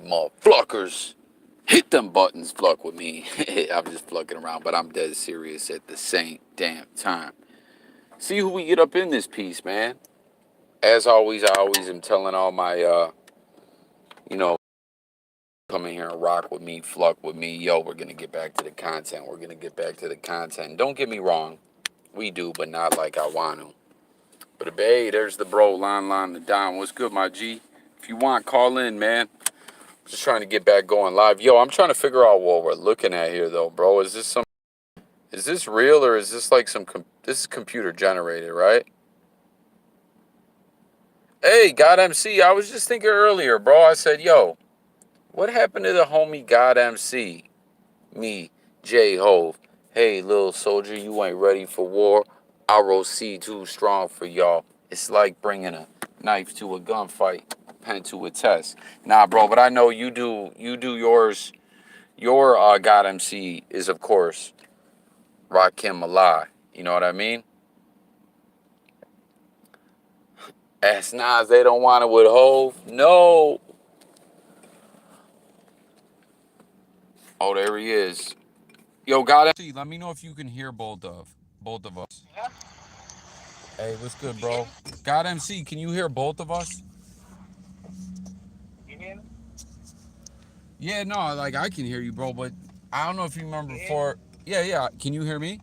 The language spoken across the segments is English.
motherfuckers. Hit them buttons, fuck with me. I'm just fucking around, but I'm dead serious at the same damn time. See who we get up in this piece, man. As always, I always am telling all my, you know, come in here and rock with me, fuck with me. Yo, we're going to get back to the content. We're going to get back to the content. Don't get me wrong. We do, but not like I want to. But hey, there's the bro, line the Don. What's good, my G? If you want, call in, man. Just trying to get back going live. Yo, I'm trying to figure out what we're looking at here, though, bro. Is this real or is this like this is computer generated, right? Hey, God MC, I was just thinking earlier, bro. I said, yo, what happened to the homie God MC? Me, J Hove. Hey, little soldier, you ain't ready for war. ROC too strong for y'all. It's like bringing a knife to a gunfight, a pen to a test. Nah, bro, but I know you do yours. Your God MC is, of course, Rakim Malai. You know what I mean? Ask Nas, they don't want it with Hove. No. Oh, there he is. Yo, God MC, let me know if you can hear both of us. Yeah. Hey, what's good, bro? God MC, can you hear both of us? You hear me? Yeah, no, like I can hear you, bro, but I don't know if you remember You hear me? before. Yeah. Can you hear me?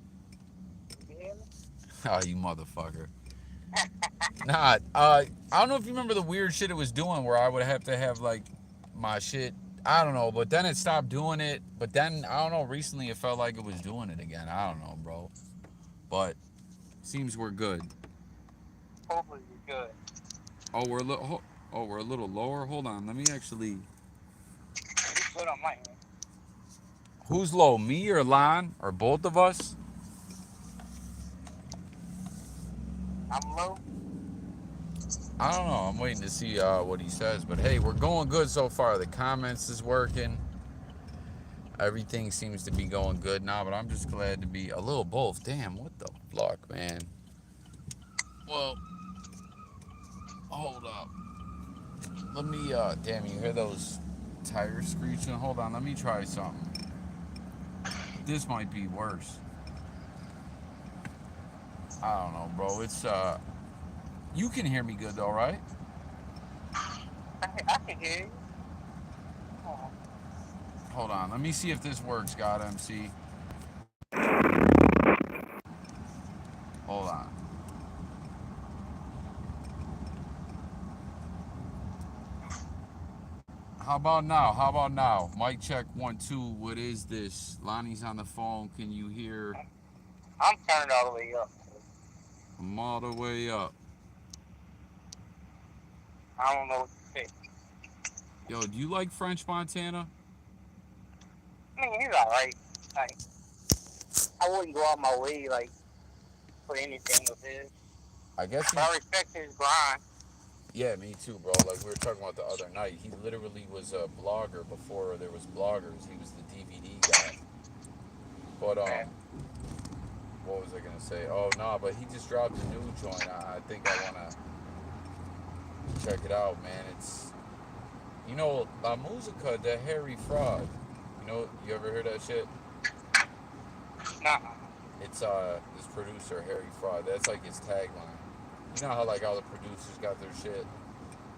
You hear me? Oh, you motherfucker. Nah, I don't know if you remember the weird shit it was doing where I would have to have like my shit. I don't know, but then it stopped doing it. But then I don't know. Recently, it felt like it was doing it again. I don't know, bro. But seems we're good. Hopefully you're good. We're a little lower. Hold on, let me actually. You good on my end. Who's low, me or Lon or both of us? I'm low. I don't know. I'm waiting to see what he says. But hey, we're going good so far. The comments is working. Everything seems to be going good now. But I'm just glad to be a little both. Damn, what the fuck, man? Well, hold up. Let me. Damn, you hear those tires screeching? Hold on. Let me try something. This might be worse. I don't know, bro. It's You can hear me good though, right? I can hear you. Oh, Hold on. Let me see if this works, God MC. Hold on. How about now? How about now? Mic check 1 2. What is this? Lonnie's on the phone. Can you hear? I'm turned all the way up. I'm all the way up. I don't know what to say. Yo, do you like French Montana? I mean, he's alright. Like, I wouldn't go out my way, like, for anything with his. I guess But he. I respect his grind. Yeah, me too, bro. Like we were talking about the other night. He literally was a blogger before there was bloggers. He was the DVD guy. But Man. what was I gonna say? Oh no, but he just dropped a new joint. I think I wanna check it out, man. It's La Musica de Harry Fraud. You ever heard that shit? Nah. It's this producer Harry Fraud. That's like his tagline. You know how like all the producers got their shit,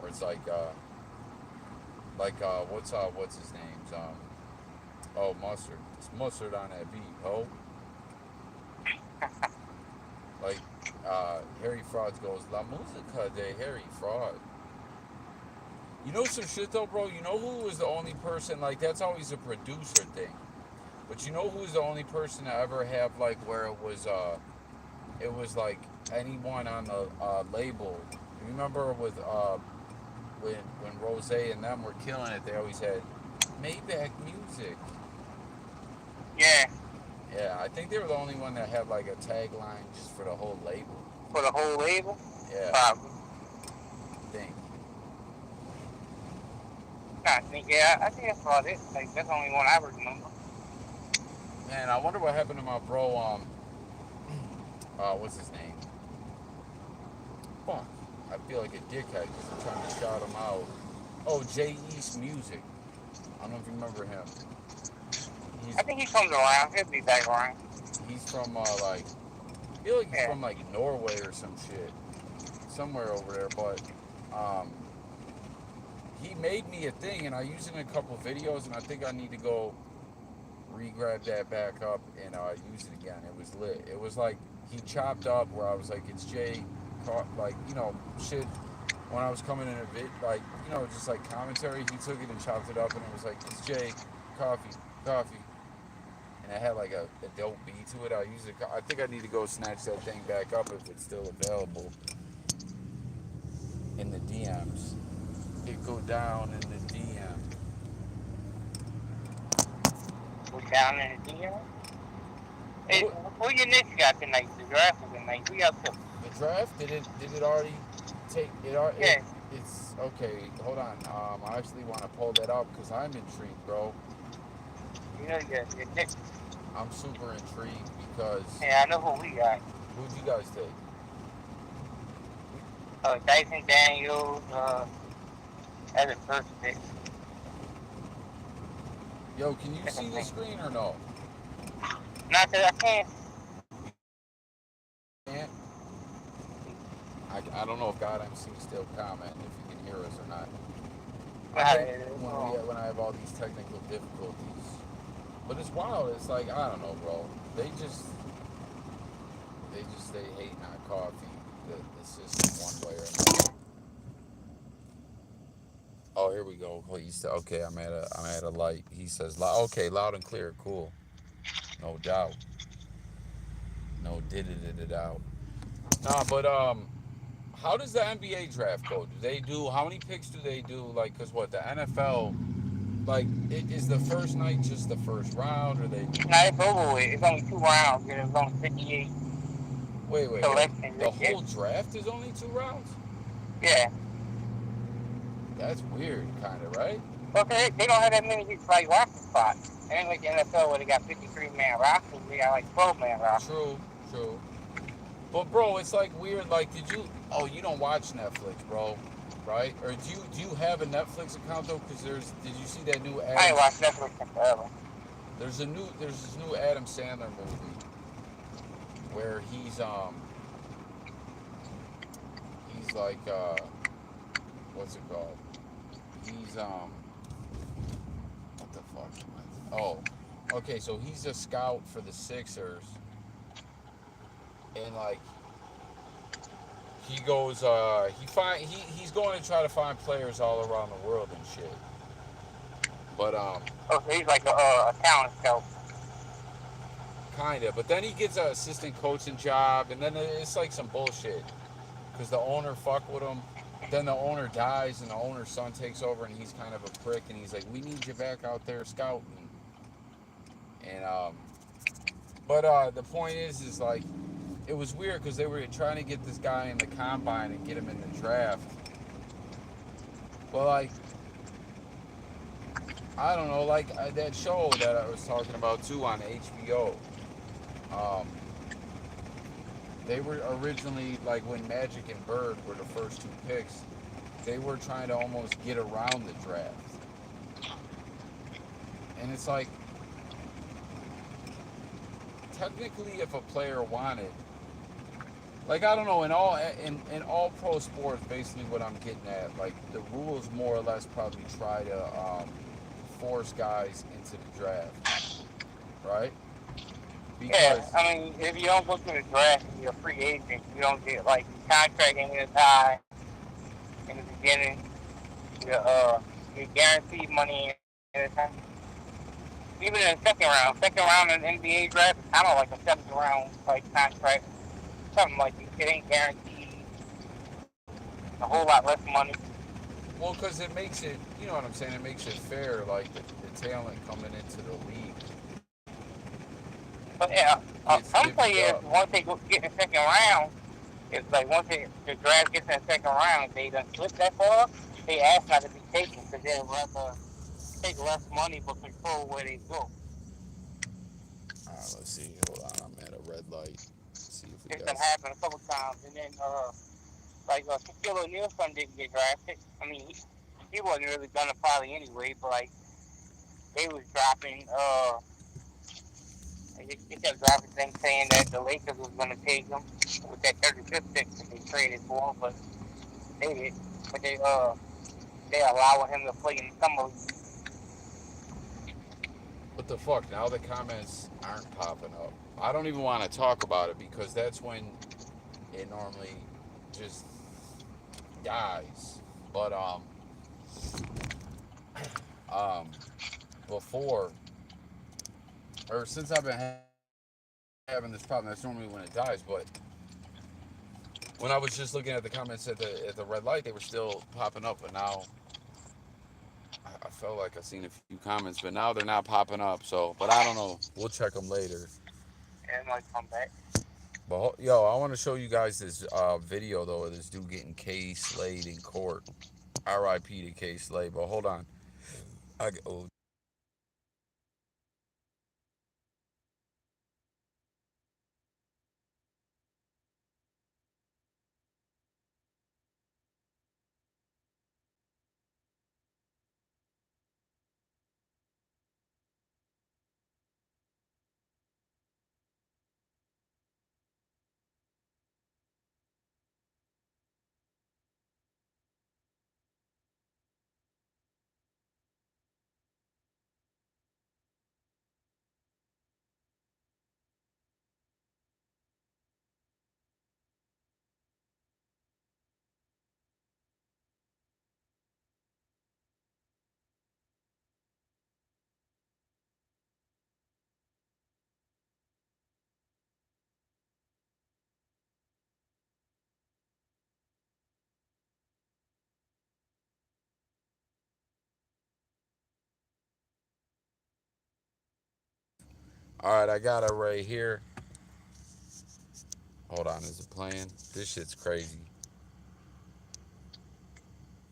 or it's like what's his name's oh Mustard. It's Mustard on that beat, ho. Like Harry Fraud goes La Musica de Harry Fraud. You know some shit though, bro. You know who was the only person like that's always a producer thing. But you know who's the only person to ever have like where it was like anyone on the label. You remember with when Rose and them were killing it, they always had Maybach Music. Yeah. Yeah, I think they were the only one that had like a tagline just for the whole label. For the whole label? Yeah, Probably. I think. I think that's about it. Like, that's the only one I remember. Man, I wonder what happened to my bro. What's his name? Fuck. I feel like a dickhead because I'm trying to shout him out. Oh, J East Music. I don't know if you remember him. I think he comes around. He'll be back around. He's from like, I feel like he's Yeah. from like Norway or some shit, somewhere over there. But um, he made me a thing, and I used it in a couple of videos, and I think I need to go re-grab that back up and use it again. It was lit. It was like he chopped up where I was like, it's Jay, like shit. When I was coming in a vid, like just like commentary, he took it and chopped it up, and it was like, it's Jay, coffee, and it had like a dope beat to it. I use it. I think I need to go snatch that thing back up if it's still available in the DMs. It go down in the DM. Go down in the DM. Hey, who your Knicks got tonight? The draft is tonight. We got to. The draft did it already take it? Yeah. It's okay. Hold on. I actually want to pull that up because I'm intrigued, bro. You know your Knicks. I'm super intrigued because Yeah, I know who we got. who'd you guys take? Dyson Daniels, as a first pick. Yo, can you see the screen or no? Not that I can't. Can't. I don't know if God MC still comment if you can hear us or not. When I have all these technical difficulties, but it's wild. It's like I don't know, bro. They hating on coffee, the system one way or another. Oh, here we go. He's okay. I'm at a light. He says, okay, loud and clear. Cool. No doubt. No did it out. Nah, but how does the NBA draft go? Do they do how many picks do they do? Like, cause what the NFL like is the first night just the first round, or they? Nah, it's over with. It's only 2 rounds. And it's only 58 Wait. selections. The whole draft is only 2 rounds? Yeah. That's weird, kind of, right? Okay, they don't have that many like roster spots. It ain't like the NFL where they got 53-man rosters. They got like 12-man rosters. True. But bro, it's like weird. Like, did you? Oh, you don't watch Netflix, bro, right? Or do you have a Netflix account though? Because did you see that new I ain't watched Netflix in forever. There's this new Adam Sandler movie where he's like what's it called? He's what the fuck? Oh, okay. So he's a scout for the Sixers, and like he goes he's going to try to find players all around the world and shit. But Oh, so he's like a talent scout. Kinda. But then he gets an assistant coaching job, and then it's like some bullshit because the owner fuck with him. Then the owner dies, and the owner's son takes over, and he's kind of a prick, and he's like, "We need you back out there scouting." And but the point is like, it was weird because they were trying to get this guy in the combine and get him in the draft. But like, I don't know, like that show that I was talking about too on HBO. They were originally like when Magic and Bird were the first 2 picks. They were trying to almost get around the draft, and it's like technically, if a player wanted, like I don't know, in all pro sports, basically what I'm getting at, like the rules more or less probably try to force guys into the draft, right? Because, yeah, I mean, if you don't go to the draft, you're a free agent. You don't get like contract ain't gonna die in the beginning. You guaranteed money in the time. Even in the second round in the NBA draft, it's kind of like a 7th round like contract, something like it ain't guaranteed. A whole lot less money. well, because it makes it, you know what I'm saying? It makes it fair, like the talent coming into the league. But yeah, It's some divvied players up. once they get in the second round, it's like once the draft gets in the second round, they done slip that far. They ask not to be taken because they'd rather take less money but control where they go. All right, let's see. Hold on, I'm at a red light. Let's see if we It's got. done happened a couple times, and then like Shaquille O'Neal's son didn't get drafted. I mean, he wasn't really gonna probably anyway, but like they was dropping they kept dropping things saying that the Lakers was gonna take him with that 35th pick that they traded for him, but they did. But they allowing him to play in summer. What the fuck? Now the comments aren't popping up. I don't even want to talk about it because that's when it normally just dies. But um before or since I've been having this problem, that's normally when it dies. But when I was just looking at the comments at the red light, they were still popping up. But now I felt like I seen a few comments, but now they're not popping up. So, but I don't know. We'll check them later. And might come back. But yo, I want to show you guys this video though of this dude getting K slayed in court. R.I.P. to K Slade. But hold on. Oh, all right, I got it right here. Hold on, is it playing? This shit's crazy.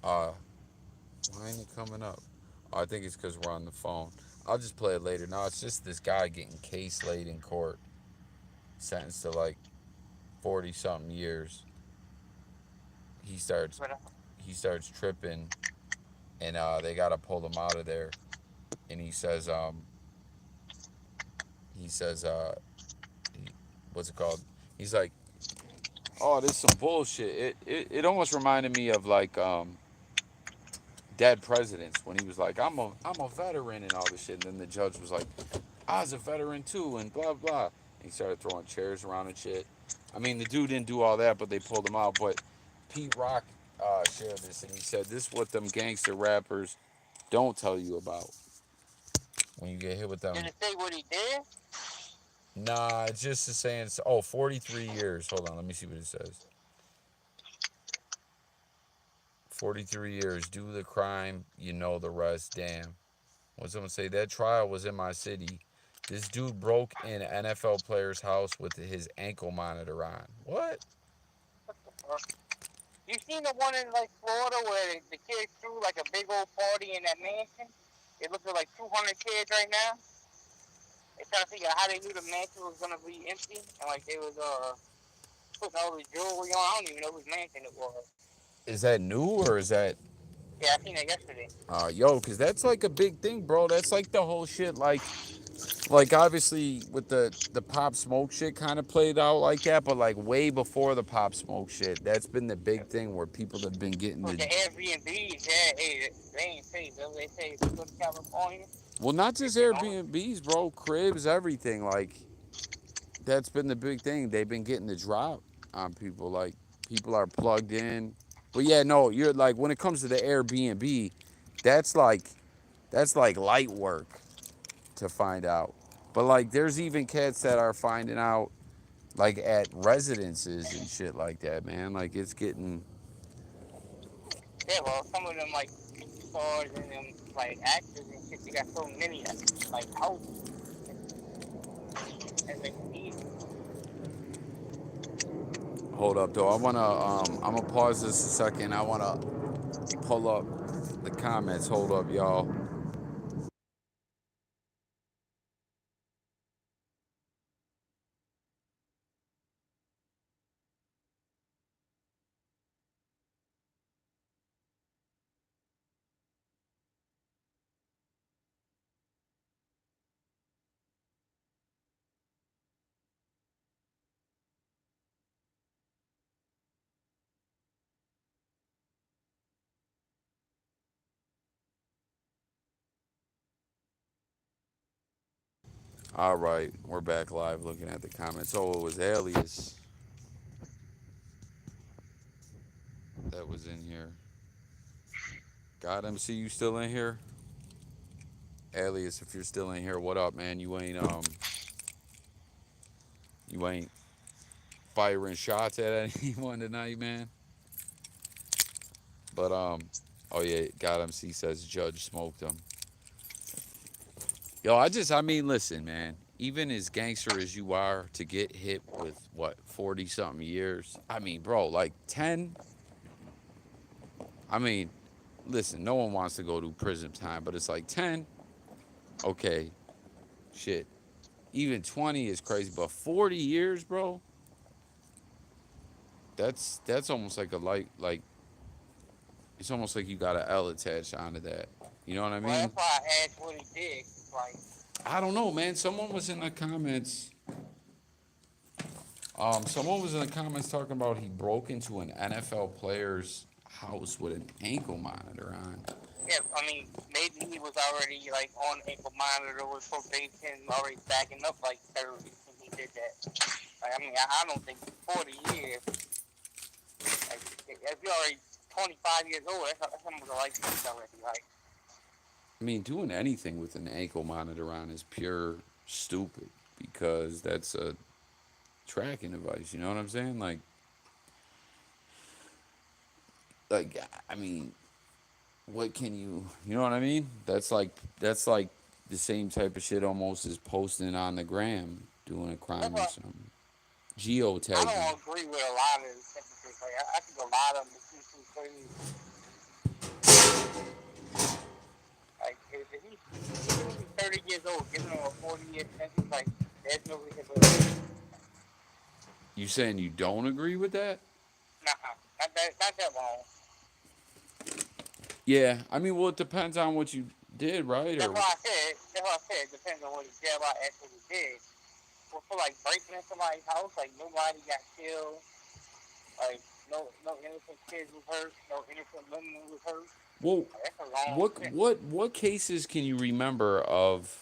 Uh, why ain't it coming up? Oh, I think it's because we're on the phone. I'll just play it later. No, it's just this guy getting K slayed in court, sentenced to like 40 something years. He starts But he starts tripping, and they gotta pull him out of there. And he says he, what's it called? He's like, oh, this is some bullshit. It almost reminded me of like dead presidents when he was like, I'm a veteran and all this shit. And then the judge was like, I was a veteran too, and blah blah. And he started throwing chairs around and shit. I mean, the dude didn't do all that, but they pulled him out. But Pete Rock shared this, and he said, "This is what them gangster rappers don't tell you about when you get hit with did them." it say what he did? Nah, it's just saying. Oh, 43 years. Hold on, let me see what it says. 43 years. Do the crime, you know the rest. Damn. What's someone say? That trial was in my city. This dude broke in an NFL player's house with his ankle monitor on. What? Or, you seen the one in like Florida where the kids threw like a big old party in that mansion? It looks like 200 kids right now. They trying to figure out how they knew the mansion was gonna be empty, and like they was putting all the jewelry on. I don't even know whose mansion it was. Is that new or is that Yeah, I seen that yesterday. yo, cause that's like a big thing, bro. That's like the whole shit like obviously with the pop smoke shit kind of played out like that, but like way before the pop smoke shit, that's been the big thing where people have been getting With the the Airbnbs, yeah, hey, they ain't safe. They say if you go to California, well, not they just can only Airbnbs, bro, cribs, everything. Like that's been the big thing. They've been getting the drop on people. Like people are plugged in. But yeah, no, you're like when it comes to the Airbnb, that's like that's like light work to find out. But like there's even cats that are finding out like at residences and shit like that, man. Like it's getting yeah. Well, some of them like stars and them like actors and shit, they got so many like houses and they need. hold up though. I'm gonna pause this a second. I wanna pull up the comments. Hold up, y'all. All right, we're back live looking at the comments. Oh, it was Alias that was in here. God MC, you still in here? Alias, if you're still in here, what up, man? You ain't firing shots at anyone tonight, man. But oh yeah, God MC says Judge smoked him. Yo, I mean, listen, man. Even as gangster as you are, to get hit with what 40 something years. I mean, bro, like 10. I mean, listen, no one wants to go to prison time, but it's like 10. Okay, shit. Even 20 is crazy, but 40 years, bro. That's almost like a like it's almost like you got a L attached onto that. You know what I Well, mean? that's why I asked what he did. Like, I don't know, man. Someone was in the comments. Someone was in the comments talking about he broke into an NFL player's house with an ankle monitor on. yeah, I mean, maybe he was already like on ankle monitor with probation, already backing up like 30 when he did that. Like, I mean, I don't think 40 years. Like, if you're already 25 years old, that's almost a life sentence already. Like, I mean, doing anything with an ankle monitor on is pure stupid because that's a tracking device. You know what I'm saying? Like I mean, what can you know what I mean? That's like the same type of shit almost as posting on the gram doing a that's crime or why something. I Geotagging. don't agree with a lot of the sentences. Like, I think a lot of them are too crazy. Like, even if he's 30 years old, giving him a 40-year sentence, like, there's no rehabilitation. You saying you don't agree with that? Nah, not that long. Yeah, I mean, well, it depends on what you did, right? That's Or why I said. That's why I said it depends on what he did. What actually did. For like breaking into somebody's house, like nobody got killed. Like no innocent kids was hurt. No innocent women was hurt. well, Like, that's a long what sentence. what what cases can you remember of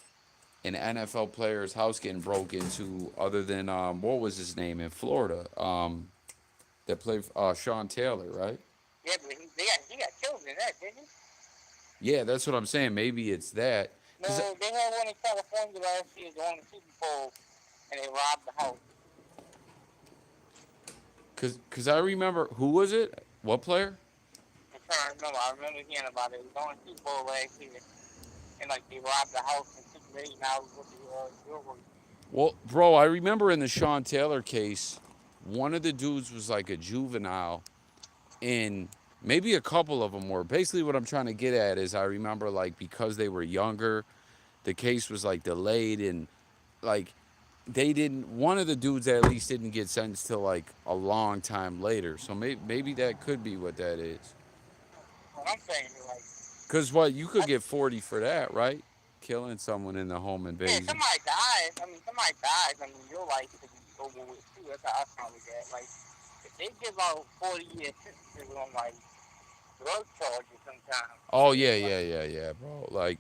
an NFL player's house getting broke into other than what was his name in Florida? That played Sean Taylor, right? Yeah, but he got killed in that, didn't he? Yeah, that's what I'm saying. Maybe it's that. Cause, No, they had one in California last year during the Super Bowl, and they robbed the house. cause I remember who was it? What player? I'm trying to remember. I remember hearing about it. It was on the Super Bowl last year, and like they robbed the house and took the $8 worth of jewelry. Well, bro, I remember in the Sean Taylor case, one of the dudes was like a juvenile, and maybe a couple of them were. Basically, what I'm trying to get at is I remember like because they were younger, the case was like delayed and like they didn't. One of the dudes at least didn't get sentenced till like a long time later. So maybe that could be what that is. What I'm saying is like, Cause what you I, could get 40 for that, right? Killing someone in the home yeah, invasion. somebody dies. I mean, somebody dies. I mean, your life could be over with too. That's how I sound with that. Like, if they give out 40-year sentences on like drug charges sometimes, Oh it's yeah, like yeah, yeah, yeah, bro. Well, like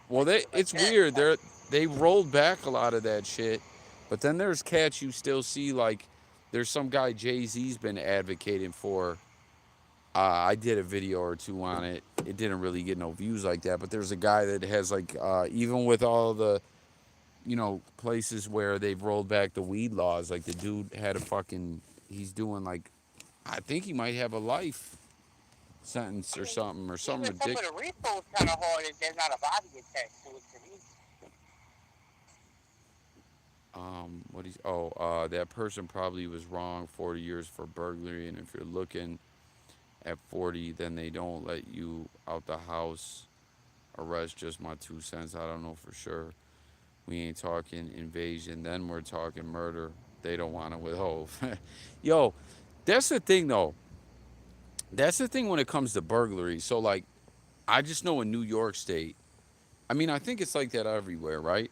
they shit like it's that. weird. Like, They rolled back a lot of that shit, but then there's cats you still see like there's some guy Jay-Z's been advocating for. I did a video or two on it. It didn't really get no views like that, but there's a guy that has like even with all the places where they've rolled back the weed laws, like the dude had a fucking he's doing like I think he might have a life sentence I or mean, something even some of ridiculous. the repos kind of hard if there's not a body attached to it. To me, What he's that person probably was wrong 40 years for burglary, and if you're looking at 40, then they don't let you out the house. Arrest, just my 2 cents. I don't know for sure. We ain't talking invasion, then we're talking murder. They don't want to withhold. Yo, that's the thing though. That's the thing when it comes to burglary. So like, I just know in New York State. I mean, I think it's like that everywhere, right?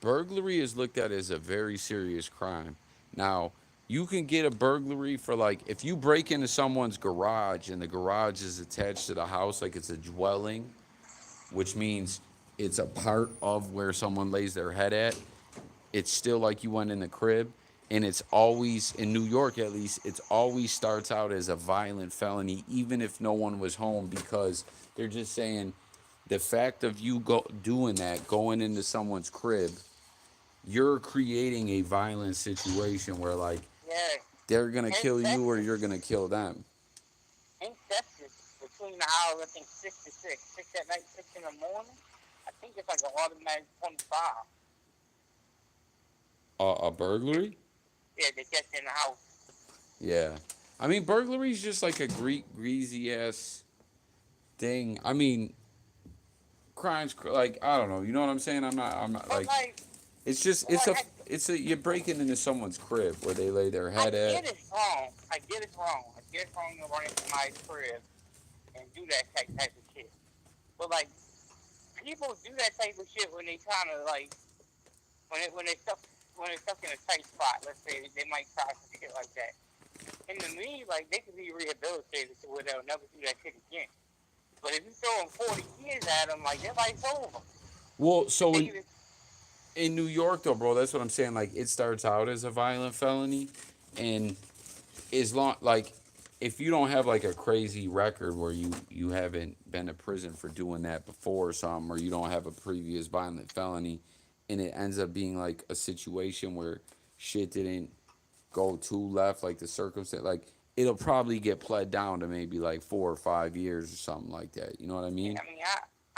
Burglary is looked at as a very serious crime. Now, you can get a burglary for like if you break into someone's garage and the garage is attached to the house, like it's a dwelling, which means it's a part of where someone lays their head at. It's still like you went in the crib, and it's always in New York, at least it's always starts out as a violent felony, even if no one was home, because they're just saying the fact of you doing that, going into someone's crib, you're creating a violent situation where like Yeah, they're gonna kill you or incest, you're gonna kill them. incest is between the hours, I think, 6 to 6, 6 at night, 6 in the morning. I think it's like an automatic 25. A burglary? Yeah, they get in the house. Yeah. I mean, burglary is just like a greasy ass thing. I mean, crimes like I don't know. You know what I'm saying? I'm not But like like, it's just but like, you're breaking into someone's crib where they lay their I head at. get it wrong. I get it wrong. I get it wrong to run into somebody's crib and do that type of shit. But like, people do that type of shit when they trying to like when they stuck in a tight spot. Let's say they might try some shit like that. And to me, like they could be rehabilitated to where they'll never do that shit again. But if you throw them 40 years at them, like their life's over. Well, so They in New York though, bro, that's what I'm saying. Like it starts out as a violent felony, and as long like if you don't have like a crazy record where you haven't been to prison for doing that before or something, or you don't have a previous violent felony, and it ends up being like a situation where shit didn't go too left, like the circumstance, like it'll probably get pled down to maybe like 4 or 5 years or something like that. You know what I Yeah, mean? I mean,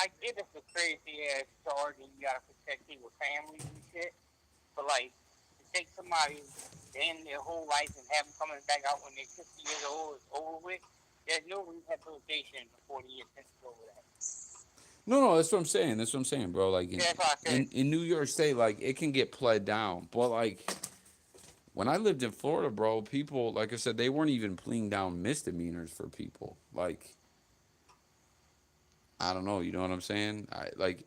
I get it's a crazy ass charge and you gotta protect people's families and shit. But like, to take somebody in their whole life and have them coming back out when they're 50 years old is over with. There's no rehabilitation in 40 years since it's over that. No, no, that's what I'm saying. That's what I'm saying, bro. Like Yeah, that's why I said, in New York State, like it can get pled down, but like when I lived in Florida, bro, people, like I said, they weren't even pleading down misdemeanors for people. Like I don't know, you know what I'm saying? I like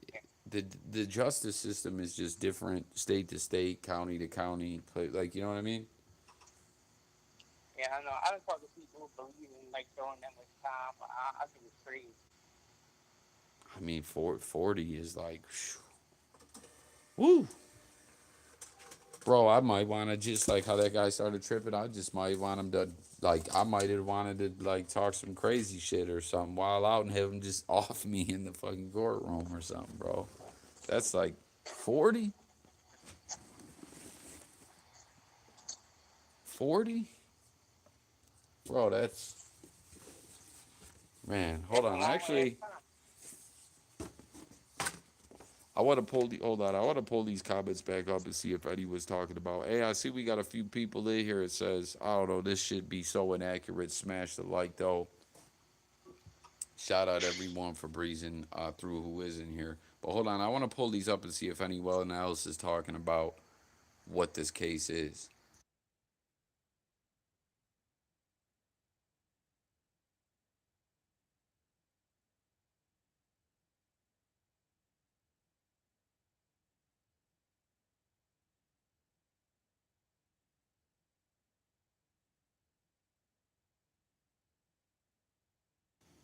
the justice system is just different state to state, county to county. Like you know what I mean? yeah, I know. I don't talk to people who believe in like throwing that much time, but I think it's crazy. I mean, 40 is like, woo. Bro, I might want to just like how that guy started tripping. I just might want him to like I might have wanted to like talk some crazy shit or something while out and have him just off me in the fucking courtroom or something, bro. That's like 40, 40, bro. That's man. Hold That's a on. long ass Actually, time. I want to pull the hold on. I want to pull these comments back up and see if Eddie was talking about. Hey, I see we got a few people in here. It says I don't know. This should be so inaccurate. Smash the like though. Shout out everyone for breezing through who is in here. But hold on, I want to pull these up and see if anyone else is talking about what this case is.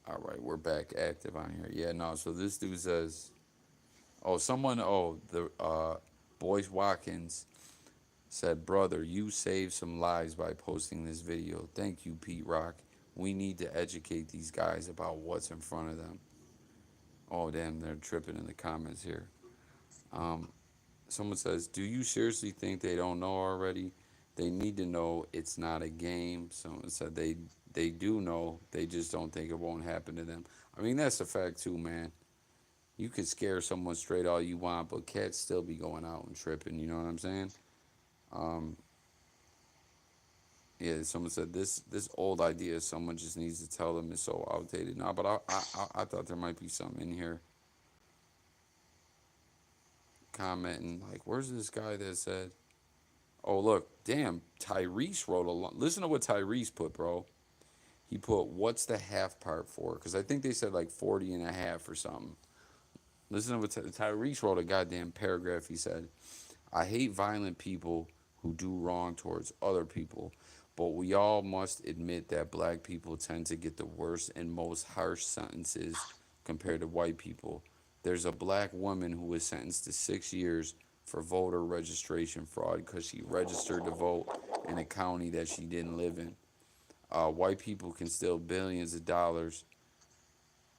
All right, we're back active on here. Yeah, no. So this dude says, oh, someone, oh, the Boyce Watkins said, brother, you saved some lives by posting this video. Thank you, Pete Rock. We need to educate these guys about what's in front of them. Oh, damn, they're tripping in the comments here. Um, Someone says, "Do you seriously think they don't know already? They need to know it's not a game." Someone said they do know. They just don't think it won't happen to them. I mean, that's a fact too, man. You could scare someone straight all you want, but cats still be going out and tripping. You know what I'm saying? Um, yeah. Someone said this old idea. Someone just needs to tell them it's so outdated now. But I thought there might be something in here commenting like, "Where's this guy that said?" Oh, look, damn, Tyrese wrote a lot. Listen to what Tyrese put, bro. He put, what's the half part for? Because I think they said like 40 and a half or something. Listen to what Tyrese wrote a goddamn paragraph. He said, I hate violent people who do wrong towards other people, but we all must admit that black people tend to get the worst and most harsh sentences compared to white people. There's a black woman who was sentenced to 6 years for voter registration fraud because she registered to vote in a county that she didn't live in. White people can steal billions of dollars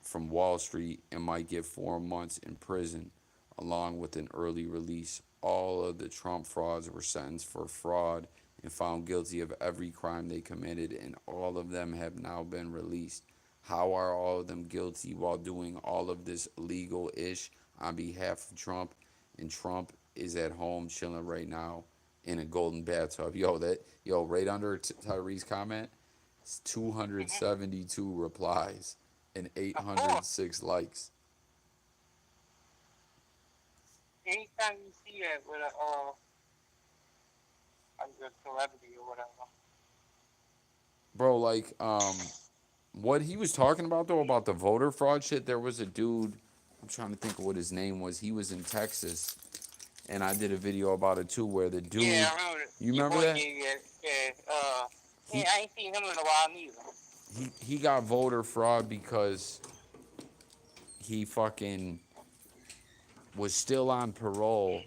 from Wall Street and might get 4 months in prison along with an early release. All of the Trump frauds were sentenced for fraud and found guilty of every crime they committed, and all of them have now been released. How are all of them guilty while doing all of this legal ish on behalf of Trump? And Trump is at home chilling right now in a golden bathtub. Right under Tyree's comment, it's Mm-hmm. 272 replies and Of course. 806 likes. Anytime you see that with a celebrity or whatever. Bro, like, what he was talking about though, about the voter fraud shit, there was a dude, I'm trying to think of what his name was. He was in Texas, and I did a video about it too, where the Yeah, dude, I remember you your remember boy that? gave you. Yeah. Yeah, He I ain't seen him in a while neither. he got voter fraud because he fucking was still on parole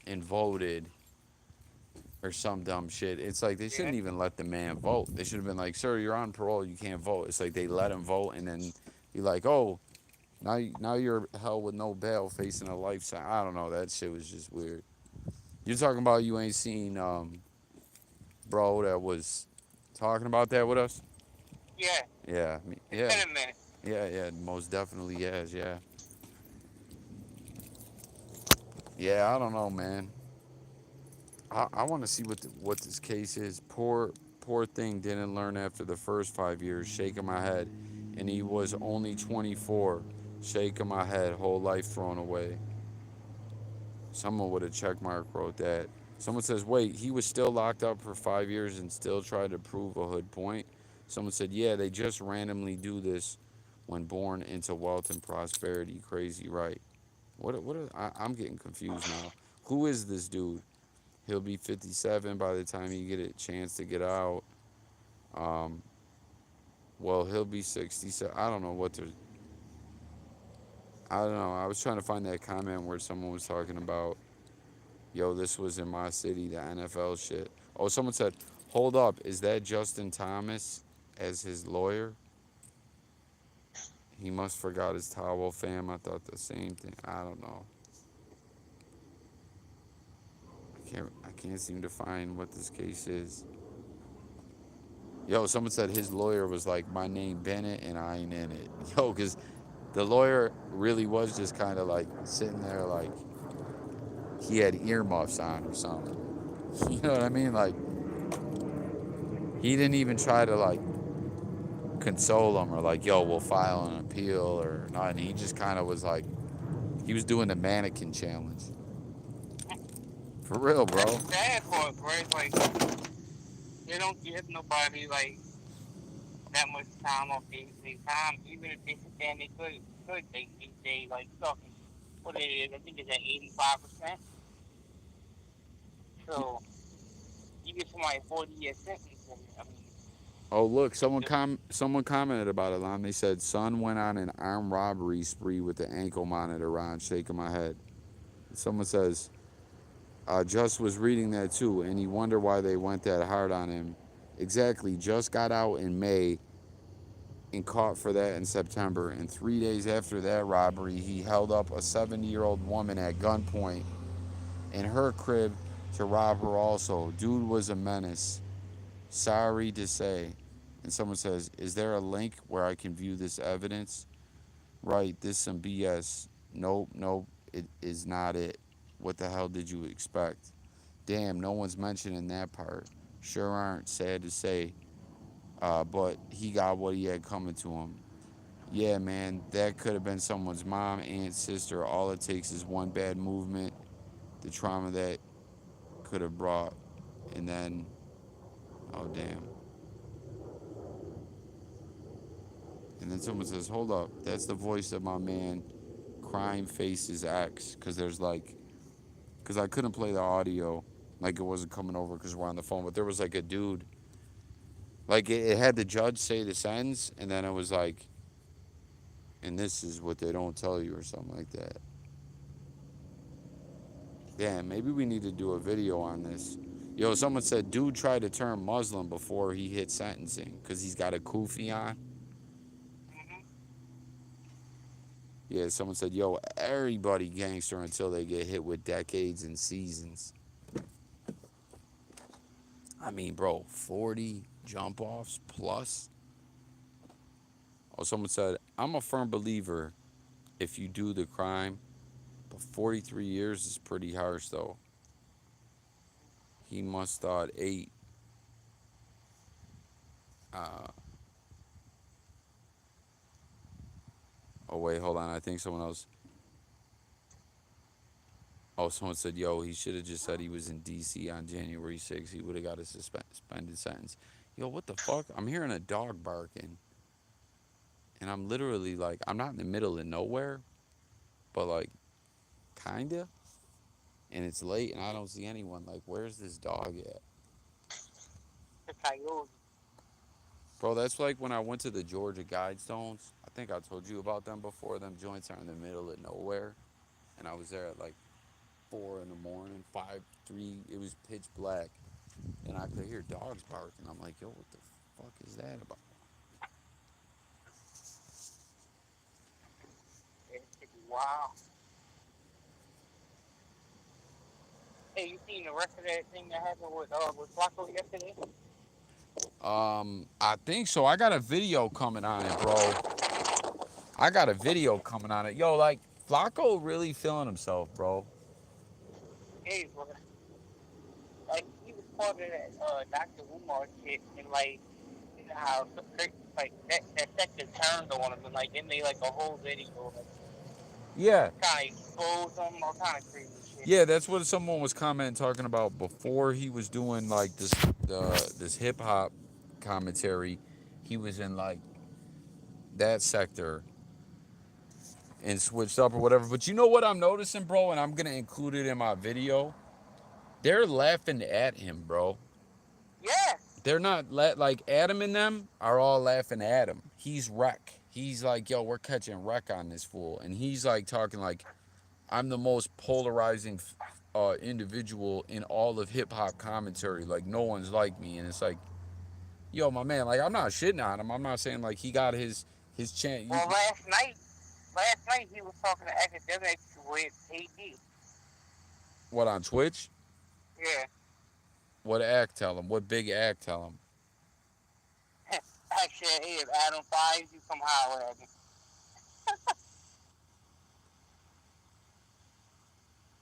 and voted or some dumb shit. It's like they Yeah. shouldn't even let the man vote. They should have been like, "Sir, you're on parole. You can't vote." It's like they let him vote, and then be like, "Oh, now you're held with no bail, facing a life sentence." I don't know. That shit was just weird. You're talking about you ain't seen bro that was talking about that with us. Yeah. Yeah, It's yeah, been a minute. yeah. Most definitely yes, yeah, yeah. I don't know, man. I want to see what this case is. Poor thing didn't learn after the first 5 years. Shaking my head, and he was only 24. Shaking my head, whole life thrown away. Someone with a check mark wrote that. Someone says, wait, he was still locked up for 5 years and still tried to prove a hood point. Someone said, yeah, they just randomly do this when born into wealth and prosperity. Crazy, right? I'm getting confused now. Who is this dude? He'll be 57 by the time he get a chance to get out. Um, well, he'll be 67. I don't know what to. I don't know. I was trying to find that comment where someone was talking about, yo, this was in my city, the NFL shit. Oh, someone said, hold up, is that Justin Thomas as his lawyer? He must forgot his towel, fam. I thought the same thing. I don't know. I can't seem to find what this case is. Yo, someone said his lawyer was like, my name Bennett and I ain't in it. Yo, because the lawyer really was just kind of like sitting there like he had earmuffs on or something. You know what I mean? Like, he didn't even try to like console him or like, yo, we'll file an appeal or nothing. He just kind of was like, he was doing the mannequin challenge. For real, That's bro. the sad part, bro. It's like they don't give nobody like that much time off their time, even if they sit there and they could they like talking what it is. I think it's at 85%. So you get somebody 40-year sentence, and I mean, Oh, look, the, someone commented about it, Lon. They said, son went on an armed robbery spree with the ankle monitor on, shaking my head. Someone says, Just was reading that too, and he wondered why they went that hard on him. Exactly, just got out in May and caught for that in September. And 3 days after that robbery, he held up a 70-year-old woman at gunpoint in her crib to rob her also. Dude was a menace. Sorry to say. And someone says, is there a link where I can view this evidence? Right, this some BS. Nope, it is not it. What the hell did you expect? Damn, no one's mentioning that part. Sure aren't, sad to say. But he got what he had coming to him. Yeah, man, that could have been someone's mom, aunt, sister. All it takes is one bad movement, the trauma that could have brought, and then, oh, damn. And then someone says, hold up, that's the voice of my man, Crime Faces X. Because I couldn't play the audio, like it wasn't coming over because we're on the phone, but there was like a dude, like it had the judge say the sentence, and then And this is what they don't tell you or something like that. Damn, maybe we need to do a video on this. Yo, someone said dude tried to turn Muslim before he hit sentencing because he's got a kufi on. Mm-hmm. Yeah, someone said, yo, everybody gangster until they get hit with decades and seasons. I mean, bro, 40 jump offs plus. Oh, someone said, I'm a firm believer if you do the crime, but 43 years is pretty harsh, though. He must thought eight. Uh, oh, wait, hold on. I think someone else. Oh, someone said, yo, he should have just said he was in D.C. on January 6th. He would have got a suspended sentence. Yo, what the fuck? I'm hearing a dog barking. And I'm literally like, I'm not in the middle of nowhere, but like, kinda. And it's late and I don't see anyone. Like, where's this dog at? The coyote. Bro, that's like when I went to the Georgia Guidestones. I think I told you about them before. Them joints are in the middle of nowhere. And I was there at like 4 in the morning, 5, 3. It was pitch black. And I could hear dogs barking. I'm like, yo, what the fuck is that about? It's wow. Hey, you seen the rest of that thing that happened with Flacco yesterday? I think so. I got a video coming on it, bro. I got a video coming on it. Yo, like, Flacco really feeling himself, bro. Hey, bro. Like he was part of that Dr. Umar shit, and like you know how like that sector turned on him, and like then they like a whole video like Yeah. kind of exposed him, all kind of crazy shit. Yeah, that's what someone was commenting talking about before he was doing like this hip hop commentary. He was in like that sector and switched up or whatever. But you know what I'm noticing, bro, and I'm gonna include it in my video. They're laughing at him, bro. Yes. They're not like Adam and them are all laughing at him. He's wreck. He's like, yo, we're catching wreck on this fool, and he's like talking like I'm the most polarizing individual in all of hip hop commentary. Like no one's like me, and it's like, yo, my man. Like I'm not shitting on him. I'm not saying like he got his chance. Well, last night he was talking to academics with AD. What on Twitch? Yeah. What act tell him? What big act tell him? Actually, hey, if Adam finds you, come holler at me.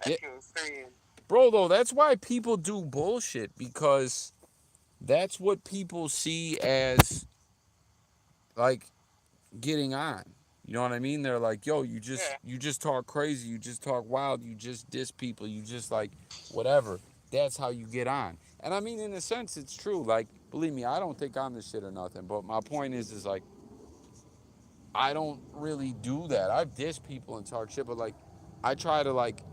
That Yeah, shit was crazy. bro. Though that's why people do bullshit because that's what people see as like getting on. You know what I mean? They're like, yo, Yeah. you just talk crazy, you just talk wild, you just diss people, you just like whatever. That's how you get on. And I mean, in a sense, it's true. Like, believe me, I don't think I'm the shit or nothing. But my point is like, I don't really do that. I've dissed people and talk shit, but like, I try to like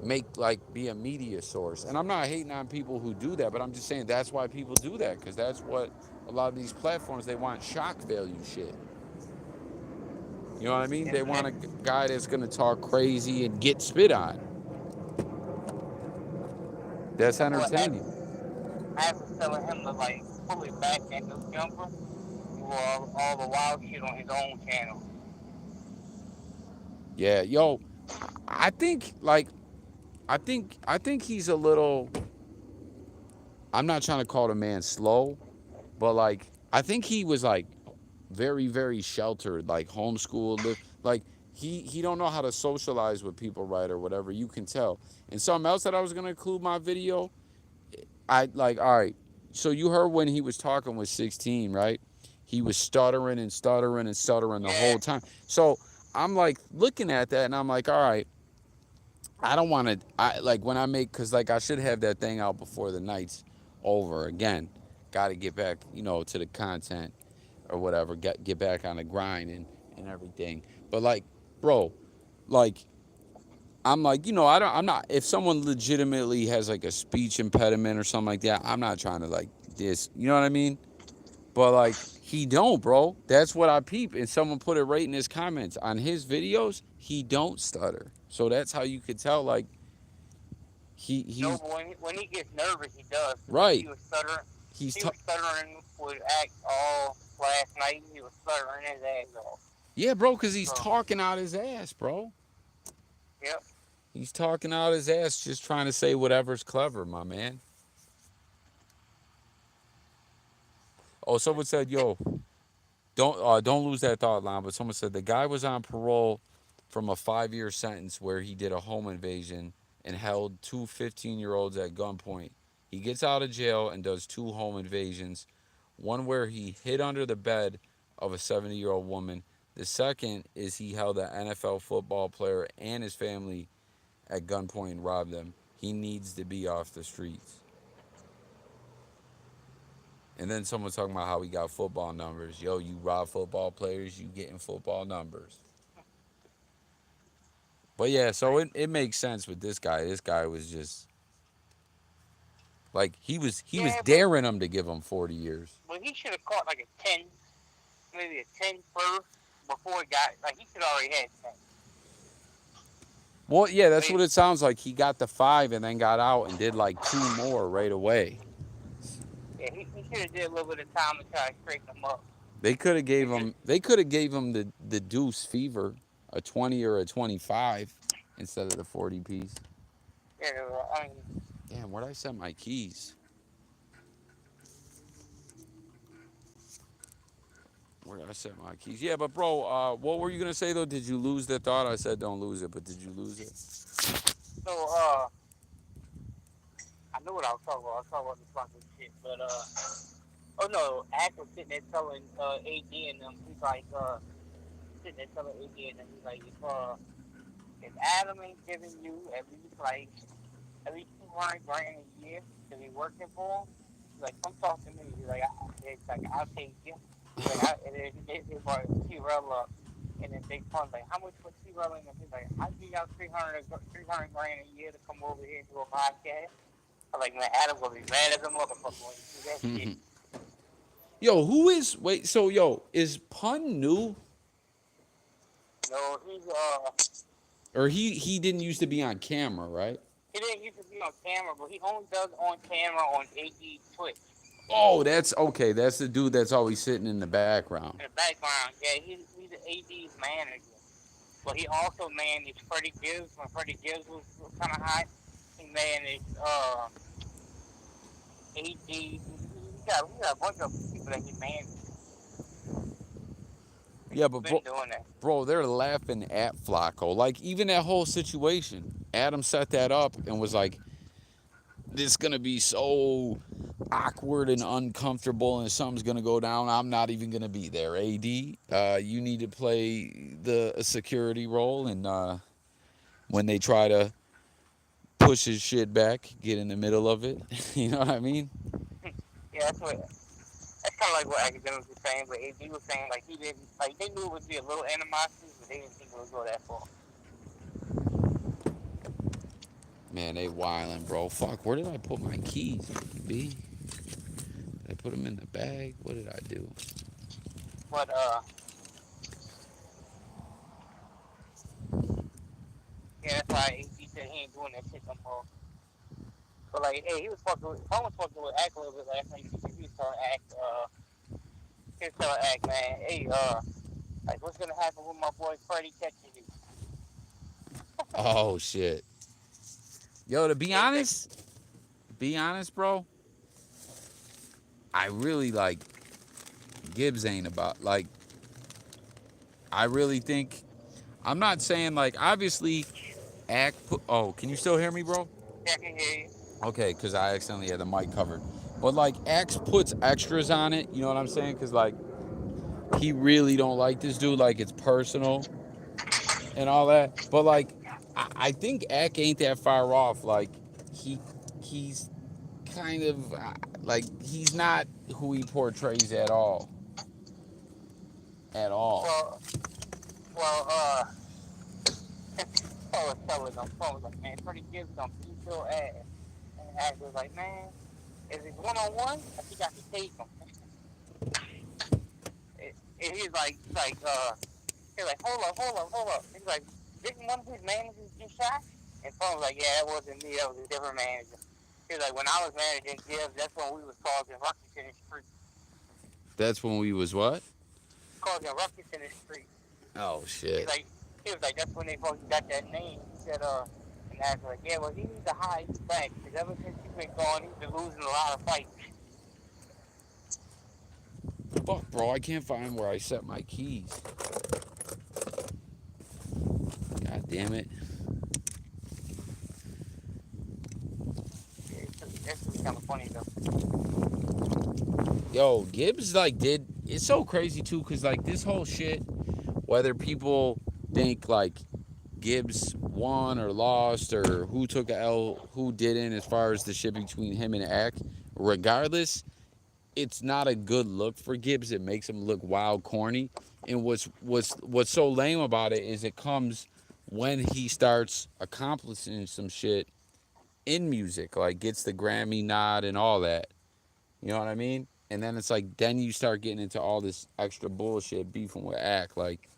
make like be a media source. And I'm not hating on people who do that, but I'm just saying that's why people do that because that's what a lot of these platforms they want shock value shit. You know what I mean? They want a And guy that's gonna talk crazy and get spit on. That's well, entertaining. I was telling him to like pull it back at the jumper, do all the wild shit on his own channel. Yeah, yo, I think like I think he's a little. I'm not trying to call the man slow, but like I think he was like very sheltered, like homeschooled, like he don't know how to socialize with people right or whatever. You can tell. And something else that I was gonna include in my video. I like all right. So you heard when he was talking with 16, right? He was stuttering and stuttering and stuttering the Yeah. whole time. So I'm like looking at that and I'm like, all right, I don't want to. I like when I make because like I should have that thing out before the night's over. Again, got to get back, to the content or whatever. Get back on the grind and everything. But like, bro, like I'm like, I don't. I'm not. If someone legitimately has like a speech impediment or something like that, I'm not trying to like this. You know what I mean? But like he don't, bro. That's what I peep. And someone put it right in his comments on his videos. He don't stutter. So that's how you could tell. Like No, he's but when he gets nervous, he does. Cause like right. He's he t- was stuttering with act all last night. He was stuttering his ass off. yeah, bro. Because he's So, talking out his ass, bro. yep. He's talking out his ass, just trying to say whatever's clever, my man. Oh, someone said, "Yo, don't lose that thought line." But someone said the guy was on parole from a 5-year sentence where he did a home invasion and held two 15-year-olds at gunpoint. He gets out of jail and does two home invasions, one where he hid under the bed of a 70-year-old woman. The second is he held an NFL football player and his family at gunpoint and robbed them. He needs to be off the streets. And then someone talking about how he got football numbers. Yo, you rob football players, you getting football numbers. But yeah, so Like, it makes sense with this guy. This guy was just like he was yeah, but daring him to give him 40 years. he should have caught like a 10, maybe a 10 first before he got like he should already had 10. Well, yeah, But that's what it sounds like. He got the 5 and then got out and did like two more right away. yeah, he should have did a little bit of time to try to straighten him up. And just They could have gave him the deuce fever, a 20 or a 25 instead of the 40 piece. yeah, I mean, Damn, where'd I set my keys? Where did I set my keys? Yeah, but bro, what were you gonna say though? Did you lose that thought? I said don't lose it, but did you lose it? so I know what I was talking about. I was talking about this fucking shit, but oh no, Act was sitting there telling AD and them. He's like sitting there telling AD and them. He's like if Adam ain't giving you at least 200 grand a year to be working for him, he's like come talk to me. He's like it's like I'll take you. He's like and then he brought T-Rell up. And then Big Pun's like, how much was T-Rell in? And he's like, I'll give y'all 300 grand a year to come over here and do a podcast. I was like, man, Adam gonna be mad as a motherfucker when he see that shit. Yo, who is wait? So yo, is Pun new No, he's or he didn't used to be on camera, right? he didn't used to be on camera, but he only does on camera on AD Twitch Oh, that's okay. That's the dude that's always sitting in the background. in the background. Yeah, he's the AD's manager, but he also managed Freddie Gibbs when Freddie Gibbs was kind of hot. He managed AD. He got a bunch of people that he managed. Yeah, He's but been doing that. bro, they're laughing at Flacco. Like even that whole situation, Adam set that up and was like, "This gonna be so awkward and uncomfortable, and something's gonna go down. I'm not even gonna be there." AD, you need to play the security role, and when they try to push his shit back, get in the middle of it. You know what I mean? Yeah, that's kind of like what academics were saying, but AD was saying like he didn't like they knew it would be a little animosity, but they didn't think it would go that far. Man, they wildin', bro. Fuck, where did I put my keys? B? Did I put them in the bag? What did I do? But yeah, that's why AD said he ain't doing that shit no more. But like, hey, he was fucking with Act a little bit last night. He was telling Act, man, hey, like what's gonna happen with my boy Freddie catching you? Oh shit. Yo, to Yeah, he's like, be honest, bro. I really like Gibbs ain't about like I really think I'm not saying like obviously act put oh, can you still hear me, bro? yeah, I can hear you. Okay, cuz I accidentally had the mic covered. But like X puts extras on it, you know what I'm saying? Cuz like he really don't like this dude like it's personal and all that. But like I think Ack ain't that far off like he he's kind of like he's not who he portrays at all. At all. Well, well, Paul was like, man, Freddie Gibbs gonna beat your ass. And Act was like, man, is it one on one? I think I can take him. And he's like, hold up. He's like, didn't one of his managers get shot? And Tony was like, yeah, that wasn't me. That was a different manager. He was like, when I was managing Gibbs, that's when we was causing ruckus in the street. That's when we was what? Causing ruckus in the street. Oh He's shit. like, he was like, that's when they fucking got that name. He said, and I was like, yeah, well, he needs to hire you back because ever since you've been gone, he's been losing a lot of fights. Fuck, bro, I can't find where I set my keys. God damn it. Yeah, that shit was kind of funny though. Yo, Gibbs like did it's so crazy too, cause like this whole shit, whether people think like Gibbs won or lost or who took a L, who didn't, as far as the shit between him and Ack, regardless, it's not a good look for Gibbs. It makes him look wild corny. And what's so lame about it is it comes when he starts accomplishing some shit in music, like gets the Grammy nod and all that. You know what I mean? And then it's like then you start getting into all this extra bullshit beefing with Ack. Like,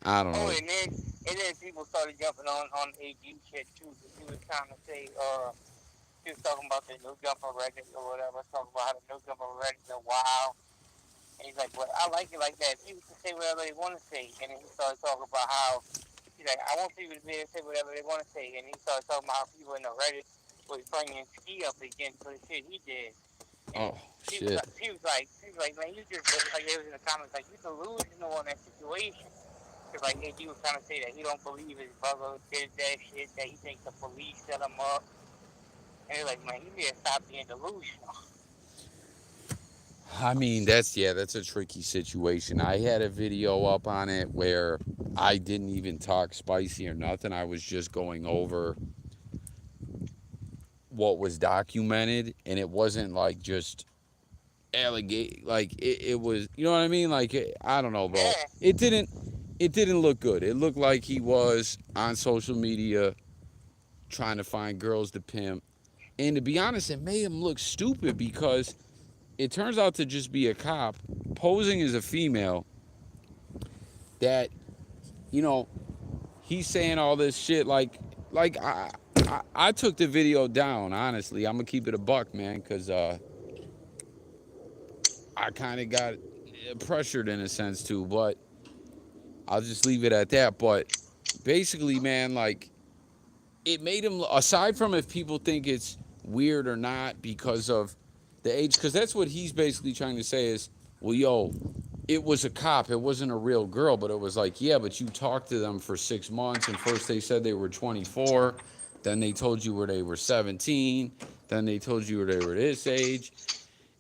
I don't Oh, know. and then people started jumping on AG shit too because he was trying to say, he was talking about the new jumper record or whatever, talking about how the new jumper records are wild. And he's like, well, I like it like that. People can say whatever they want to say. And then he started talking about how, he's like, I want people to be able to say whatever they want to say. And he started talking about how people in the Reddit was bringing Ski up again for the shit he did. And Oh shit. he was like, man, you just, like, they was in the comments, like, you delusional on that situation. Because, like, AG was trying to say that he don't believe his brother did that shit, that he thinks the police set him up. And they're like, man, you need to stop being delusional. I mean, that's a tricky situation. I had a video up on it where I didn't even talk spicy or nothing. I was just going over what was documented, and it wasn't like just allegate. Like it was, you know what I mean? Like I don't know, bro. Yeah, It didn't look good. It looked like he was on social media trying to find girls to pimp. And to be honest, it made him look stupid because it turns out to just be a cop posing as a female that, you know, he's saying all this shit like I took the video down, honestly. I'm gonna keep it a buck, man, because I kind of got pressured in a sense too, but I'll just leave it at that. But basically, man, like it made him, aside from if people think it's weird or not because of the age, because that's what he's basically trying to say is, well, yo, it was a cop, it wasn't a real girl. But it was like, yeah, but you talked to them for 6 months, and first they said they were 24, then they told you where they were 17, then they told you where they were this age.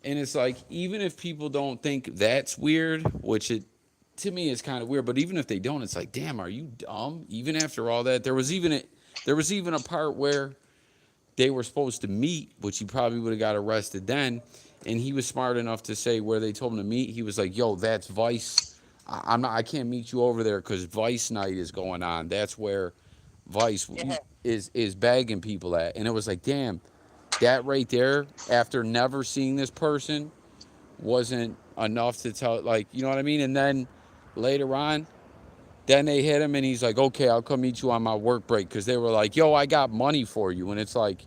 And it's like, even if people don't think that's weird, which it to me is kind of weird, but even if they don't, it's like, damn, are you dumb? Even after all that, there was even a part where they were supposed to meet, which he probably would have got arrested then. And he was smart enough to say where they told him to meet. He was like, "Yo, that's Vice. I can't meet you over there because Vice night is going on. That's where Vice yeah, is bagging people at." And it was like, damn, that right there, after never seeing this person, wasn't enough to tell. Like, you know what I mean? And then later on, then they hit him, and he's like, "Okay, I'll come meet you on my work break," because they were like, "Yo, I got money for you," and it's like,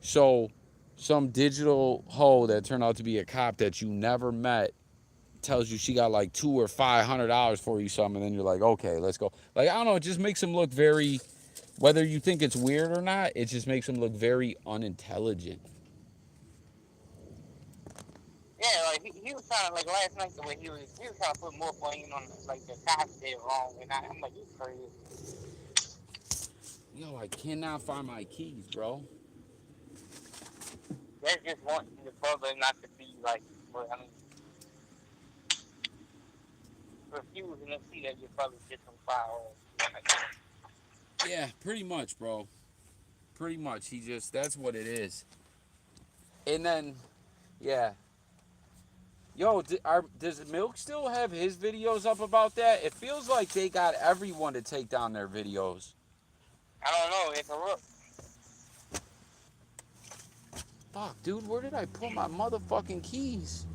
so some digital hoe that turned out to be a cop that you never met tells you she got like $200 or $500 for you something, and then you're like, okay, let's go. Like, I don't know, it just makes him look very, whether you think it's weird or not, it just makes him look very unintelligent. yeah. Like he was trying to, like, last night, the way he was trying to put more blame on, like, the cops did wrong, and I'm like, you crazy. Yo, I cannot find my keys, bro. That's just wanting the brother not to be like, but I mean, refusing to see that your brother's just some fire. Like, Yeah, pretty much, bro. Pretty much. He just, that's what it is. And then, yeah. Yo, does Milk still have his videos up about that? It feels like they got everyone to take down their videos. I don't know. It's a look. Fuck, dude, where did I put my motherfucking keys?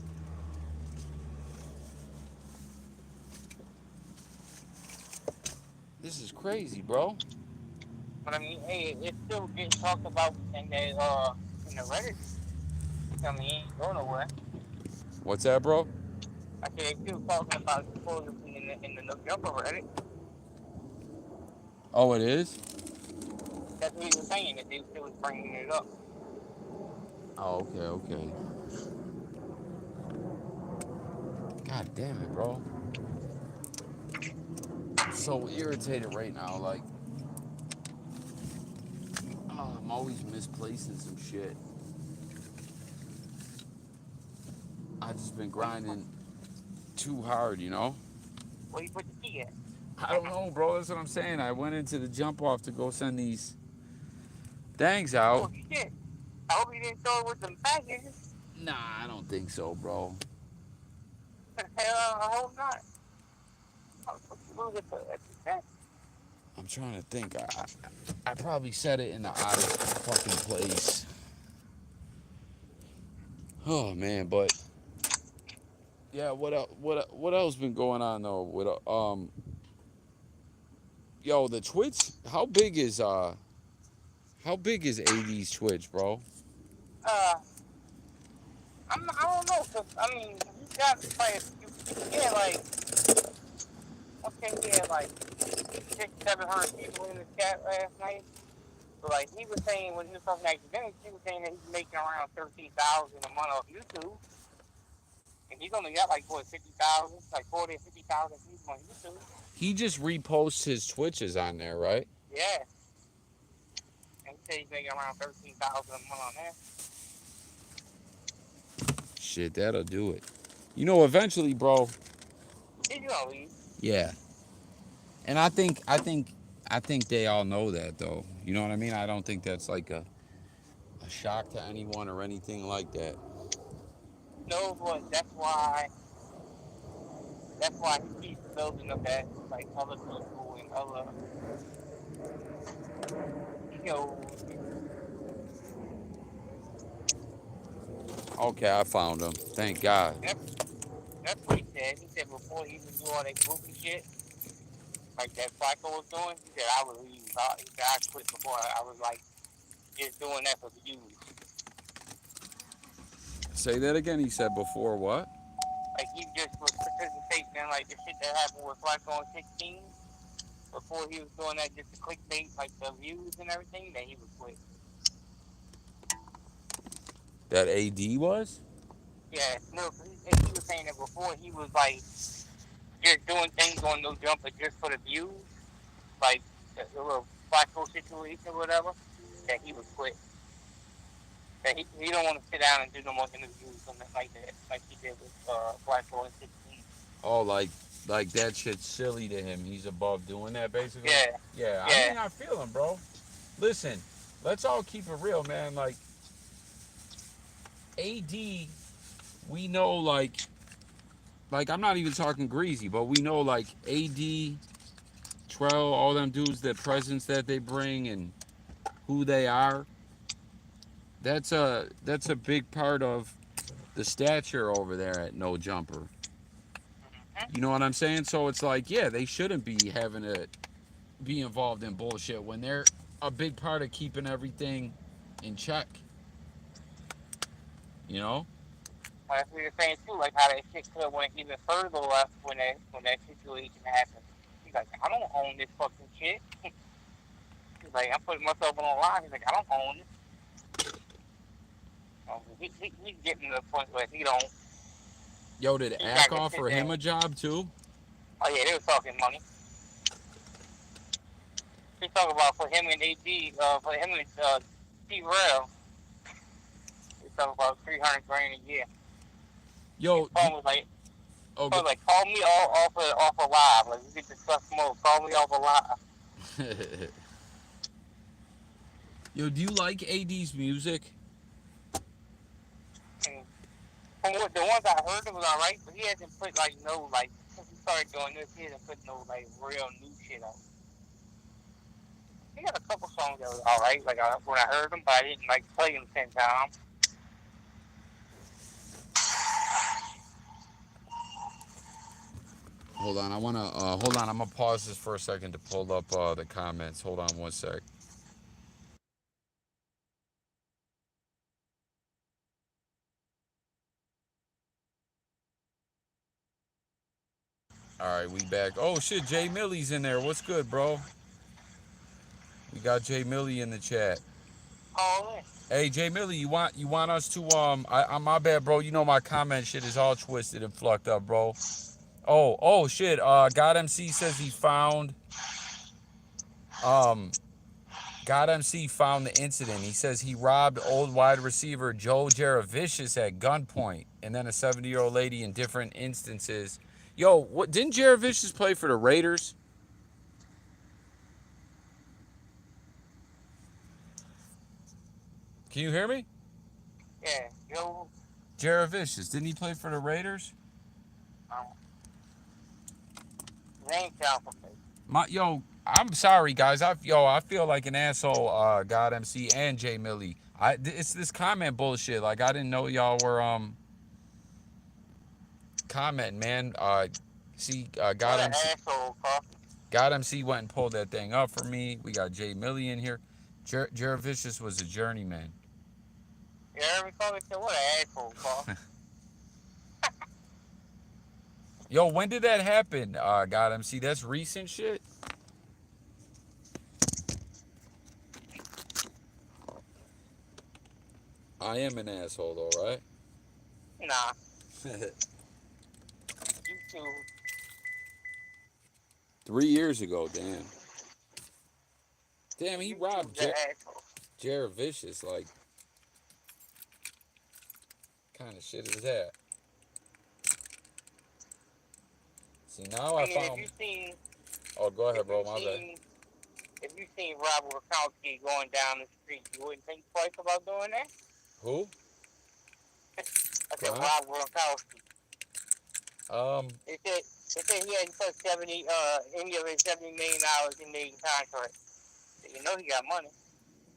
crazy, bro. But I mean, hey, it's still getting talked about in the Reddit. I mean, it ain't going nowhere. What's that, bro? I said they still talking about it supposedly in the no jumper Reddit. Oh, it is? That's what he was saying that they still was bringing it up. Oh, okay, okay. God damn it, bro. I'm so irritated right now. Like, oh, I'm always misplacing some shit. I just been Where you put grinding too hard, you know? where you put the key at? I don't know, bro. That's what I'm saying. I went into the jump off to go send these things out. Oh shit! I hope you didn't throw it with them packages. Nah, I don't think so, bro. Hell, I hope not. I was supposed to lose it at the cent. I'm trying to think. I probably said it in the oddest fucking place. Oh man, but yeah. What else been going on though? With yo, the Twitch. How big is AD's Twitch, bro? Uh, I don't know, cause I mean, he got like he had like I think he had like 600-700 people in the chat last night. But like he was saying when he was talking academics, he was saying that he's making around 13,000 a month off YouTube, and he's only got like what 50,000, like 40 or 50,000 people on YouTube. He just reposts his Twitches on there, right? Yeah, and he said he's making around 13,000 a month on there. Shit, that'll do it. You know, eventually, bro. He's gonna leave. Yeah, and I think they all know that though. You know what I mean? I don't think that's like a shock to anyone or anything like that. No, but that's why he keeps building up that like other people and other shows. Okay, I found him. Thank God. That's what he said. He said before he would do all that goofy shit like that Flacco was doing, he said I would leave. He said I quit before I was like just doing that for views. Say that again. He said before what? Like he just was participating in like the shit that happened with Flacco on 16. Before he was doing that just to clickbait like the views and everything, then he would quit. That AD was? Yeah, no, he was saying that before he was like just doing things on no jumper just for the views, like the little Flacco situation or whatever, that he would quit. That he don't want to sit down and do no more interviews or something like that, like he did with Flacco in 16. Oh, like that shit's silly to him. He's above doing that, basically. Yeah, Yeah, I yeah. mean, I feel him, bro. Listen, let's all keep it real, man. Like AD, we know like I'm not even talking greasy, but we know like AD, Trell, all them dudes, the presence that they bring and who they are. That's a big part of the stature over there at No Jumper. You know what I'm saying? So it's like, yeah, they shouldn't be having to be involved in bullshit when they're a big part of keeping everything in check. You know? That's what you're saying too, like how that shit could have went even further left when that situation happened. He's like, I don't own this fucking shit. He's like, I'm putting myself on the line. He's like, I don't own it. He's getting to the point where he don't. Yo, did He's Ack not gonna sit offer there. him a job too? Oh yeah, they were talking money. They talk about for him and AD, for him and T-Rail, they talk about 300 grand a year. His Yo, phone was like, okay. call me off a live. Like we get discuss more. Call me off a live. Yo, do you like AD's music? And from what the ones I heard, it was alright. But he hasn't put like no like since he started doing this, he hasn't put no like real new shit out. He got a couple songs that was alright. Like when I heard them, but I didn't like play them 10 times. Hold Hold on, I wanna hold on. I'm gonna pause this for a second to pull up the comments. Hold on one sec. All right, we back. Oh shit, Jay Millie's in there. What's good, bro? We got Jay Millie in the chat. Call in. Hey Jay Millie, you want us to I my bad, bro. You know my comment shit is all twisted and fucked up, bro. Oh shit. God MC says he found um God MC found the incident. He says he robbed old wide receiver Joe Jaravicious at gunpoint, and then a 70-year-old lady in different instances. Yo, what didn't Jaravicious play for the Raiders? Can you hear me? Yeah, yo, Jaravicious, didn't he play for the Raiders? um, name sound familiar. I'm sorry guys. I feel like an asshole. God MC and Jay Millie. It's this comment bullshit. Like I didn't know y'all were commenting, man. See, What an asshole, Coffee. God MC went and pulled that thing up for me. We got Jay Millie in here. Jaravicious was a journeyman. You heard me, Coffee? Said, what an asshole, Coffee. Yo, when did that happen? God MC, that's recent shit. I am an asshole though, right? Nah, you two, 3 years ago, damn. Damn, he you two's robbed the asshole. Jaravicious. Like, kind of shit is that? See, now I I mean, found. Oh, go if ahead, you bro. My bad. seen, if you seen Robert Rakowski going down the street, you wouldn't think twice about doing that. Who? I said Gronk? Robert Rakowski. Um, They said he hadn't put any of his $70 million in the contract. So you know he got money.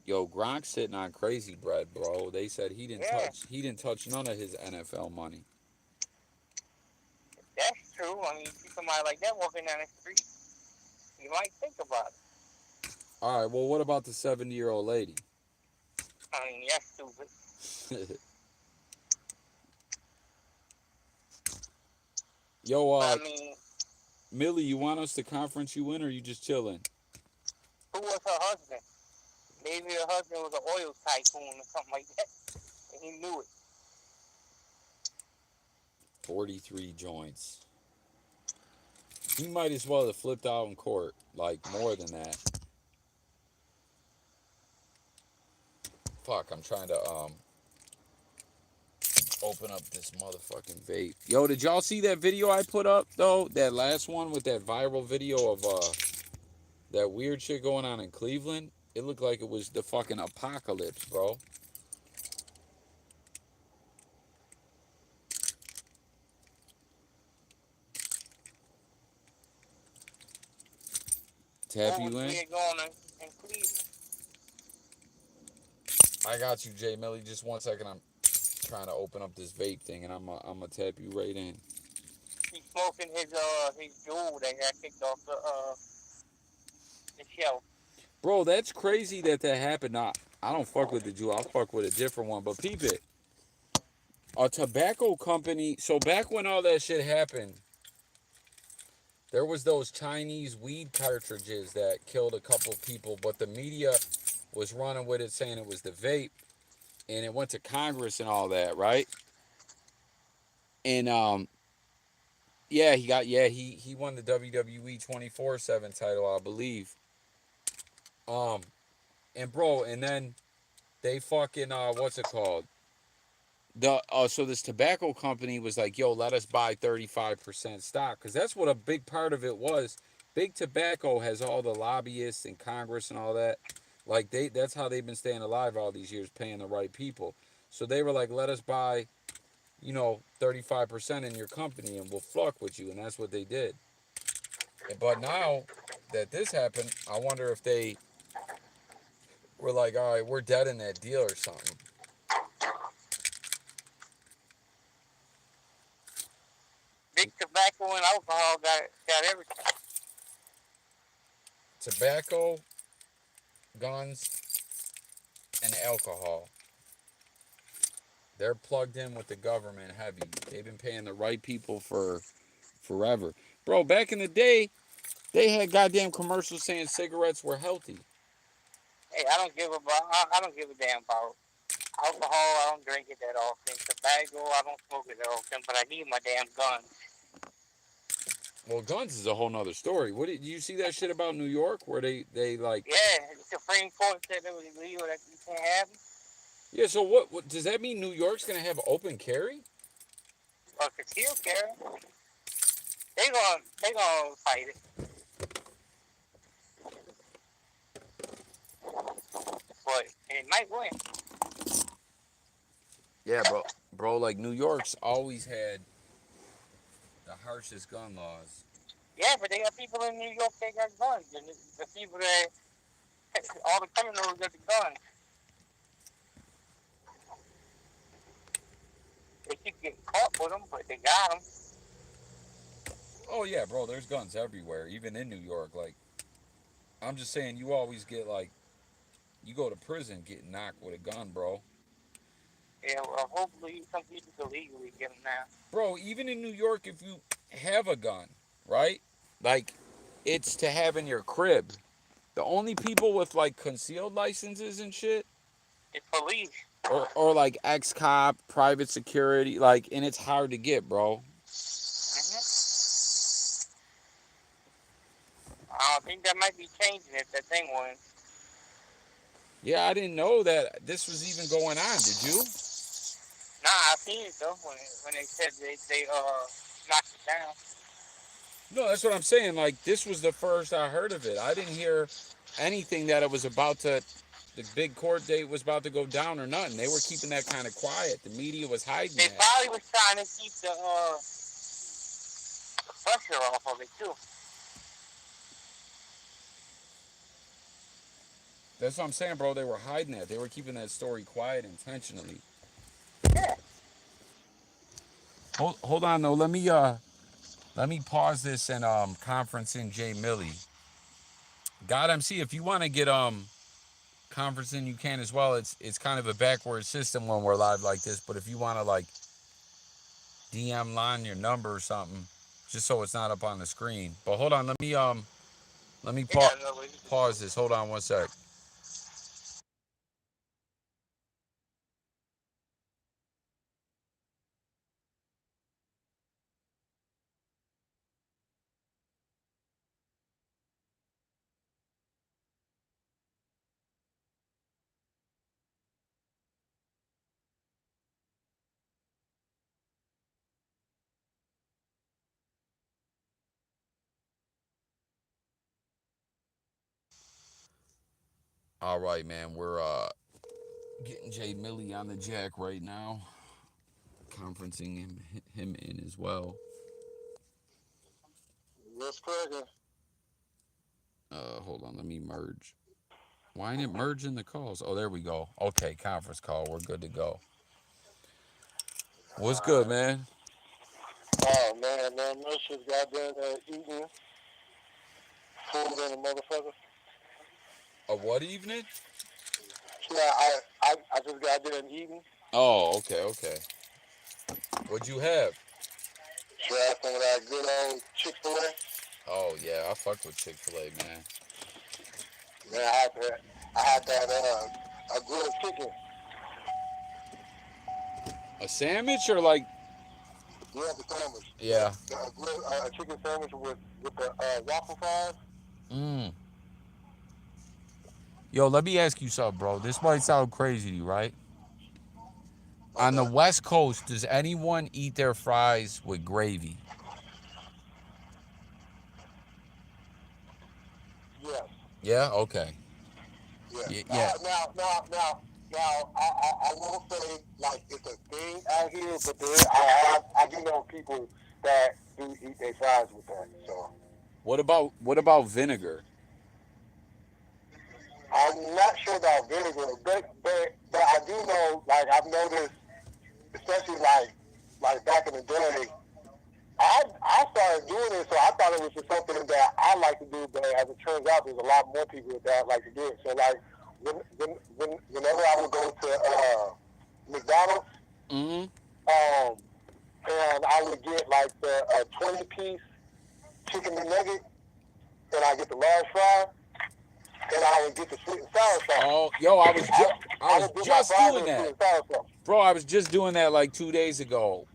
yo, Gronk's sitting on crazy bread, bro. They said Yeah, he didn't touch none of his NFL money. that's true. I mean, you see somebody like that walking down the street, you might think about it. All right, well, what about the 70-year-old lady? I mean, that's stupid. Yo, But I mean, Millie, you want us to conference you in, or you just chilling? who was her husband? Maybe her husband was an oil tycoon or something like that, and he knew it. 43 joints. He might as well have flipped out in court, like more than that. Fuck, I'm trying to open up this motherfucking vape. Yo, did y'all see that video I put up though? That last one with that viral video of that weird shit going on in Cleveland? It looked like it was the fucking apocalypse, bro. Tap What was you in? weird going on in Cleveland? I got you, Jay Millie. Just 1 second. I'm trying to open up this vape thing, and I'm gonna tap you right in. He's smoking his jewel that got kicked off the shelf. Bro, that's crazy that happened. Nah, I don't fuck with the Jew. I'll fuck with a different one. But peep it. A tobacco company. So back when all that shit happened, there was those Chinese weed cartridges that killed a couple people, but the media was running with it saying it was the vape, and it went to Congress and all that, right? And yeah, he won the WWE 24/7 title, I believe. Um, and bro, and then they fucking what's it called? So this tobacco company was like, yo, let us buy 35% stock, because that's what a big part of it was. Big tobacco has all the lobbyists in Congress and all that. Like that's how they've been staying alive all these years, paying the right people. So they were like, let us buy 35% in your company and we'll fuck with you. And that's what they did. But now that this happened, I wonder if they were like, all right, we're dead in that deal or something. Big tobacco and alcohol tobacco, guns, and alcohol. They're plugged in with the government heavy. They've been paying the right people for forever. Bro, back in the day, they had goddamn commercials saying cigarettes were healthy. Hey, I don't give a damn about alcohol. I don't drink it that often. Tobacco, I don't smoke it that often. But I need my damn gun. Well, guns is a whole nother story. What did you see that shit about New York where they like Yeah, the Supreme Court said it was illegal that you can't have them. yeah, so what does that mean New York's gonna have open carry? Or concealed carry. They gonna fight it, but it might win. Yeah, bro. Bro, like New York's always had the harshest gun laws. Yeah, but they got people in New York that got guns, and the people that all the criminals got the guns. They keep getting caught with them, but they got them. Oh yeah, bro, there's guns everywhere, even in New York. Like I'm just saying you always get like you go to prison getting knocked with a gun, bro. Yeah, well, hopefully some people can legally get them now. Bro, even in New York if you have a gun, right? Like it's to have in your crib. The only people with like concealed licenses and shit It's police. or like ex cop, private security, like, and it's hard to get, bro. I think that might be changing if that thing went. Yeah, I didn't know that this was even going on. Did you? Nah, I seen it though when they said they knocked it down. No, that's what I'm saying. Like, this was the first I heard of it. I didn't hear anything that it was about to, the big court date was about to go down or nothing. They were keeping that kind of quiet. The media was hiding They that. probably was trying to keep the pressure off of it too. That's what I'm saying, bro. They were hiding that. They were keeping that story quiet intentionally. Yeah. Hold on though. Let me pause this and conference in Jay Millie. God MC, if you want to get conference in, you can as well. It's kind of a backward system when we're live like this, but if you want to like DM line your number or something, just so it's not up on the screen. But hold on, let me They got another way to do pause it. this. Hold on one sec. All right, man. We're getting Jay Millie on the jack right now. Conferencing him in as well. What's cracking? Hold on, let me merge. Why ain't it merging the calls? Oh, there we go. Okay, conference call. We're good to go. What's good, man? Oh man, no shit got done eating food in a motherfucker. A what evening? Yeah, I just got done eating. Oh, okay, okay. What'd you have? Tried some of that good old Chick-fil-A. Oh yeah, I fuck with Chick-fil-A, man. Man, I had that a grilled chicken. A sandwich or like Yeah, the sandwich. yeah. The grilled chicken sandwich with the waffle fries. Mm. Yo, let me ask you something, bro. This might sound crazy to you, right? On the Okay. West Coast, does anyone eat their fries with gravy? Yes. Yeah. Okay. Yeah. Yeah. I won't say like it's a thing out here, but I do know people that do eat their fries with that. So What about vinegar? I'm not sure about vinegar, but I do know like I've noticed, especially like back in the day, I started doing it, so I thought it was just something that I like to do. But as it turns out, there's a lot people that like to do it. So like whenever I would go to McDonald's, Mm-hmm. um, and I would get like the 20-piece chicken McNugget, and I get the large fry, and I would get the sweet and sour sauce. Oh, yo, I I was would do my just fries doing with sweet that, and sour sauce. bro. I was just doing that like 2 days ago.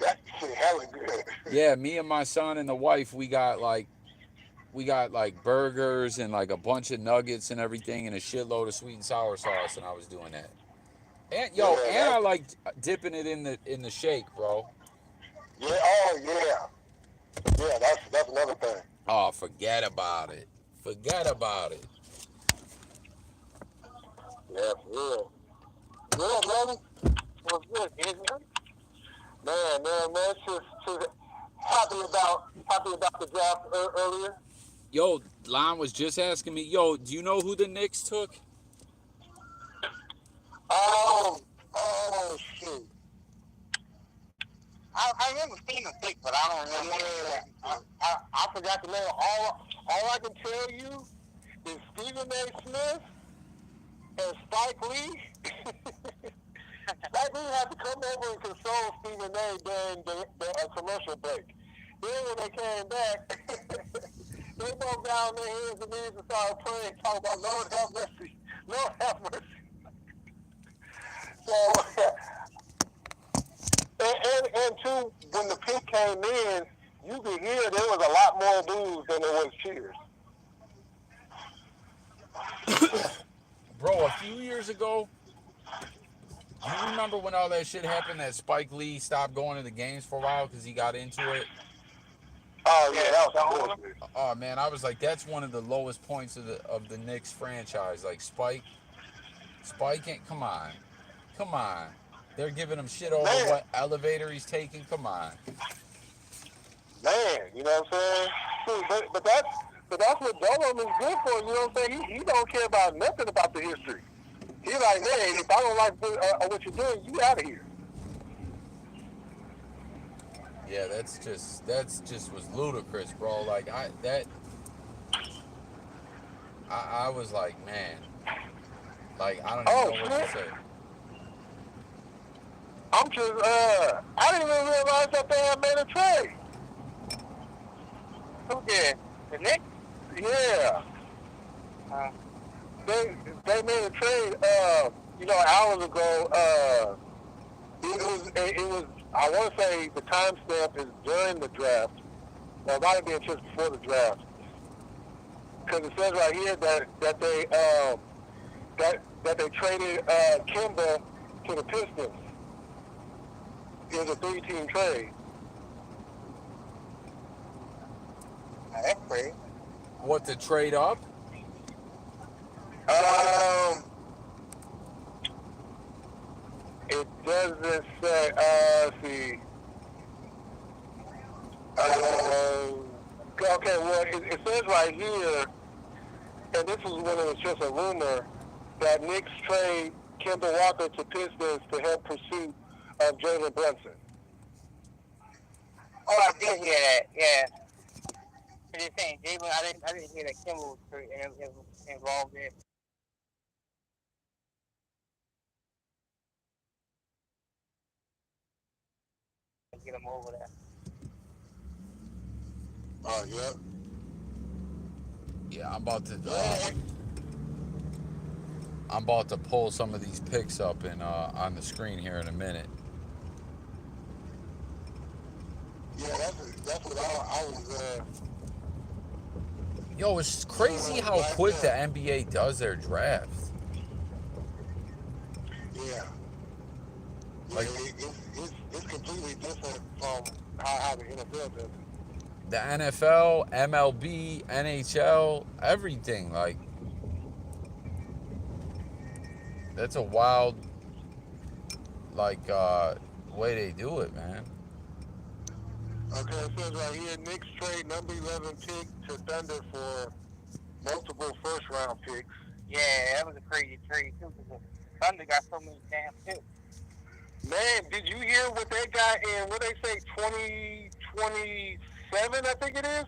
That shit hella good. Yeah, me and my son and the wife, we got like burgers and like a bunch of nuggets and everything and a shitload of sweet and sour sauce, and I was doing that. And yo, Yeah, and I like dipping it in the shake, bro. yeah, oh yeah, yeah. That's another thing. Oh, forget about it. Forget about it. Yeah, for real. Yeah, man. What's good, Disney? Man. Just happy about the draft earlier. Yo, Lon was just asking me, yo, do you know who the Knicks took? Oh, oh shoot. I remember seeing the pick, but I don't remember. Yeah, I forgot the name. All I can tell you is Stephen A. Smith and Spike Lee. Spike Lee had to come over and console Stephen A. during the commercial break. Then when they came back, they both down their hands and knees and started praying, talking about Lord have mercy, Lord have mercy. So, and two, when the pick came in, you could hear there was a lot more boos than there was cheers. Bro, a few years ago, do you remember when all that shit happened that Spike Lee stopped going to the games for a while because he got into it? Oh yeah, that was bullshit. Oh man, I was like, that's one of the lowest points of the Knicks franchise. Like Spike ain't come on. They're giving him shit over Man, what elevator he's taking. Come on. man, you know what I'm saying? See, but that's what Dolan is good for. You know what I'm saying? He don't care about nothing about the history. He's like, man, if I don't like what you're doing, you out of here. Yeah, that's just was ludicrous, bro. Like I was like, man, like I don't even Oh know what to shit! say. I'm just I didn't even realize that they had made a trade. Who did? The Knicks? Yeah, Uh, they made a trade. Hours ago. It was. I want to say the timestamp is during the draft, or it might have been just before the draft, because it says right here that they traded Kimba to the Pistons. It was a 3-team trade. that's crazy. What to trade up? It doesn't say. Let's see. Okay, well, it says right here, and this was when it was just a rumor, that Knicks trade Kemba Walker to Pistons to help pursuit of Jalen Brunson. Oh, I did hear that. Yeah. But you're saying Jalen, I didn't hear that Kim was involved in. Get him over there. Oh, yeah. Yeah, I'm about to pull some of these pics up in on the screen here in a minute. Yeah, that's what I was. Yo, it's crazy how quick the NBA does their drafts. Yeah. Like It's completely different from how the NFL does it. the NFL, MLB, NHL, everything. Like that's a wild like way they do it, man. Okay, it says right here, Knicks trade number 11 pick to Thunder for multiple first-round picks. Yeah, that was a crazy trade too. Because Thunder got so many damn picks. Man, did you hear what they got in, what they say, 2027, I think it is?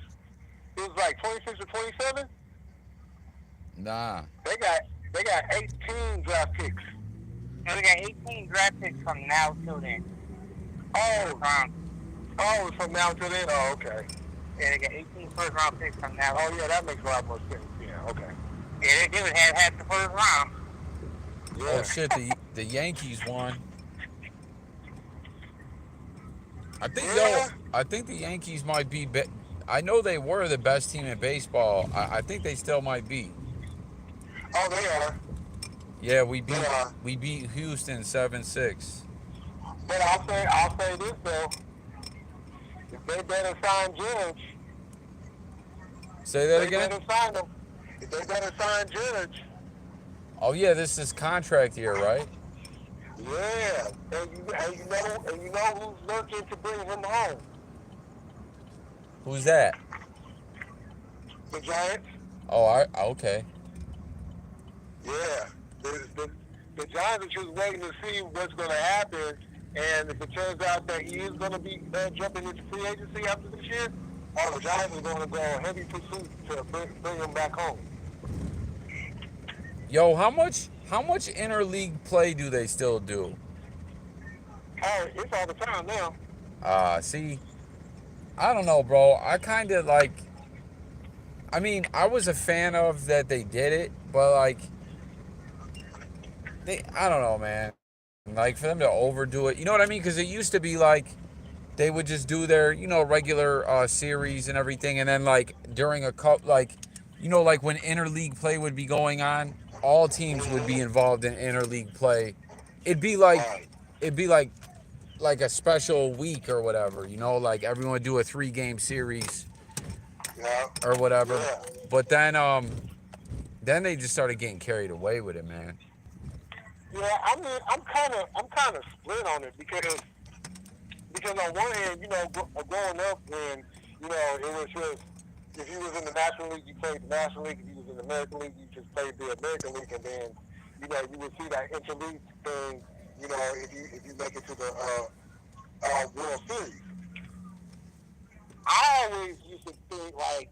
It was like 26 or 27? Nah. They got they got 18 draft picks. And we got 18 draft picks from now till then. Oh, Round. from now to then. Oh, okay. Yeah, they got 18 first round picks from now. Oh, yeah, that makes a lot more sense. Yeah, okay. Yeah, they would have had the first round. Oh Yeah. shit, the Yankees won. I think Yeah. I think the Yankees might be. I know they were the best team in baseball. I think they still might be. Oh, they are. Yeah, They are. we beat Houston 7-6. But I'll say this though. If they better sign Judge, Say that they again. better sign them. If they better sign Judge, Oh yeah, this is contract year, right? yeah. And you know who's looking to bring him home? Who's that? The Giants. Oh, I okay. Yeah. The Giants are just waiting to see what's going to happen. And if it turns out that he is going to be jumping into free agency after this year, the Giants are going to go heavy pursuit to bring him back home. Yo, how much interleague play do they still do? Oh, it's all the time now. See, I don't know, bro. I kind of like. I mean, I was a fan of that they did it, but like, I don't know, man. Like for them to overdo it, you know what I mean? Because it used to be like they would just do their, regular series and everything, and then like during a cup, like, like when interleague play would be going on, all teams would be Mm-hmm. involved in interleague play. It'd be like, Right. it'd be like a special week or whatever, like everyone would do a 3 game series Yeah. or whatever. Yeah. But then they just started getting carried away with it, man. Yeah. I mean, I'm kind of split on it because on one hand, growing up when it was just if you was in the National League, you played the National League. If you was in the American League, you just played the American League, and then you would see that interleague thing. If you make it to the World Series. I always used to think like,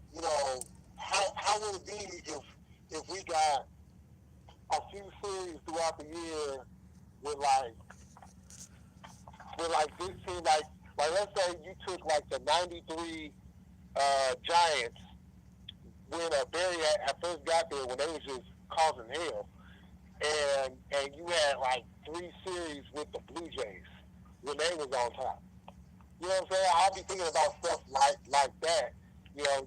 how would it be if we got a few series throughout the year with this team like let's say you took like the '93 Giants when Barry had first got there when they was just causing hell, and you had like 3 series with the Blue Jays when they was on top. You know what I'm saying? I'll be thinking about stuff like that,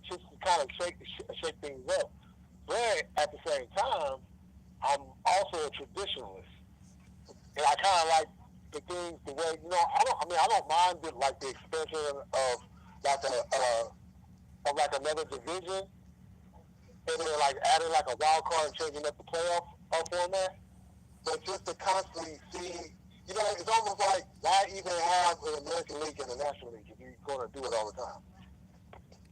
just to kind of shake things up. But at the same time, I'm also a traditionalist, and I kind of like the things the way I don't mind the expansion of like like another division, and then like adding like a wild card and changing up the playoff format. But just to constantly see, it's almost like why even have an American League and a National League if you're going to do it all the time?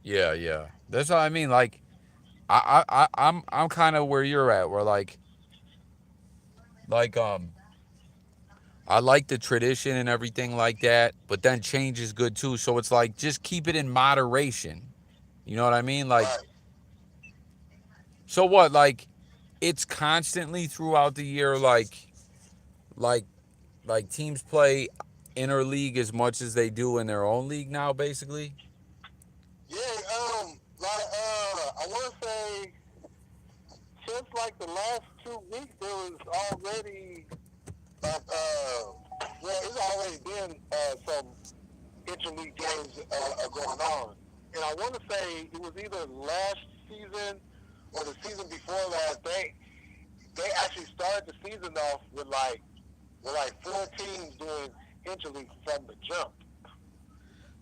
Yeah, yeah. That's what I mean. Like, I'm kind of where you're at. Where like I like the tradition and everything like that, but then change is good too. So it's like just keep it in moderation. You know what I mean? Like, Right. so what? Like, it's constantly throughout the year. Like, like teams play interleague as much as they do in their own league now, basically. Yeah. I want to say since like the last 2 weeks, there was already it's already been some interleague games going on, and I want to say it was either last season or the season before last. They actually started the season off with 4 teams doing interleague from the jump.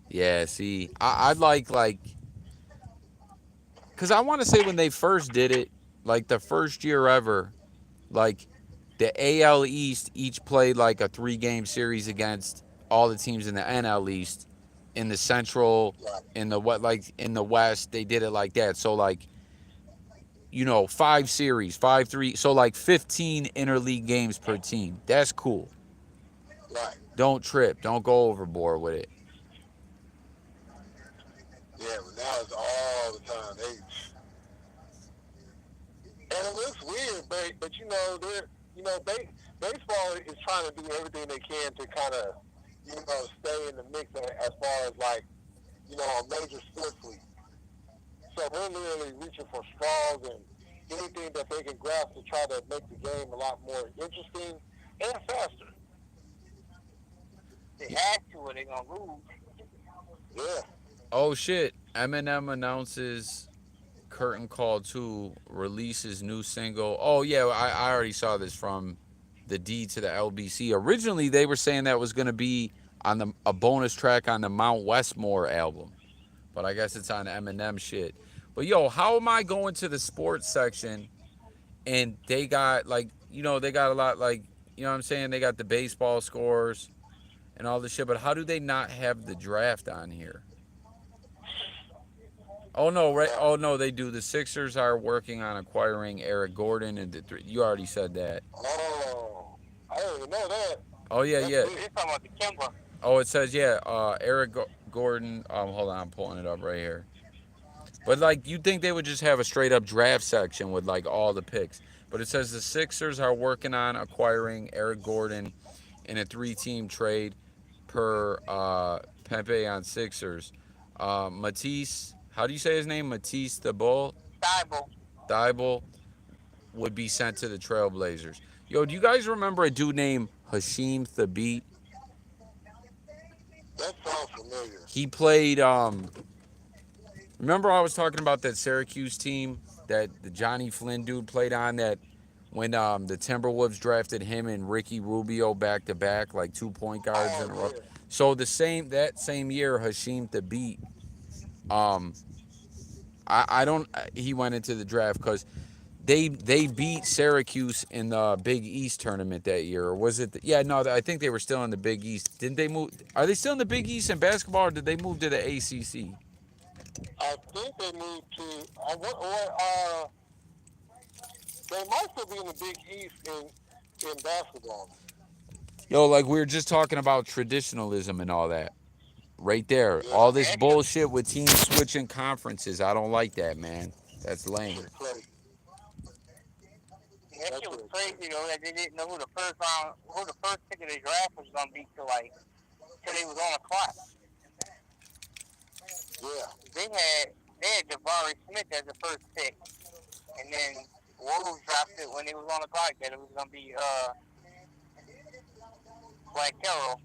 Yeah. See, I'd like, cause I want to say when they first did it, like the first year ever, like the AL East each played like a 3 game series against all the teams in the NL East. In the Central, Right. in the what, like in the West, they did it like that. So like, 5 series, 5-3, so like 15 interleague games per team. That's cool. Right. Don't trip. Don't go overboard with it. Yeah, but now it's all the time. And it looks weird, but you know, baseball is trying to do everything they can to kind of, stay in the mix as far as like, a major sports league. So they're literally reaching for straws and anything that they can grasp to try to make the game a lot more interesting and faster. They have to, or they're gonna lose. Yeah. Oh shit! Eminem announces Curtain Call 2 releases new single. Oh yeah, I already saw this from the D to the LBC. Originally they were saying that was gonna be on a bonus track on the Mount Westmore album, but I guess it's on Eminem shit. But yo, how am I going to the sports section and they got like they got a lot like what I'm saying, they got the baseball scores and all this shit, but how do they not have the draft on here? Oh no, right? Yeah. Oh no, they do. The Sixers are working on acquiring Eric Gordon and the three. You already said that. Oh, I didn't even know that. Oh yeah, That's yeah. They're good. talking about the Kimba. Oh, it says yeah. Eric Gordon. Hold on, I'm pulling it up right here. But like, you'd think they would just have a straight up draft section with like all the picks. But it says the Sixers are working on acquiring Eric Gordon in a three-team trade per Pepe on Sixers. Matisse, how do you say his name? Matisse Thibault. Thibault would be sent to the Trailblazers. Yo, do you guys remember a dude named Hashim Thabit? That sounds familiar. He played. Remember I was talking about that Syracuse team that the Johnny Flynn dude played on, that when the Timberwolves drafted him and Ricky Rubio back to back, like 2 point guards Oh in a row. yeah. So that same year, Hashim Thabit, um, I don't. He went into the draft because they beat Syracuse in the Big East tournament that year, or was it? Yeah, no, I think they were still in the Big East. Didn't they move? Are they still in the Big East in basketball, or did they move to the ACC? I think they moved to. They might still be in the Big East in basketball. Yo, like we were just talking about traditionalism and all that. Right there, Yeah. all this That shit, bullshit with teams switching conferences. I don't like that, man. That's lame. Shit crazy. that That's shit was really crazy though. That they didn't know who the first pick of the draft was gonna be till they was on the clock. Yeah. They had Jabari Smith as the first pick, and then Wolves dropped it when they was on the clock that it was gonna be Black Carroll.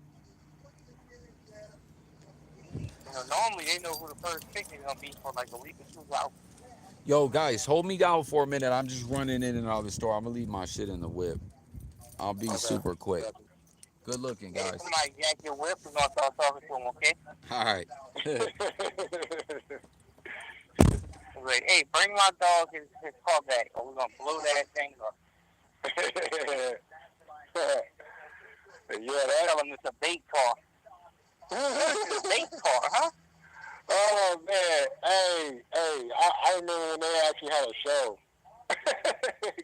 Normally they know who the first pick is gonna be for like a week or two out. Yo, guys, hold me down for a minute. I'm just running in and out of the store. I'm gonna leave my shit in the whip. I'll be Okay. super quick. Gotcha. Good looking, Hey, guys. somebody jack your whip, we're gonna start talking to him, okay? All right. Like, hey, bring my dog his car back, or we're gonna blow that thing up. Yeah, Tell him it's a bait car. It's a bait car, huh? Oh man, I remember when they actually had a show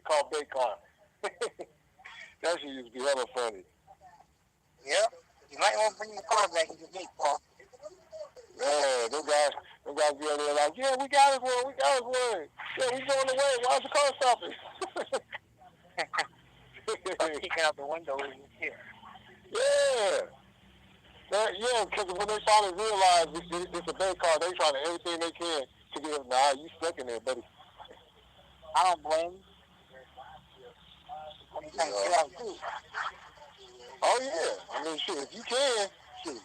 called Big Car. That shit used to be hella funny. Yep. You might want to bring the car back. It's a bait car. Man, them guys be over there like, yeah, we got us one. Yeah, we going away. Why's the car stopping? Start kicking out the windows and shit. Yeah. Yeah, because when they finally realize it's a bad car, they trying to everything they can to get them. Nah, you stuck in there, buddy. I don't blame you. I'm trying to get out too. Oh yeah, I mean, shit, if you can, shit,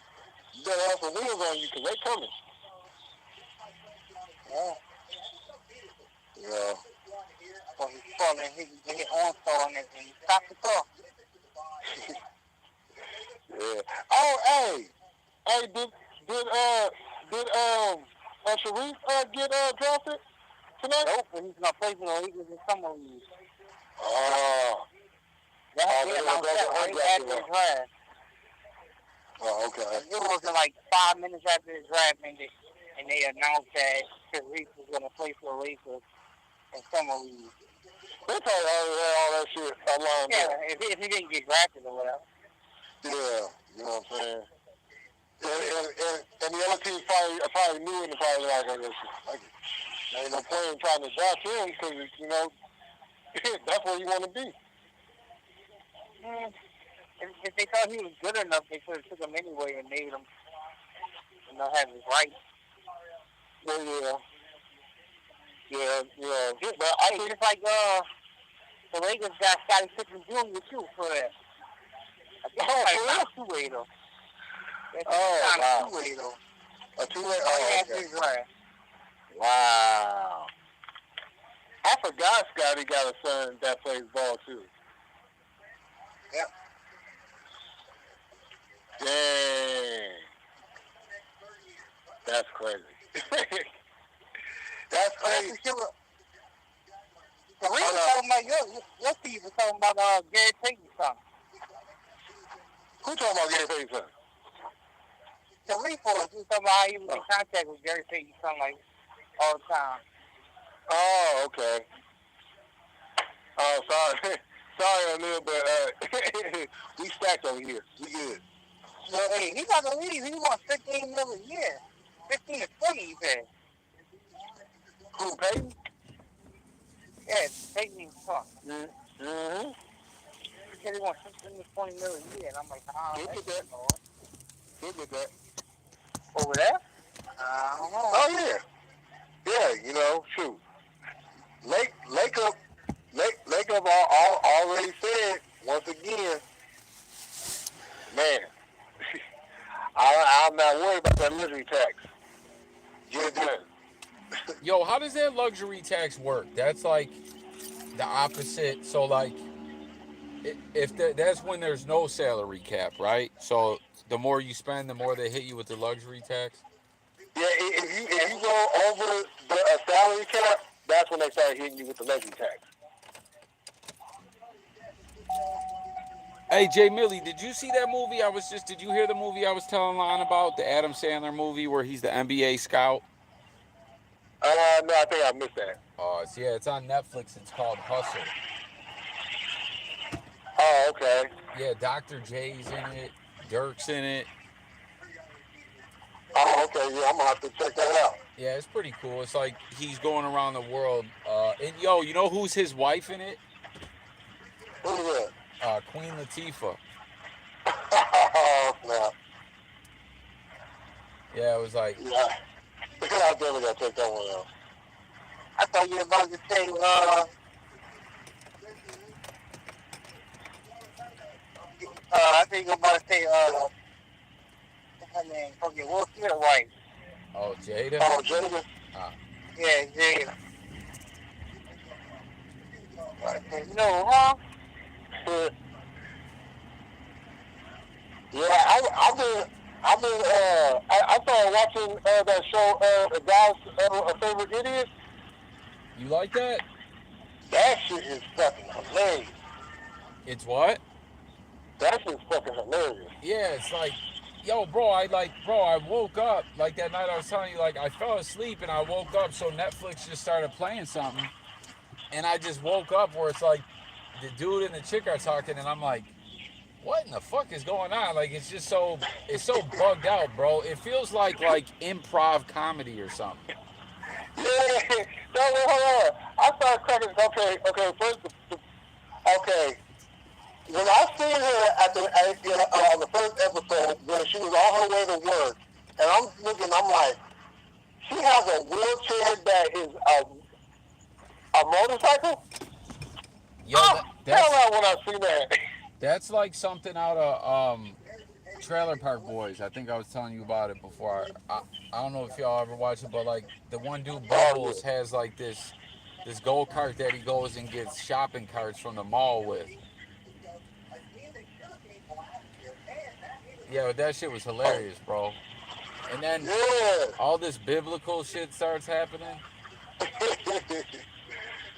you better have some wheels on you because they coming. Yeah. Yeah. So he's falling, he can get on on it and stop the car. Yeah. Oh, hey, did Sharif get drafted tonight? Nope, and he's gonna play for the Lakers in summer league. Oh. They announced that right after the draft. Oh, okay. It wasn't like 5 minutes after the draft ended, and they announced that Sharif was gonna play for the Lakers in summer league. They probably already had all that shit online. Yeah, if he didn't get drafted or whatever. Yeah, you know what I'm saying? And the other team probably knew it and probably like, I ain't no point in trying to draft him because, That's where you want to be. Mm, if they thought he was good enough, they could have took him anyway and made him, have his rights. Well, yeah. But I mean, it's like the Lakers got Scottie Pippen Jr. too for that. I think it's like a two-way though. Wow. A two-way though. A two-way? Oh, okay. Right. Wow. I forgot Scotty got a son that plays ball too. Yep. Dang. That's crazy. That's crazy. The reason talking about your people talking about Gary Payton's son. Who talking about Gary Payton's son? The reports was talking about how he was in contact with Gary Payton's son like all the time. Oh, okay. Oh, sorry. Sorry, O'Neal, but we stacked over here. We good. Well, hey, he's not gonna leave. He wants $15 million a year. 15 to 20, he said. Who, Payton? Yeah, Payton's son. Mm-hmm. He said he wants 15 to 20 million a year, and I'm like, He'll get that. He'll get that. Over there? I don't know. Oh, yeah. Yeah, shoot. Lake up already said, once again, man, I'm not worried about that luxury tax. Get it done. Yo, how does that luxury tax work? That's like the opposite. So, like, if that's when there's no salary cap, right? So the more you spend, the more they hit you with the luxury tax. Yeah, if you go over the salary cap, that's when they start hitting you with the luxury tax. Hey, Jay Millie, did you see that movie? Did you hear the movie I was telling Lon about? The Adam Sandler movie where he's the NBA scout? No, I think I missed that. It's on Netflix. It's called Hustle. Oh, okay. Yeah, Dr. J's in it. Dirk's in it. Oh, okay. Yeah, I'm going to have to check that out. Yeah, it's pretty cool. It's like he's going around the world. And yo, you know who's his wife in it? Who's that? Queen Latifah. Oh, snap. Yeah, it was like... Yeah. I definitely got to check that one out. I thought you were about to say, I think you were about to say, what's her name? Okay, Will Smith's wife. Oh, Jada? Oh, Jada? Yeah, Jada. No, huh? Yeah, I started watching that show, The Guy's Favorite Idiot. You like that? That shit is fucking hilarious. It's what? That shit's fucking hilarious. Yeah, it's like, yo, bro, I woke up, like that night I was telling you, like, I fell asleep and I woke up, so Netflix just started playing something, and I just woke up where it's like, the dude and the chick are talking, and I'm like, what in the fuck is going on? Like, it's so bugged out, bro. It feels like improv comedy or something. Yeah, no, hold on. I started cracking. Okay. First, okay. When I seen her on the first episode, when she was on her way to work, and I'm looking, I'm like, she has a wheelchair that is a motorcycle. Yo, hell out when I see that. That's like something out of Trailer Park Boys. I think I was telling you about it before. I don't know if y'all ever watched it, but like the one dude Bubbles has like this go kart that he goes and gets shopping carts from the mall with. Yeah, but that shit was hilarious, bro. And then all this biblical shit starts happening.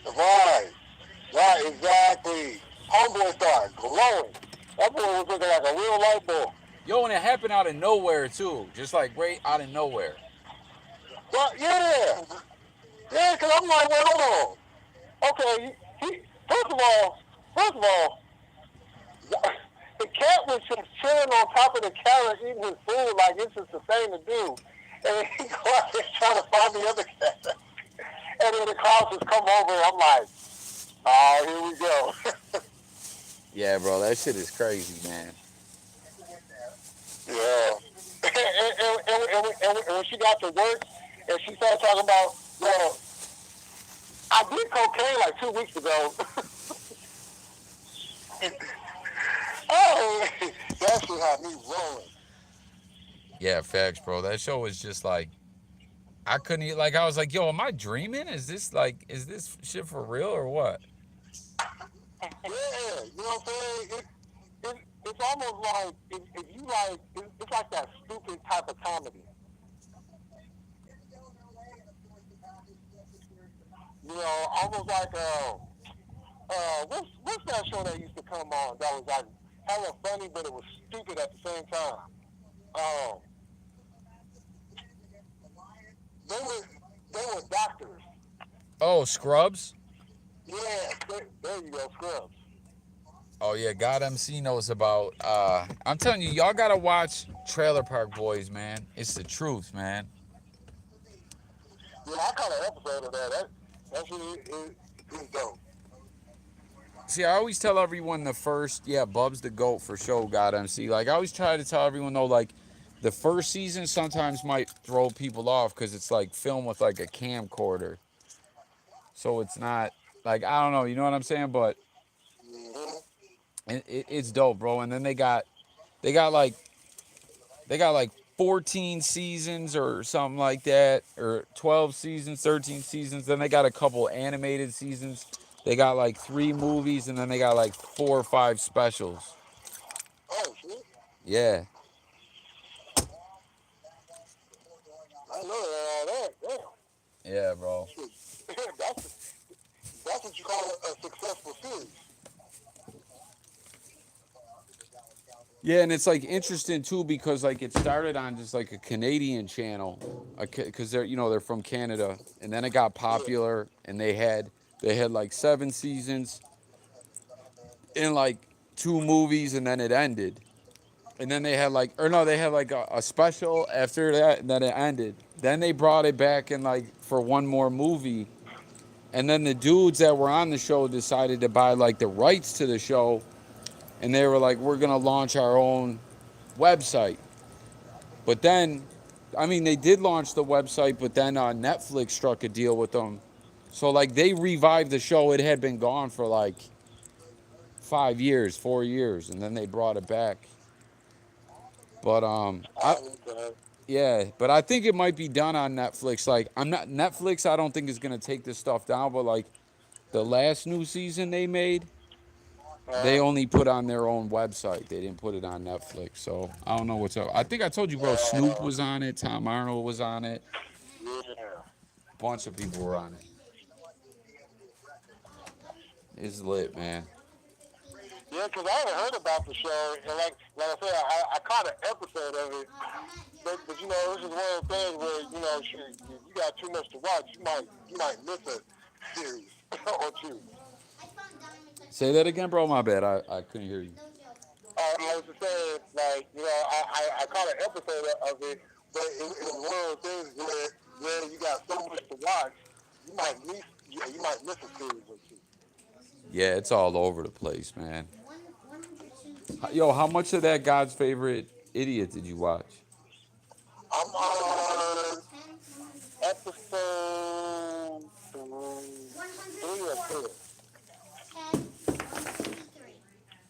Right, exactly. Homeboy started glowing. That boy was looking like a real light bulb. Yo, and it happened out of nowhere too, just like right out of nowhere. Well, yeah, because I'm like, wait, hold on. Okay, first of all, the cat was just chilling on top of the counter eating his food like it's just the thing to do, and then he go out there trying to find the other cat, and then the cops just come over, and I'm like, Here we go. Yeah, bro, that shit is crazy, man. Yeah. And when she got to work and she started talking about, well, I did cocaine like 2 weeks ago. Oh, that shit had me rolling. Yeah, facts, bro. That show was just like I couldn't like I was like, yo, am I dreaming? Is this shit for real or what? Yeah, you know what I'm saying? It's almost like if you like, it's like that stupid type of comedy. You know, almost like what's that show that used to come on that was like hella funny, but it was stupid at the same time. Um, they were they were doctors. Oh, Scrubs? Yeah, there you go, Scrubs. Oh yeah, God MC knows about I'm telling you, y'all gotta watch Trailer Park Boys, man. It's the truth, man. Yeah, I caught an episode of that. That shit is dope. See, I always tell everyone the first, yeah, Bub's the GOAT for sure, God MC. Like, I always try to tell everyone, though, like, the first season sometimes might throw people off because it's, like, filmed with, like, a camcorder. So it's not, like, I don't know, you know what I'm saying? But Mm-hmm. it's dope, bro. And then they got, like, they got, like, 14 seasons or something like that, or 12 seasons, 13 seasons. Then they got a couple animated seasons. They got, like, 3 movies, and then they got, like, 4 or 5 specials. Oh shit, Yeah. I know all that. Damn, Yeah, bro. shit. That's what you call a successful series. Yeah, and it's like interesting too because like it started on just like a Canadian channel, because they're from Canada, and then it got Yeah. popular, and they had like 7 seasons in like 2 movies, and then it ended, and then they had like or no they had like a special after that, and then it ended. Then they brought it back and like for one more movie, and then the dudes that were on the show decided to buy like the rights to the show, and they were like, we're gonna launch our own website. But then, I mean, they did launch the website, but then Netflix struck a deal with them. So, like, they revived the show. It had been gone for like 5 years, 4 years, and then they brought it back. But, I understand. yeah, but I think it might be done on Netflix. Like, Netflix, I don't think is going to take this stuff down, but like, the last new season they made, they Uh, only put on their own website. They didn't put it on Netflix. So I don't know what's up. I think I told you, bro. Snoop uh, was on it. Tom Arnold was on it. yeah. A bunch of people were on it. It's lit, man. Yeah, because I hadn't heard about the show, and like I said, I caught an episode of it, but you know, this is one of the things where you know, you got too much to watch, you might miss a series or two. Say that again, bro. My bad. I couldn't hear you. I was just saying, like you know, I caught an episode of it, but it was one of those things where you got so much to watch, you might miss you might miss a series or two. Yeah, it's all over the place, man. Yo, how much of that God's favorite idiot did you watch? I'm on episode three or four.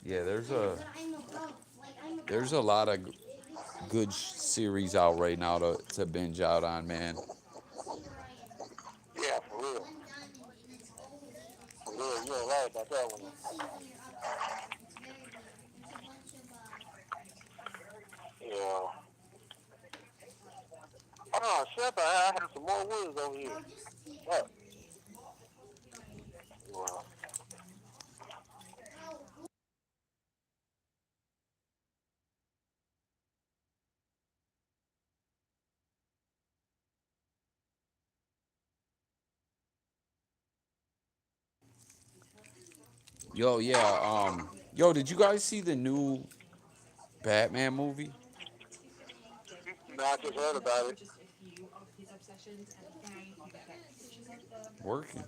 Yeah, there's a lot of good series out right now to binge out on, man. Yeah, for real. For real, you're right about that one. Yeah. Oh, shit, I have some more woods over here. What? Well, Yo, yeah. Yo, did you guys see the new Batman movie? no, I just heard about it. Working.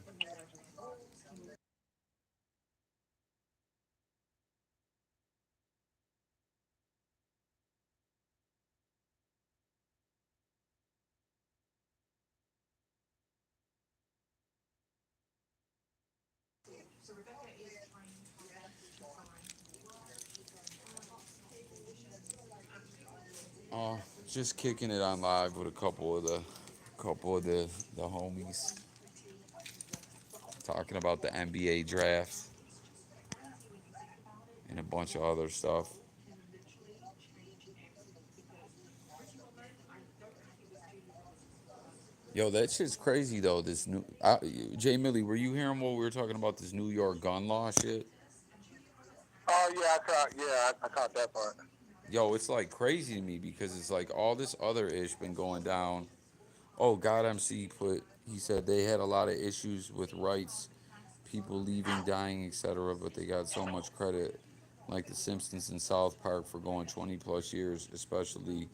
Oh, just kicking it on live with a couple of the homies talking about the NBA draft and a bunch of other stuff. Yo, that shit's crazy though. This new Jay Millie, were you hearing what we were talking about? This New York gun law shit. Oh yeah, I caught that part. Yo, it's like crazy to me because it's like all this other ish been going down. Oh, God MC put he said they had a lot of issues with rights, people leaving, dying, etc. But they got so much credit, like the Simpsons in South Park for going 20+ years, especially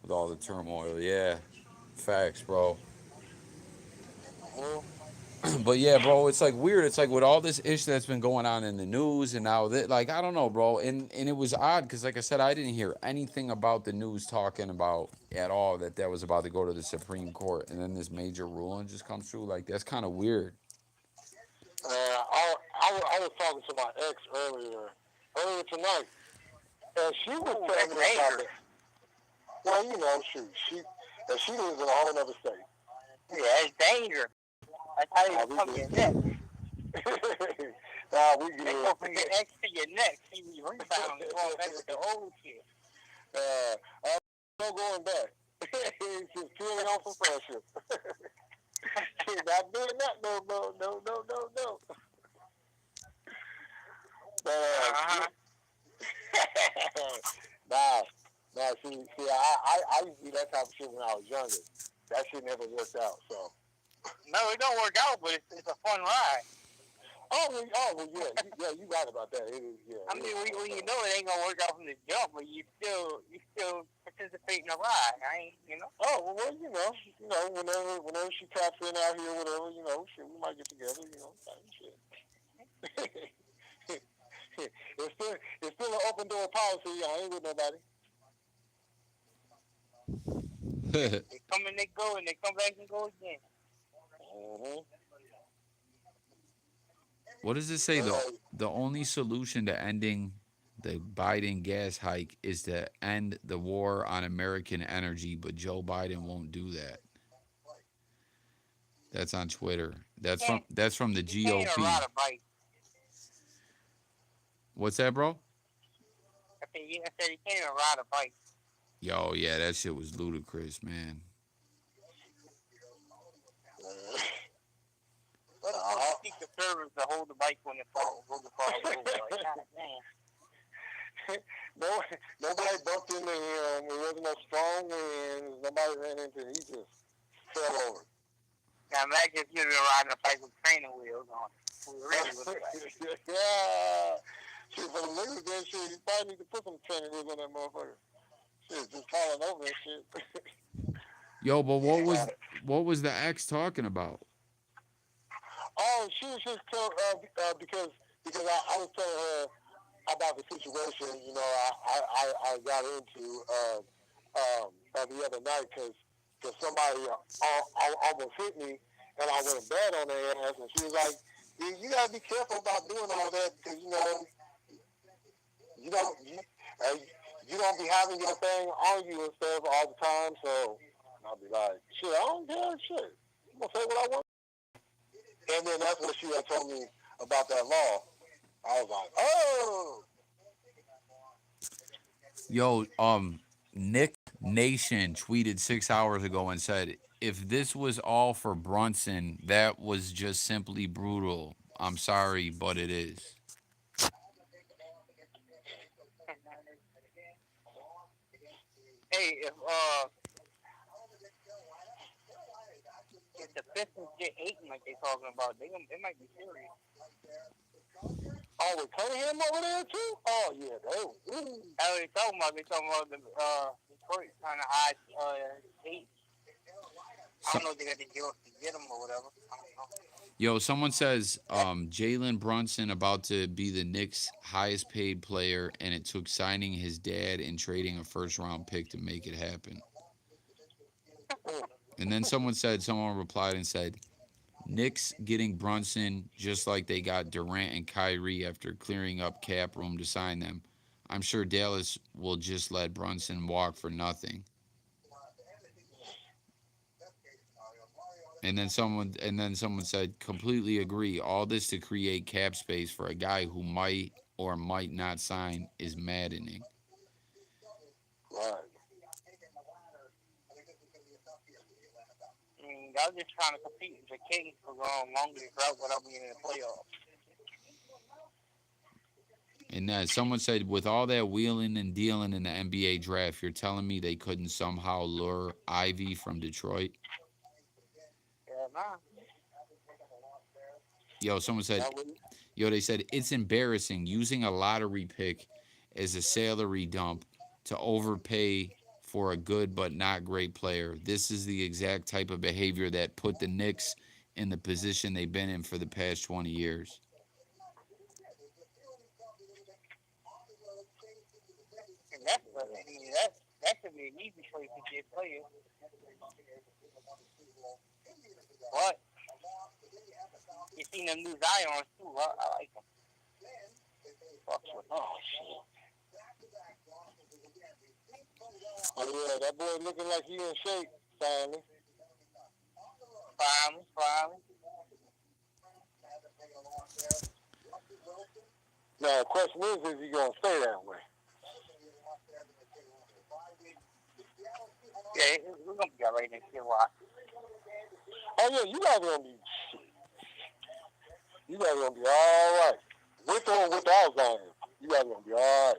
with all the turmoil. Yeah, facts, bro. Mhm. But yeah, bro, it's like weird. It's like with all this ish that's been going on in the news, and now that, like, I don't know, bro. And it was odd because, like I said, I didn't hear anything about the news talking about at all that was about to go to the Supreme Court, and then this major ruling just comes through. Like, that's kind of weird. I was talking to my ex earlier tonight, and she was Ooh, telling that's me about major. it. Well, you know, shoot, she lives in a whole other state. Yeah, it's dangerous. That's how Nah, you we become good. your neck. Nah, we They go from good. your ex to your neck. See, you rebound going back with the old shit. I'm no going back. It's just purely on some friendship. Not doing that, no. But Uh-huh. nah, I used to do that type of shit when I was younger. That shit never worked out. So. No, it don't work out, but it's a fun ride. Well, yeah, you right about that. It is, yeah. I mean, when you know it ain't gonna work out from the jump, but you still participate in the ride. I ain't, you know. Oh well, whenever she taps in out here, whatever, shit, we might get together, shit. It's still an open door policy. I ain't with nobody. They come and they go, and they come back and go again. Mm-hmm. What does it say though? The only solution to ending the Biden gas hike is to end the war on American energy, but Joe Biden won't do that. That's on Twitter. That's from the You can't ride GOP. a bike. What's that, bro? I said you can't even ride a bike. Yo, yeah, that shit was ludicrous, man. What the fuck keep the servers to hold the bike when it falls over? Like, God damn. Nobody bumped into him. There wasn't no strong winds. Nobody ran into him. He just fell over. Now imagine if you'd been riding a bike with training wheels on. We really would have like. Yeah. Shit, for the niggas that shit, you probably need to put some training wheels on that motherfucker. Shit, just falling over and shit. Yo, but what was the ex talking about? Oh, she was just because I was telling her about the situation, I got into the other night because somebody almost hit me and I went bad on their ass, and she was like, you gotta be careful about doing all that because you don't you don't be having your thing on you and stuff all the time. So I'll be like, shit, I don't care, shit. I'm gonna say what I want. And then that's what she had told me about that law. I was like, oh. Yo, Nick Nation tweeted 6 hours ago and said, if this was all for Brunson, that was just simply brutal. I'm sorry, but it is. Hey, if the Pistons get 8 like they talking about, they might be serious. Oh, with Cunningham over there too? Oh yeah, they. That's what they talking about. They talking about the Detroit trying to hide 8. I don't know if they got the deal to get them or whatever. I don't know. Yo, someone says Jalen Brunson about to be the Knicks' highest paid player, and it took signing his dad and trading a first round pick to make it happen. And then someone replied and said, Knicks getting Brunson just like they got Durant and Kyrie after clearing up cap room to sign them. I'm sure Dallas will just let Brunson walk for nothing. And then someone said completely agree. All this to create cap space for a guy who might or might not sign is maddening. Right. I mean, y'all just trying to compete with the Kings for going longer drought without being in the playoffs. And someone said, with all that wheeling and dealing in the NBA draft, you're telling me they couldn't somehow lure Ivy from Detroit? Yeah, nah. Yo, someone said, That was, they said it's embarrassing using a lottery pick as a salary dump to overpay for a good but not great player. This is the exact type of behavior that put the Knicks in the position they've been in for the past 20 years. And that should be an easy choice to get players. But you seen them new Zions too. I like them. Fuck with them. oh shit. Oh yeah, that boy looking like he in shape finally. Finally. Now the question is he gonna stay that way? Yeah, we're gonna be alright next year. Watch. Oh yeah, you guys gonna be all right. With or without Zion, you guys gonna be all right.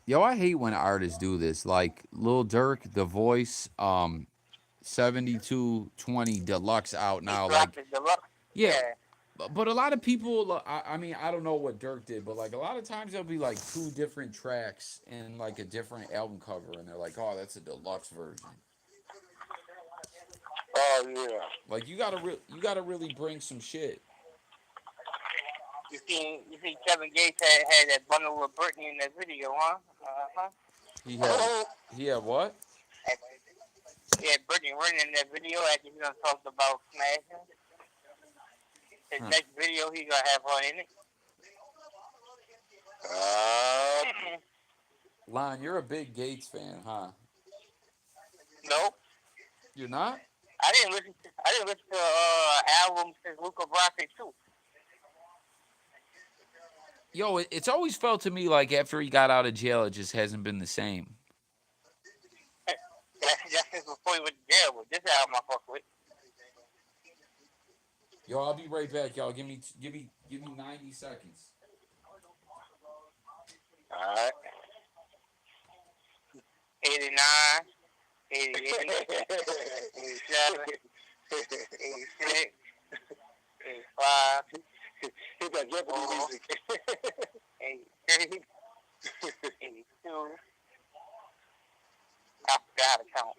Yo, I hate when artists do this. Like Lil Durk, The Voice, 7220 Deluxe out He now. dropped Like, the deluxe. yeah, Yeah. but a lot of people, I mean, I don't know what Dirk did, but like a lot of times there'll be like two different tracks in like a different album cover, and they're like, oh, that's a deluxe version. Oh yeah. Like you gotta really bring some shit. You see Kevin Gates had that bundle with Britney in that video, huh? Uh-huh. He had he had what? He had Britney running in that video after he done talked about smashing. His Huh. next video, he gonna have her in it. Uh, Lon, you're a big Gates fan, huh? Nope. You're not? I didn't listen to albums since Luca Brasi too. Yo, it's always felt to me like after he got out of jail, it just hasn't been the same. That's since before he went to jail. But this album I fuck with. Yo, I'll be right back, y'all. Give me 90 seconds. all right. 89, 88, 87, 86, 85, Hit that Jeopardy music. 83, 82. I forgot how to count.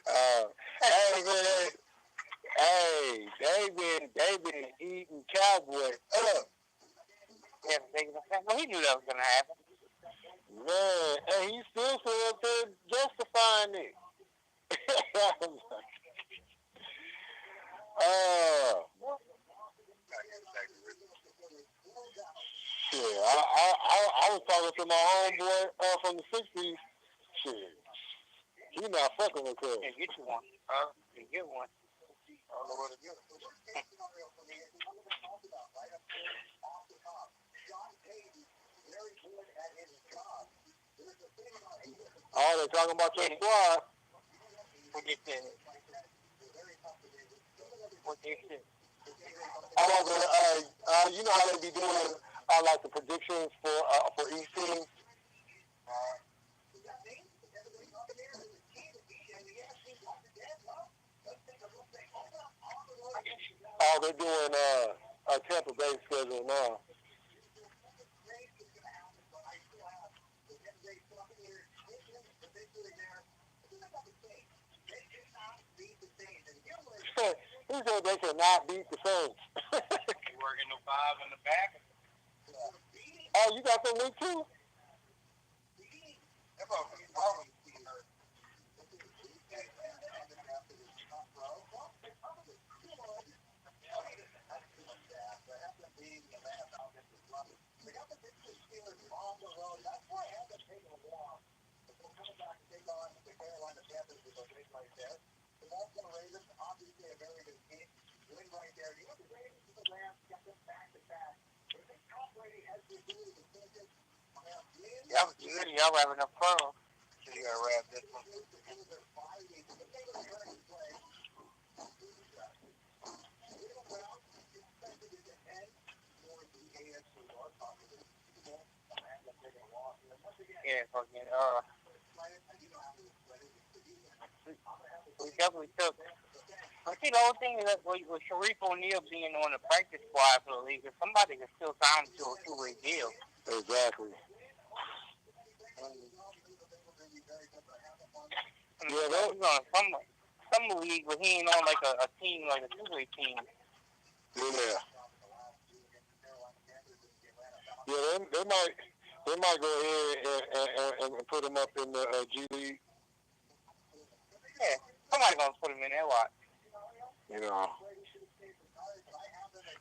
Hey man, hey, they been eating Cowboy up, Yeah, well, he knew that was gonna happen. man, and he still sitting up there justifying it. Oh, shit, I was talking to my homeboy from the '60s. Shit, he not fucking with us. Yeah, get you one. You get one. I don't know where to get it. Oh, they talking about your squad. What you said? What you said? Oh, but you know how they be doing like the predictions for each team. Oh, they're doing a Tampa Bay schedule now. He said they cannot beat the Saints. You working the five in the back? Oh, you got some leak too? Y'all was good. Y'all having enough fun. So you gotta wrap this one. Yeah, fucking, we definitely took. I see the whole thing is that with Sharif O'Neal being on the practice squad for the league, if somebody can still sign him to a two-way deal. Exactly. Yeah, he's on some league, but he ain't on like a team, like a two-way team. Yeah. Yeah, they might go ahead and put him up in the G League. Yeah, somebody gonna put him in there. Watch. You know.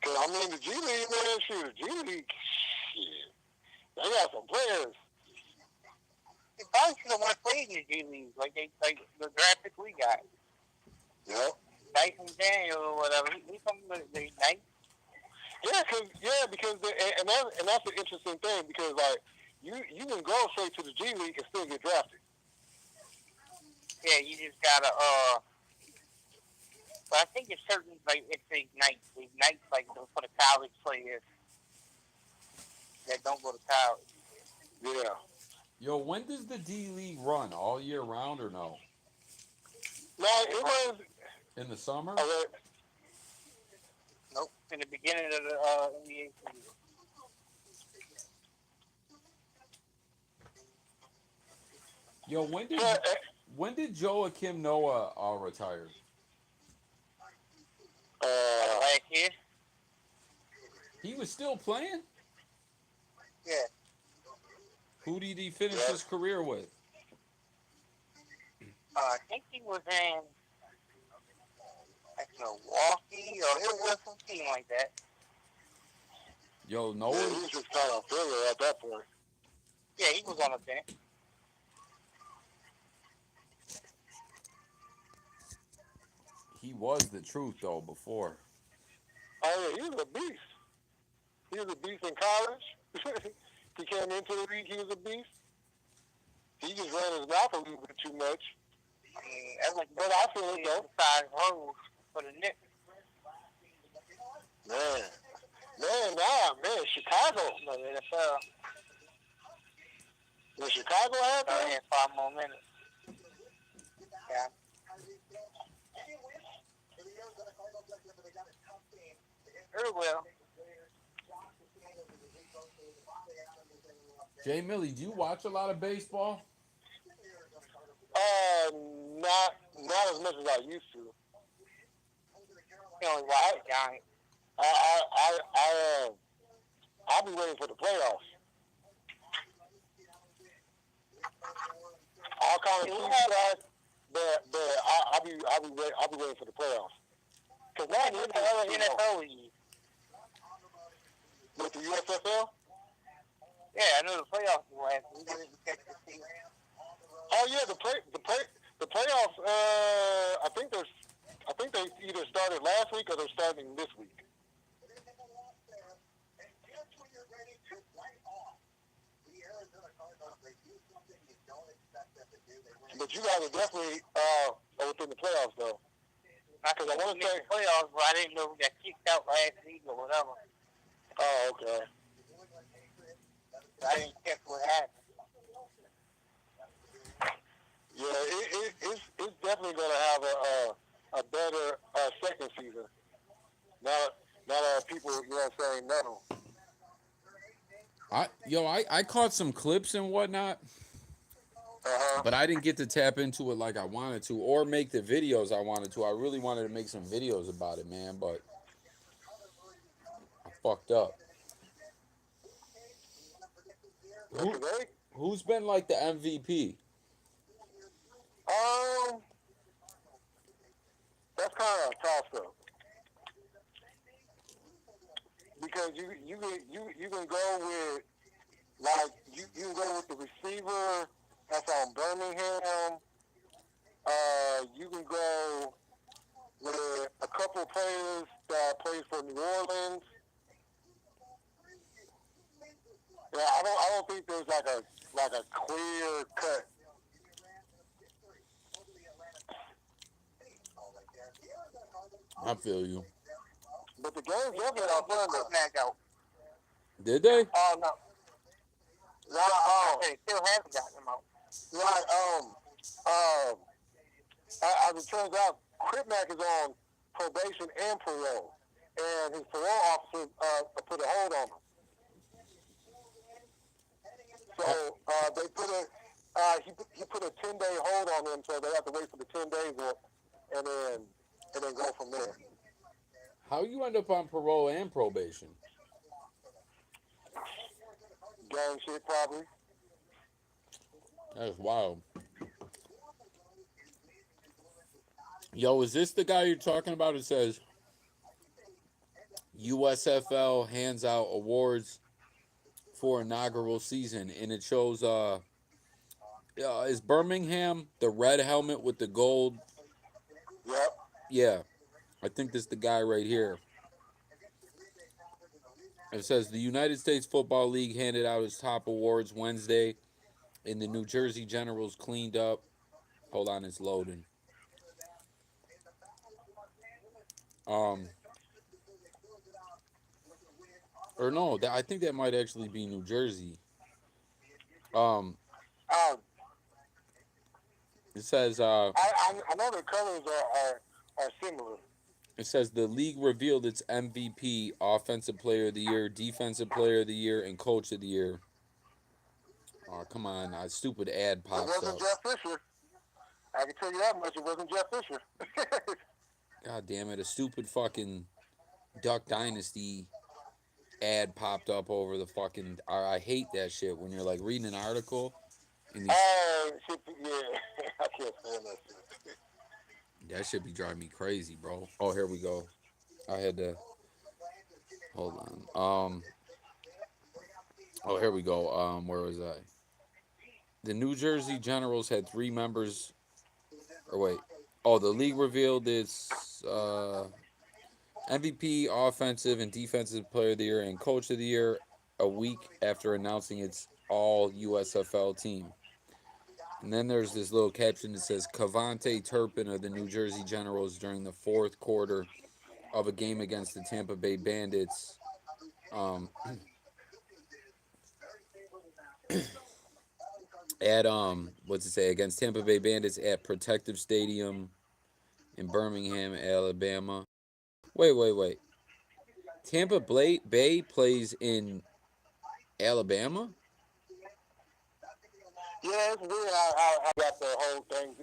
Cause I mean the G League, man, shoot, the G League, shit, they got some players. They probably should have won played in the G League, like the draft pick we got. Yep. Dyson Daniel or whatever. He's from the Knights. Because that's the interesting thing because like you can go straight to the G League and still get drafted. Yeah, you just gotta but I think it's certain like it's the Ignites like for the college players that don't go to college. Yeah. Yo, when does the D League run? All year round or no? No, it was In the summer? Nope. In the beginning of the NBA season. Yo, when did Joakim Noah retire? Last year. He was still playing? Yeah. Who did he finish his career with? I think he was in like Milwaukee or it was some team like that. Yo, Noah. Yeah, he was just kind of filler at that point. Yeah, he was on the bench. He was the truth though before. Oh yeah, he was a beast. He was a beast in college. He came into the league, he was a beast. He just ran his mouth a little bit too much. But I feel it though. Size holes for the Knicks. Man, Chicago. No, the NFL. Did Chicago have that? Yeah, 5 more minutes. Yeah. Very well. Jay Millie, do you watch a lot of baseball? Not as much as I used to. You only watch the Giants. I'll be waiting for the playoffs. I'll kind of see that, but I'll be waiting for the playoffs. Cause now What the hell is NFL league? With the USFL? Yeah, I know the playoffs were last week. I didn't catch the season. Oh yeah, the playoffs. I think they either started last week or they're starting this week. But you guys are definitely within the playoffs though. Because I want to say playoffs, but I didn't know we got kicked out last week or whatever. Oh, okay. I didn't check what happened. Yeah, it's definitely going to have a better second season. Now people, you know what I'm saying, no. I caught some clips and whatnot, but I didn't get to tap into it like I wanted to, or make the videos I wanted to. I really wanted to make some videos about it, man, but I fucked up. They Who's been like the MVP? Um, that's kind of a toss up because you can go with like you can go with the receiver that's on Birmingham. You can go with a couple of players that plays for New Orleans. Yeah, I don't think there's like a clear cut. I feel you. But the game's definitely on Sunday. Back out. Did they? Oh no, Right, they still haven't gotten him out. right, as it turns out, Cripmack is on probation and parole, and his parole officer put a hold on him. So they put a he put a 10-day hold on him, so they have to wait for the 10 days up, and then go from there. How you end up on parole and probation? Gang shit probably. That's wild. Yo, is this the guy you're talking about? It says USFL hands out awards for inaugural season, and it shows is Birmingham the red helmet with the gold? Yep. Yeah, I think this is the guy right here. It says the United States Football League handed out its top awards Wednesday, and the New Jersey Generals cleaned up. Hold on, it's loading. Um, or no, I think that might actually be New Jersey. Um, Um, it says I know the colors are similar. it says the league revealed its MVP, Offensive Player of the Year, Defensive Player of the Year, and Coach of the Year. Oh, come on, a stupid ad It pops wasn't up. Jeff Fisher. I can tell you that much. It wasn't Jeff Fisher. God damn it, a stupid fucking Duck Dynasty ad popped up over the fucking. I hate that shit when you're like reading an article and these. Shit, yeah, I can't stand that shit. That should be driving me crazy, bro. Oh, here we go. I had to hold on. Oh, here we go. Where was I? The New Jersey Generals had three members. Or wait. Oh, the league revealed its MVP, Offensive and Defensive Player of the Year, and Coach of the Year a week after announcing its all USFL team. And then there's this little caption that says Cavante Turpin of the New Jersey Generals during the fourth quarter of a game against the Tampa Bay Bandits. At what's it say, against Tampa Bay Bandits at Protective Stadium in Birmingham, Alabama. Wait. Tampa Bay plays in Alabama? Yeah, it's weird how got the whole thing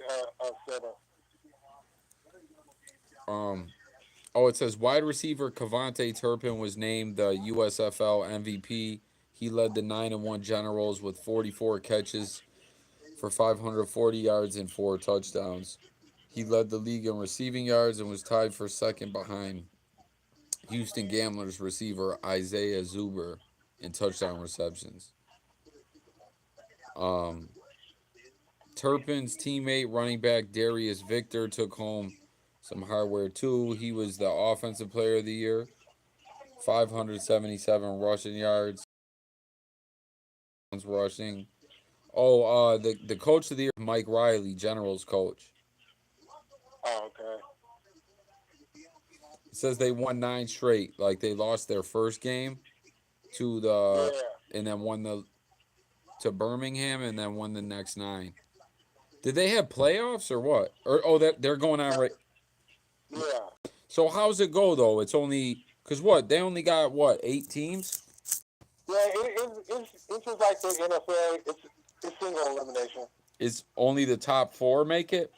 set up. Oh, it says wide receiver Cavante Turpin was named the USFL MVP. He led the 9-1 Generals with 44 catches for 540 yards and 4 touchdowns. He led the league in receiving yards and was tied for second behind Houston Gamblers receiver Isaiah Zuber in touchdown receptions. Turpin's teammate running back Darius Victor took home some hardware too. He was the offensive player of the year. 577 rushing yards. Rushing. Oh, the coach of the year, Mike Riley, Generals coach. Oh, okay. It says they won 9 straight. Like they lost their first game to the, Yeah. and then won the to Birmingham, and then won the next 9. Did they have playoffs or what? Or that they're going on right. Yeah. So how's it go though? It's only because what they only got what 8 teams. Yeah, it's just like the NFL. It's single elimination. It's only the top 4 make it.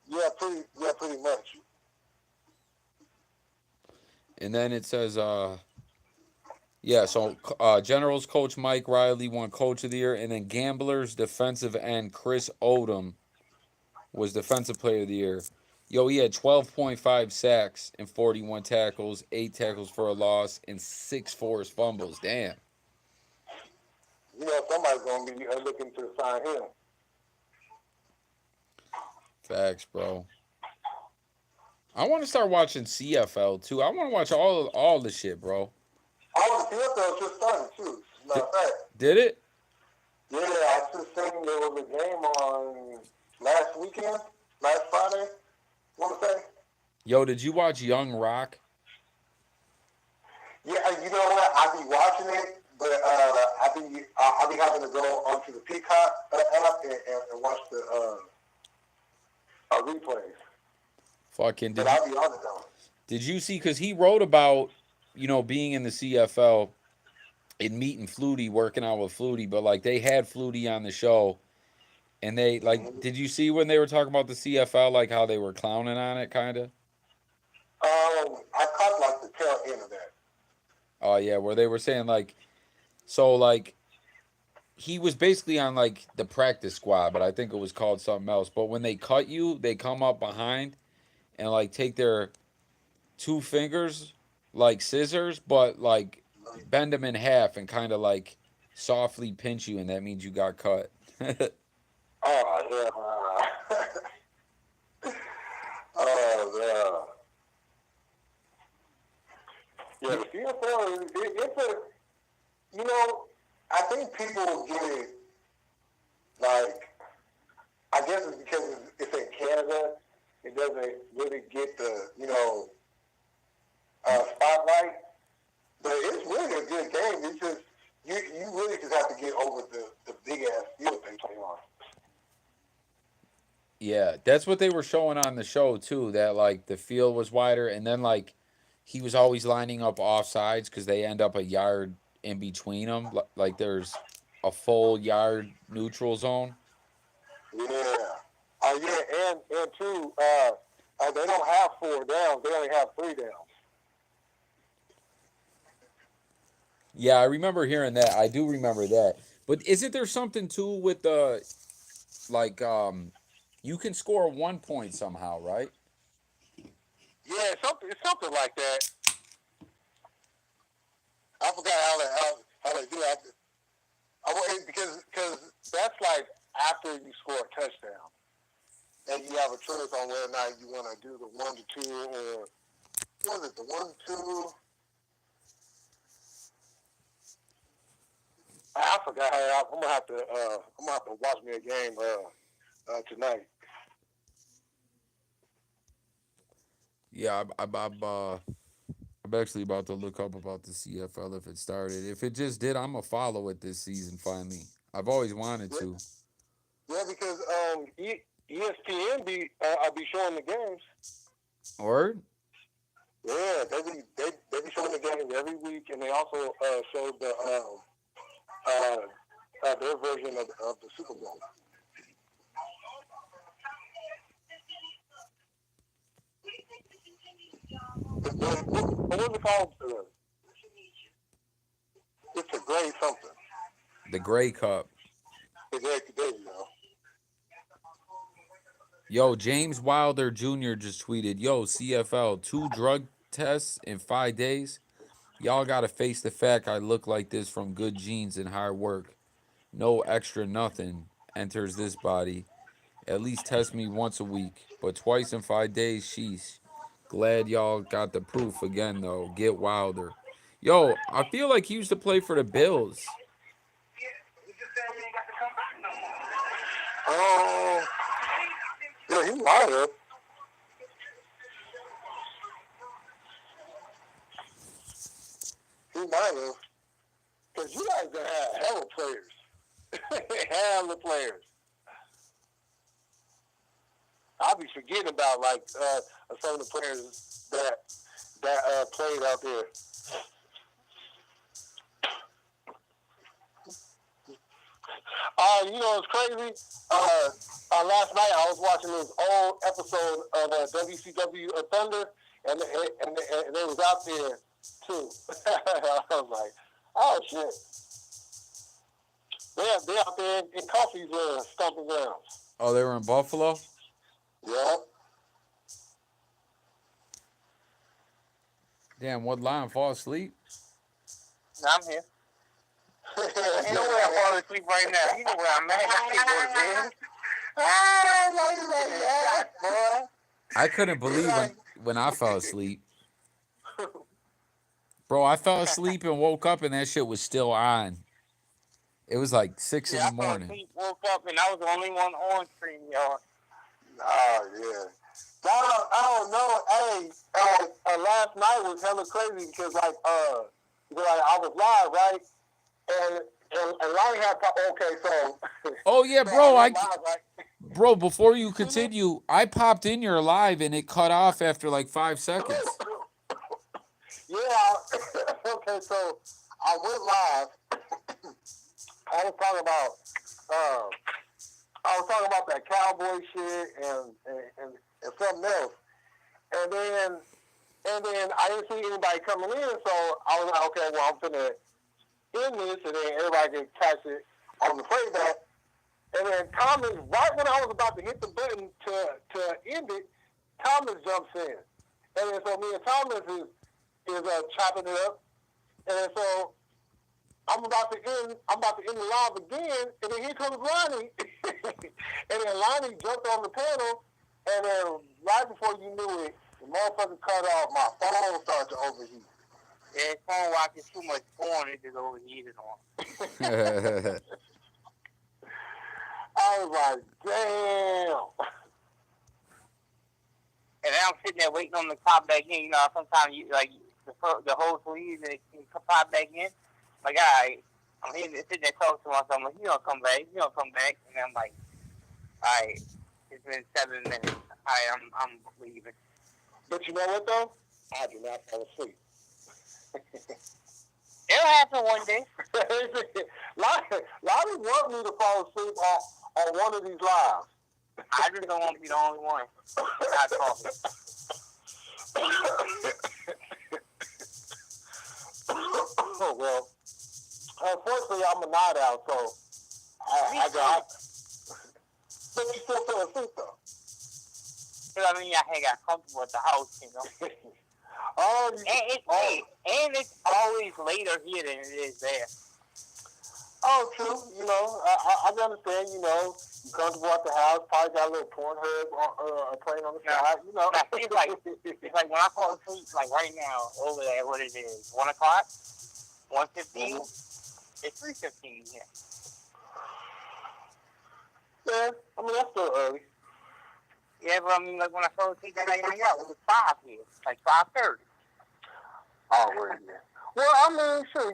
Yeah, pretty much. And then it says Yeah, so Generals coach Mike Riley won Coach of the Year, and then Gamblers defensive end Chris Odom was Defensive Player of the Year. Yo, he had 12.5 sacks and 41 tackles, 8 tackles for a loss, and 6 forced fumbles. Damn. You know, somebody's going to be looking to sign him. Facts, bro. I want to start watching CFL too. I want to watch all the shit, bro. Oh, the CFL just started, too. Matter Did, of fact. did it? Yeah, I just seen there was a game on last weekend, last Friday, I want to say. Yo, did you watch Young Rock? Yeah, you know what? I be watching it, but I be having to go onto the Peacock app and watch the replays. Fucking But did you I'll be on it though. did you see? Because he wrote about being in the CFL and meeting Flutie, working out with Flutie, but like they had Flutie on the show, and they like, Mm-hmm. did you see when they were talking about the CFL, like how they were clowning on it, kind of? I caught like the tail end of that. Oh yeah, where they were saying like, so like he was basically on like the practice squad, but I think it was called something else. But when they cut you, they come up behind and like take their two fingers like scissors, but like bend them in half and kind of like softly pinch you, and that means you got cut. Oh yeah. Oh yeah. Yeah, the CFL it's a I think people get it like I guess it's because it's in Canada. It doesn't really get the spotlight, but it's really a good game. It's just you really just have to get over the big ass field they play on. Yeah, that's what they were showing on the show too. That like the field was wider, and then like he was always lining up off sides because they end up a yard in between them. Like there's a full yard neutral zone. Yeah. And two, they don't have 4 downs. They only have 3 downs. Yeah, I remember hearing that. I do remember that. But isn't there something too with the like you can score 1 point somehow, right? Yeah, it's something like that. I forgot how they do it. Because that's like after you score a touchdown, and you have a choice on whether or not you want to do the 1-2 or what is it, the 1-2? I forgot. I'm gonna have to watch me a game tonight. Yeah, I'm actually about to look up about the CFL if it started. If it just did, I'm gonna follow it this season finally. I've always wanted Yeah, to. yeah because ESPN I'll be showing the games. Or Yeah, they be showing the games every week, and they also show their version of the Super Bowl. What was it called? It's a gray something. the Grey Cup. The gray today, you know. Yo, James Wilder Jr. just tweeted, "Yo, CFL 2 drug tests in 5 days. Y'all gotta face the fact I look like this from good genes and hard work. No extra nothing enters this body. At least test me once a week, but twice in 5 days, sheesh. Glad y'all got the proof again, though. Get Wilder." Yo, I feel like he used to play for the Bills. Oh, yeah, he might have. He might have. Because you guys gonna have hell of players. Hell of players. I'll be forgetting about like some of the players that played out there. You know, it's crazy. Last night I was watching this old episode of WCW Thunder, and they was out there too. I was like, Oh shit. They out there in Coffee's stomping grounds. Oh, they were in Buffalo? Yeah. Damn, what line? Fall asleep? No, I'm here. Ain't no way I'm falling asleep right now. You know where I'm at. I can't go to bed. I couldn't believe when I fell asleep. Bro, I fell asleep and woke up and that shit was still on. It was like 6 in Yeah, the I fell morning. asleep, woke up, and I was the only one on stream, y'all. Oh yeah. I don't know. Hey, last night was hella crazy because like I was live, right? And Lonnie had okay, so Oh yeah, so bro. I went live, right? Bro, before you continue, I popped in your live and it cut off after like 5 seconds. Yeah. Okay, so I went live. I was talking about that cowboy shit and something else. And then I didn't see anybody coming in, so I was like, okay, well I'm finna end this and then everybody can catch it on the playback. And then Thomas, right when I was about to hit the button to end it, Thomas jumps in. And then so me and Thomas is chopping it up. And then so I'm about to end the live again, and then here comes Lonnie. And then Lonnie jumped on the panel, and then right before you knew it, the motherfucker cut off. My phone started to overheat. Yeah, phone watching too much porn, it just overheated on. I was like, damn. And then I'm sitting there waiting on the pop back in. You know, sometimes you like the host leaves and it can pop back in. Like, all right, I'm sitting there talking to myself. I'm like, you don't come back. You don't come back. And I'm like, all right, it's been 7 minutes. All right, I'm leaving. But you know what though? I do not fall asleep. It'll happen one day. Lonnie want me to fall asleep on one of these lives. I just don't want to be the only one not talking. Well, unfortunately, I'm a night owl, so I got. But you still fell asleep though. Because I mean, I got comfortable at the house, you know. And it's always later here than it is there. Oh, true. You know, I understand. You know, you comfortable at the house, probably got a little Pornhub playing on the side. You know, it's like when I fall asleep, like right now over there, what it is, 1 o'clock, 1:15. It's 3:15 here. Yeah, I mean that's still early. Yeah, but I mean, like when I fell asleep that night, it was 5 here, like 5:30. Oh, well, yeah. Well, I mean, sure,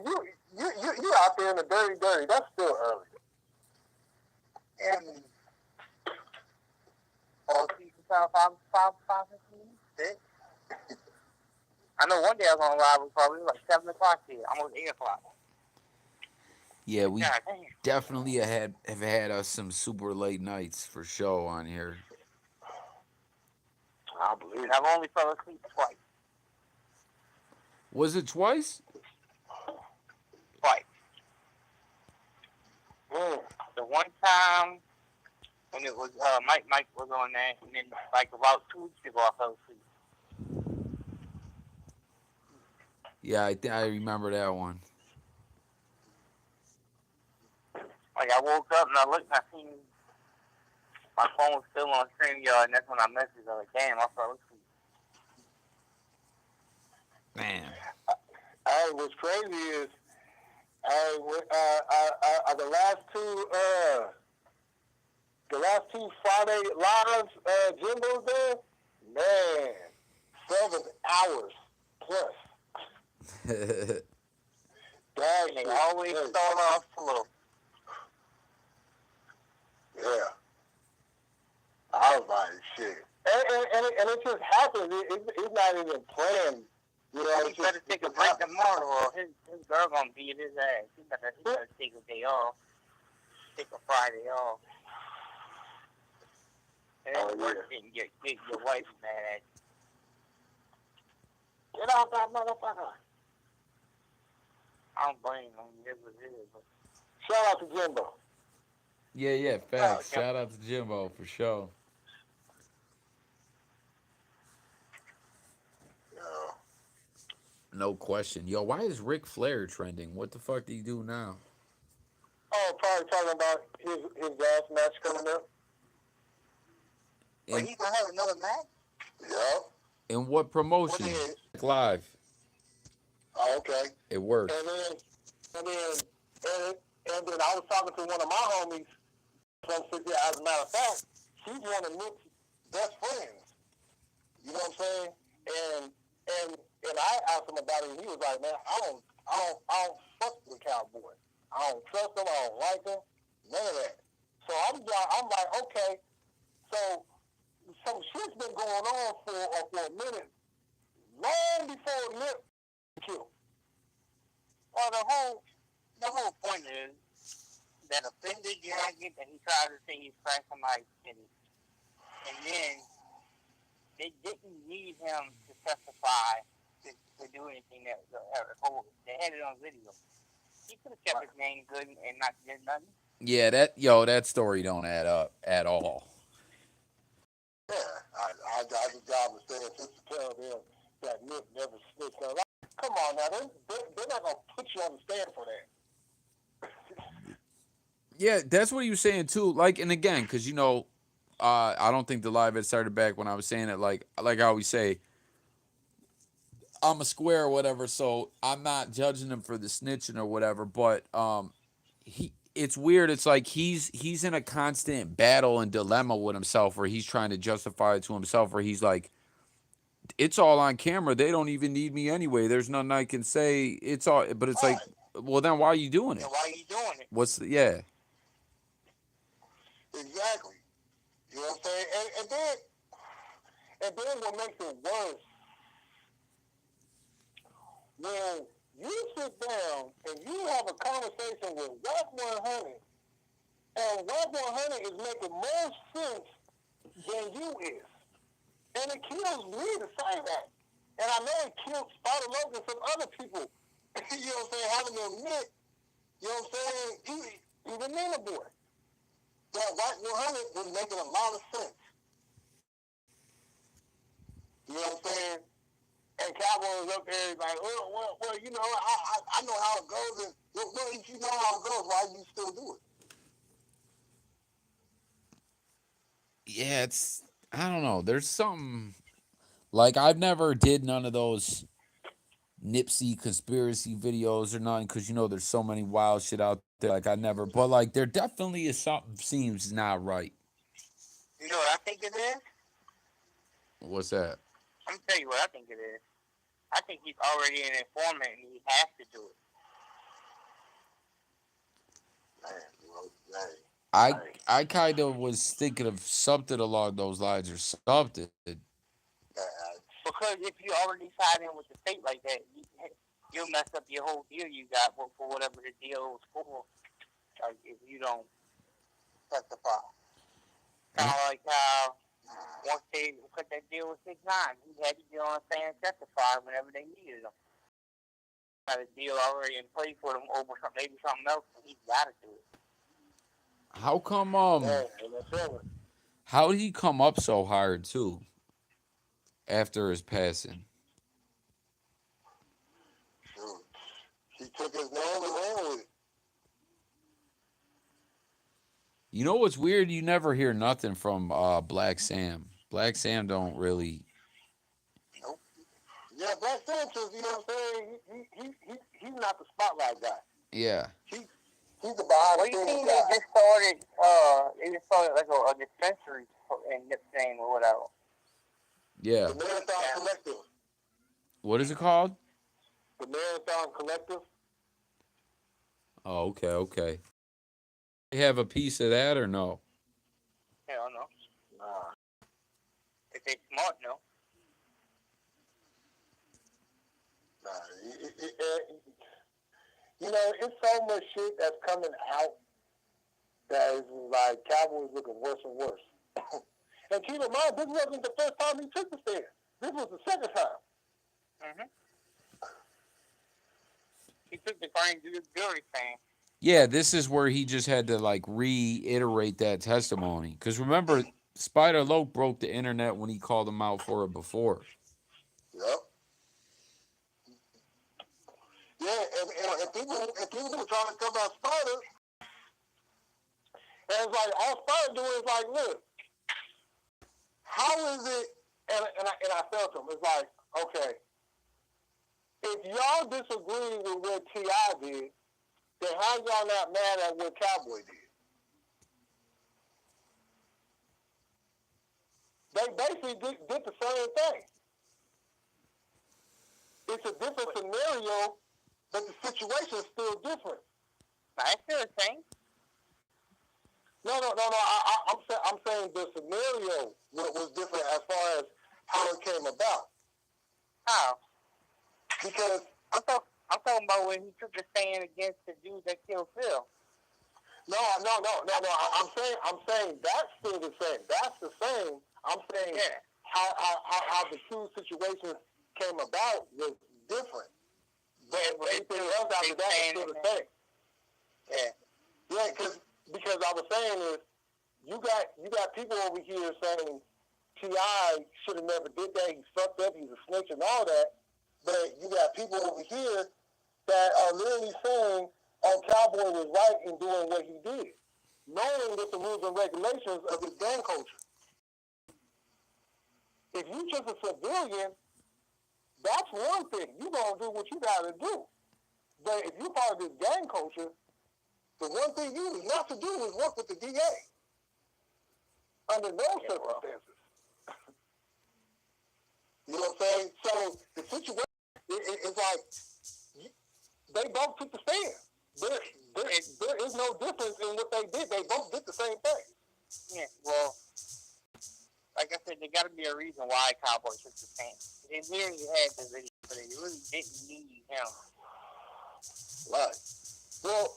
you out there in the dirty. That's still early. And you can tell 5:15. I know one day I was on live, it was probably like 7 o'clock here, almost 8 o'clock. Yeah, we definitely have had us some super late nights for show on here. I believe it. I've only fell asleep twice. Was it twice? Twice. The one time when it was Mike was on there, and then like about 2 weeks ago I fell asleep. Yeah, I remember that one. Like I woke up and I looked and I seen my phone was still on StreamYard, and that's when I messaged her like, damn, I fell asleep. Man. Hey, what's crazy is, the last two Friday lives, Jimbo's there, man, 7 hours plus. Dang, they always start off slow. Yeah. I was like, shit. And it just happens. It's not even planned. You know, he better take a break tomorrow, or his girl gonna beat his ass. He better take a day off. Take a Friday off. And work and get your wife mad. Get off that motherfucker. I don't blame him. It was it. But Shout out to Jimbo. Yeah, oh, facts. Shout out to Jimbo for sure. Yeah. No question. Yo, why is Ric Flair trending? What the fuck do you do now? Oh, probably talking about his last match coming up. but In he gonna have another match. Yeah. in what What promotion? is? Live. Oh, okay. It works. And then I was talking to one of my homies from City. As a matter of fact, she's one of Nick's best friends. You know what I'm saying? And I asked him about it, and he was like, "Man, I don't fuck with Cowboy. I don't trust him. I don't like him. None of that." So I'm like, okay. So some shit's been going on for a minute, long before Nick killed. Well, the whole point is that offended jacket that he tried to say he's cracked somebody's kitty, and then they didn't need him to testify to do anything that they had it on video. He could have kept his name good and not did nothing. Yeah, that story don't add up at all. Yeah, I got the job of saying just to tell them that Nick never snitched. Now, like, come on now, they're not gonna put you on the stand for that. Yeah, that's what he was saying too. Like, and again, because I don't think the live had started back when I was saying it. Like I always say, I'm a square or whatever, so I'm not judging him for the snitching or whatever. But it's weird. It's like he's in a constant battle and dilemma with himself, where he's trying to justify it to himself, where he's like, it's all on camera. They don't even need me anyway. There's nothing I can say. It's all, but it's like, well, then why are you doing it? And why are you doing it? What's yeah? Exactly. You know what I'm saying? And then what makes it worse, when you sit down and you have a conversation with Whack 100, and Whack 100 is making more sense than you is. And it kills me to say that. And I know it killed Spider Logan and some other people, you know what I'm saying, having to admit, you know what I'm saying, even Nina Boy, that Whack 100 was making a lot of sense. You know what I'm saying? And Cowboy was up there like, well, you know, I know how it goes. And well, if you know how it goes, why do you still do it? Yeah, it's I don't know. There's something like I've never did none of those Nipsey conspiracy videos or nothing because there's so many wild shit out there. Like I never, but like there definitely is something seems not right. You know what I think it is? What's that? I'm gonna tell you what I think it is. I think he's already an informant and he has to do it. Man, I kind of was thinking of something along those lines or something. Because if you already tied in with the state like that, you'll mess up your whole deal you got for whatever the deal was for. If you don't testify. Kind of like how once they cut that deal with 6ix9ine, he had to get on stand and testify whenever they needed him. Had a deal already in place for them over maybe something else, and he's got to do it. How come yeah, how did he come up so hard too after his passing? Shoot. He took his name and ran with it. You know what's weird? You never hear nothing from Black Sam. Black Sam don't really. Nope. Yeah, Black Sanchez, you know what I'm saying? He's not the spotlight guy. Yeah. He's the behind the you scenes think guy. they just started like a dispensary in Nip's name or whatever? Yeah. The Marathon Collective. What is it called? The Marathon Collective. Oh, okay. They have a piece of that or no? Hell no. Nah. If they smart, no. Nah. You know, it's so much shit that's coming out that is like Cowboys looking worse and worse. And keep in mind, this wasn't the first time he took the stand. This was the second time. Mm-hmm. He took the Cardi Jury thing. Yeah, this is where he just had to like reiterate that testimony. Because remember, Spider Loc broke the internet when he called him out for it before. Yep. Yeah, and people were trying to come out Spider, and it's like all Spider doing is like, look, how is it? And I felt him. It's like, okay, if y'all disagree with what T.I. did, then how y'all not mad at what Cowboy did? They basically did the same thing. It's a different scenario, but the situation is still different. I feel the same. No. I'm saying the scenario was different as far as how it came about. How? Because I'm talking about when he took a stand against the dude that killed Phil. No. I'm saying that's still the same. That's the same. I'm saying how the two situations came about was different. But everything else after that is still the same. Yeah, because I was saying is you got people over here saying T.I. should have never did that. He's fucked up. He's a snitch and all that. But you got people over here that are literally saying, "Oh, Cowboy was right in doing what he did," knowing that the rules and regulations of his gang culture. If you just a civilian, that's one thing. You gonna do what you gotta do. But if you're part of this gang culture, the one thing you is not to do is work with the DA under no circumstances. You know what I'm saying? So the situation is like they both took the stand. There is no difference in what they did. They both did the same thing. Yeah, well, like I said, there got to be a reason why Cowboy took the stand. They literally had the video, but they really didn't need him. Right. Well,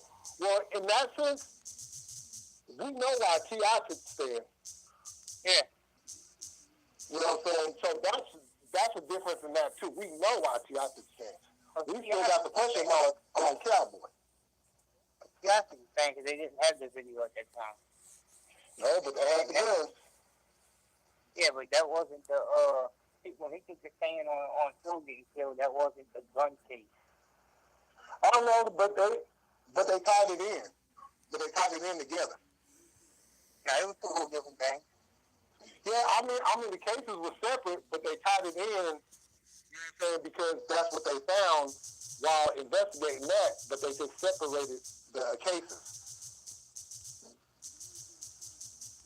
in that sense, we know why T.I. took the stand. Yeah. You know what I'm saying? So that's a difference in that too. We know why T.I. took the stand. We still got the question mark on Cowboy. T.I. took the stand because they didn't have the video at that time. No, but they had the guns. Yeah, but that wasn't the when he took the stand on Phil getting killed, that wasn't the gun case. I don't know, but they tied it in. But they tied it in together. Now it was two whole different things. Yeah, I mean the cases were separate, but they tied it in, you know what I'm saying, because that's what they found while investigating that, but they just separated the cases.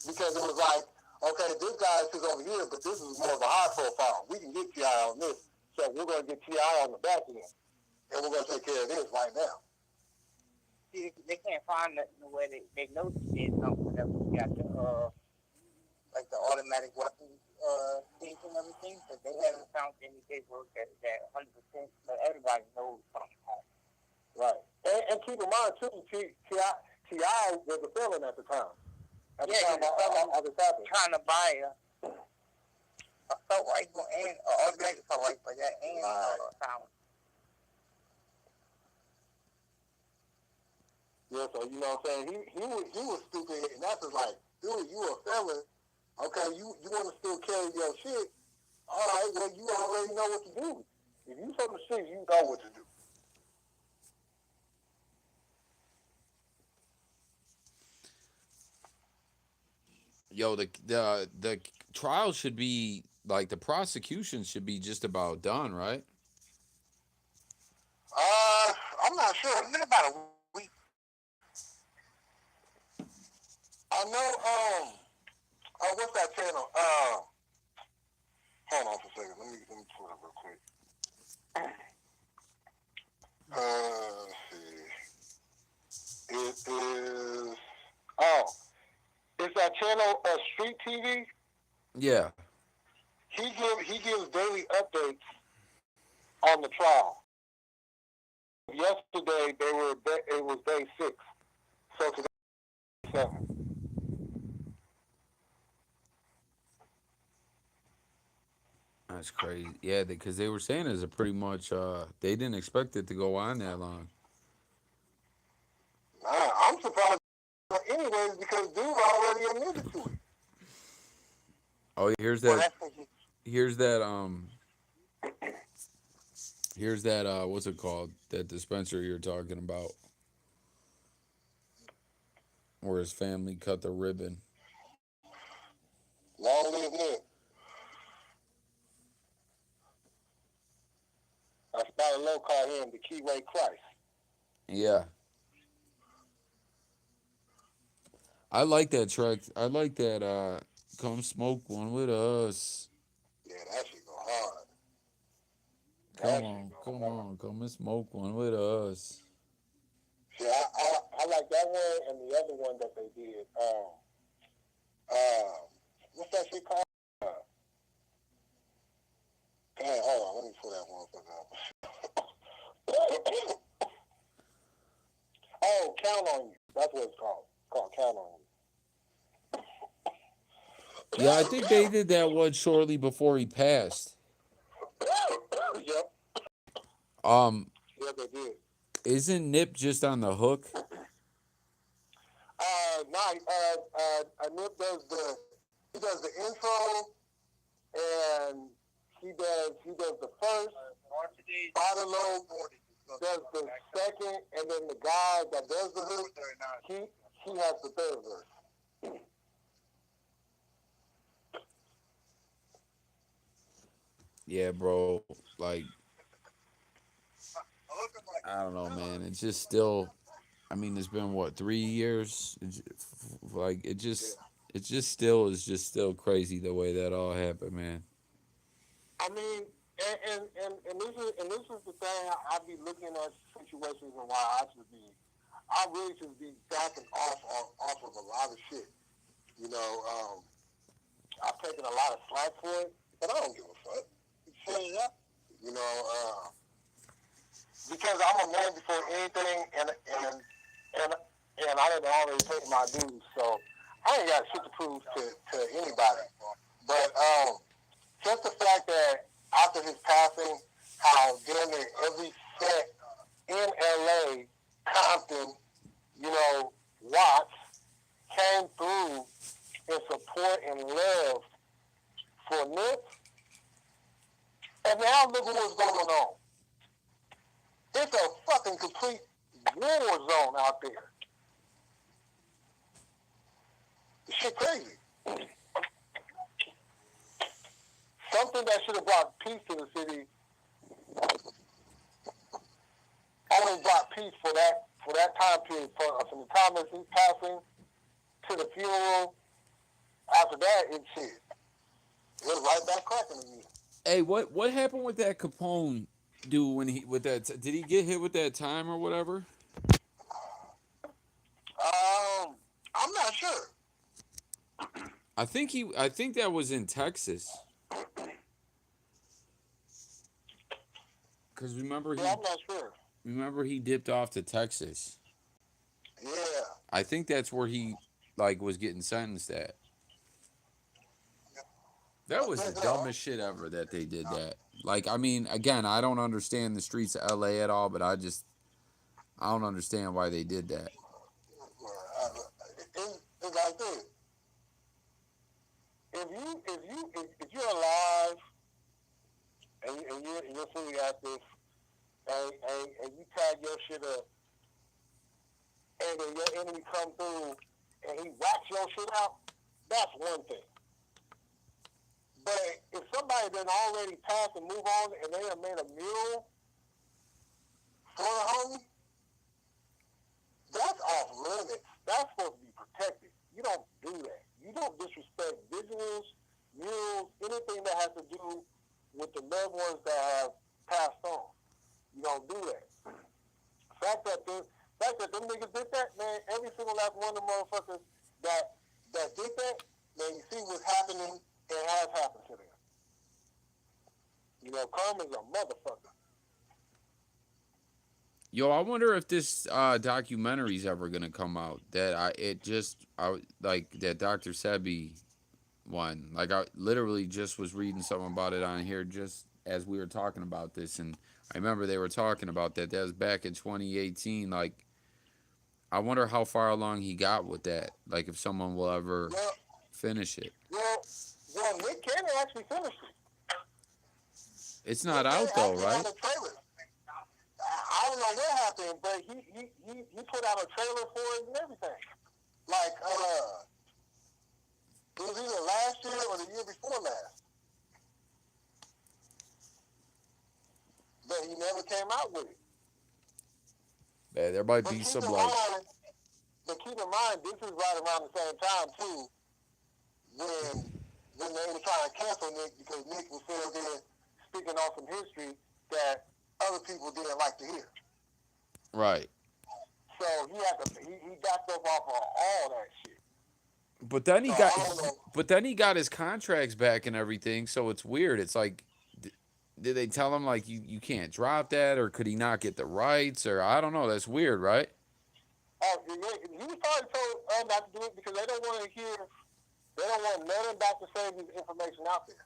Because it was like, okay, this guy is over here, but this is more of a high profile. We can get T.I. on this, so we're going to get T.I. on the back end, and we're going to take care of this right now. See, they can't find nothing where they know he did something whenever he got the like the automatic weapons things and everything, but they haven't found any paperwork that 100%, but everybody knows something happened. Right. And keep in mind, too, T.I. was a felon at the time. At the time all this happened. Trying to buy a assault rifle and an automatic assault rifle like that and sound. Yeah, so you know what I'm saying? He was stupid, and that's just like, dude, you a felon. Okay, you want to still carry your shit. All right, well, you already know what to do. If you from the streets, you know what to do. Yo, the trial should be like the prosecution should be just about done, right? I'm not sure. It's been about a week. I know, what's that channel? Hold on for a second. Let me pull it up real quick. Let's see. It is, it's that channel, Street TV. Yeah. He gives daily updates on the trial. Yesterday it was day 6, so today is 7. That's crazy. Yeah, because they were saying it's a pretty much they didn't expect it to go on that long. I'm surprised anyways because dude already admitted to it. Oh, Well, that's because you. here's that here's that what's it called? That dispensary you're talking about where his family cut the ribbon. Long live Nip. I spotted low call him the Keyway Christ. Yeah. I like that track. I like that come smoke one with us. Yeah, that shit go hard. Come That shit on, go come hard. on, come and smoke one with us. See, I like that one and the other one that they did. Uh, what's that shit called? Uh, Damn, hold on, let me pull that one up. Oh, Count on You. That's what it's called. It's called Count on Yeah, I think they did that one shortly before he passed. You. Yep. Um, Yeah, they did. isn't Nip just on the hook? Nip does the intro and he does the first. Bartolo does the second, and then the guy that does the hook, he has the third verse. Yeah, bro. Like, I don't know, man. It's just still. I mean, it's been what 3 years. Like, it just still is just still crazy the way that all happened, man. I mean, and this is the thing. I be looking at situations and why I really should be backing off of a lot of shit. You know, I've taken a lot of slack for it, but I don't give a fuck. Shit, you know, because I'm a man before anything, and I didn't already take my dues, so I ain't got shit to prove to anybody. But just the fact that after his passing, how damn near every set in LA, Compton, you know, Watts came through in support and love for Nip. And now look at what's going on. It's a fucking complete war zone out there. This shit crazy. Something that should have brought peace to the city only brought peace for that time period. From the time of his passing to the funeral. After that, it's shit. It was right back cracking again. Hey, what happened with that Capone dude when he with that? Did he get hit with that time or whatever? I'm not sure. I think that was in Texas. Cause Yeah, I'm not sure. remember he dipped off to Texas. Yeah. I think that's where he like was getting sentenced at. That was the dumbest shit ever that they did that. Like, I mean, again, I don't understand the streets of LA at all, but I don't understand why they did that. It's like this. If you're alive and you're fully active and you tag your shit up and then your enemy come through and he whacks your shit out, that's one thing. But if somebody done already passed and move on and they have made a mural for the homie, that's off limits. That's supposed to be protected. You don't do that. You don't disrespect visuals, murals, anything that has to do with the loved ones that have passed on. You don't do that. The fact that them niggas did that, man, every single last one of them motherfuckers that did that, man, you see what's happening and has happened to them. You know, karma's a motherfucker. Yo, I wonder if this documentary's ever gonna come out. I like that Dr. Sebi one. Like I literally just was reading something about it on here just as we were talking about this, and I remember they were talking about that. That was back in 2018. Like I wonder how far along he got with that. Like if someone will ever Well, finish it. well, well, Nick Cannon actually finished it. It's not Nick Cannon out though, actually had right? a trailer. I don't know what happened, but he put out a trailer for it and everything. Like, it was either last year or the year before last. But he never came out with it. Yeah, there might But be keep some in like mind, but keep in mind, this is right around the same time too when when they were trying to cancel Nick because Nick was still there speaking on some history that other people didn't like to hear. right. So he got stuff off of all that shit. But then So he got I don't know. but then he got his contracts back and everything, so it's weird. It's like did they tell him like you can't drop that or could he not get the rights or I don't know, that's weird, right? He was probably told not to do it because they don't want to hear. They don't want none of Dr. Sabi's information out there.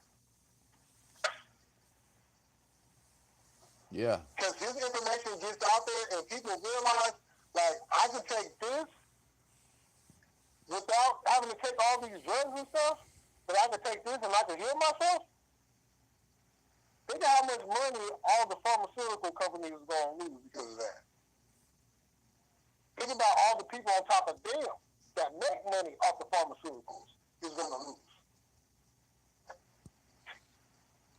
Yeah. Because his information gets out there and people realize, like, I can take this without having to take all these drugs and stuff, but I can take this and I can heal myself. Think of how much money all the pharmaceutical companies are going to lose because of that. Think about all the people on top of them that make money off the pharmaceuticals is going to lose.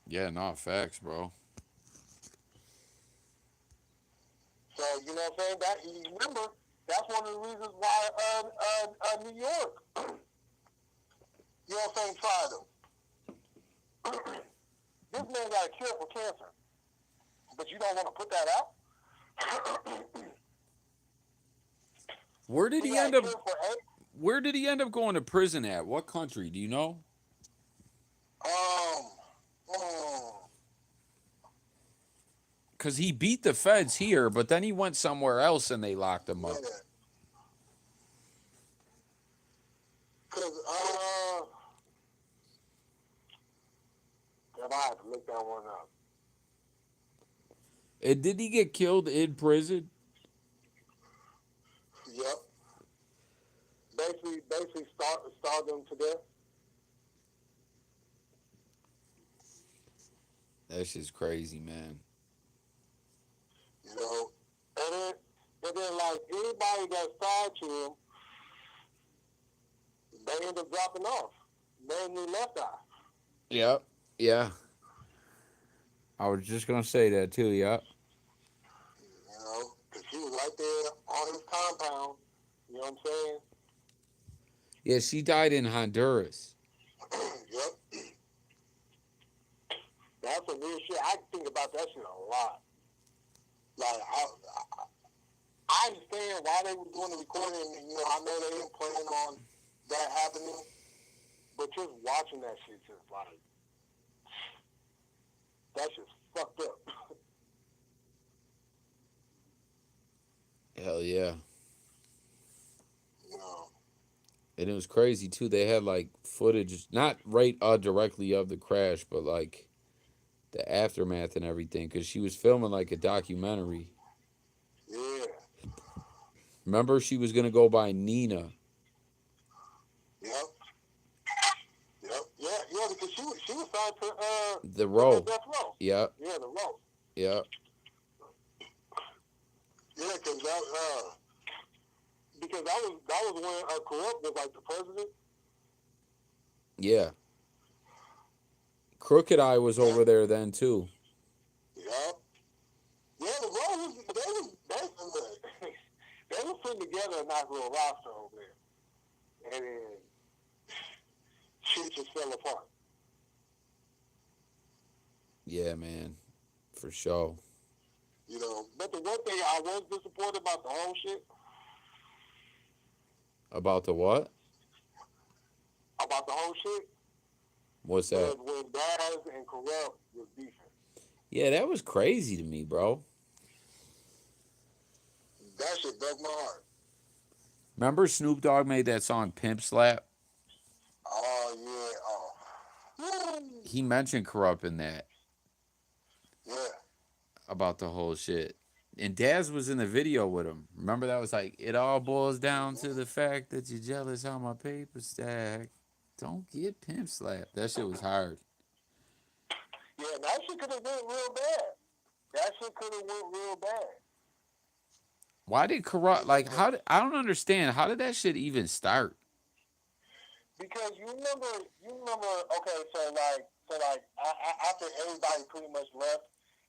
Yeah, not facts, bro. So, you know what I'm saying? That, remember, that's one of the reasons why New York, you know what I'm saying, tried them. This man got a cure for cancer, but you don't want to put that out? Where did He he got end a up cure for AIDS? where did he end up going to prison at? What country? Do you know? Um, um, Cuz he beat the feds here, but then he went somewhere else and they locked him yeah. up. Because, I have to look that one up. And did he get killed in prison? Yep. Basically starved them to death. That's just crazy, man. You know, and then like anybody that's tied to him, they end up dropping off. Mainly left eye. Yep. Yeah. I was just gonna say that too. Yep. You know, because she was right there on his compound. You know what I'm saying? Yeah, she died in Honduras. Yep. That's some weird shit. I think about that shit a lot. Like, I understand why they were doing the recording. And, you know, I know they didn't plan on that happening. But just watching that shit just like, that's just fucked up. Hell yeah. You know. And it was crazy too. They had like footage, not right directly of the crash, but like the aftermath and everything, because she was filming like a documentary. Yeah. Remember, she was gonna go by Nina. Yep. Yep. Yeah, because she was signed to The the row. death row. Yep. Yeah, the row. Yep. Yeah, because that was when Corrupt was like the president. Yeah. Crooked Eye was Yeah. over there then too. Yep. Yeah, the row was they was putting together a nice little roster over there, and then shit just fell apart. Yeah, man, for sure. You know, but the one thing I was disappointed about the whole shit, About the what? about the whole shit, What's was that? when Daz and Corrupt was beefing. Yeah, that was crazy to me, bro. That shit broke my heart. Remember Snoop Dogg made that song Pimp Slap? Oh yeah. Oh. He mentioned Corrupt in that Yeah. about the whole shit. And Daz was in the video with him. Remember that was like, it all boils down to the fact that you're jealous how my paper stack. Don't get pimp slapped. That shit was hard. Yeah, that shit could have went real bad. That shit could have went real bad. Why did corrupt like how did I don't understand how did that shit even start? Because okay, after everybody pretty much left,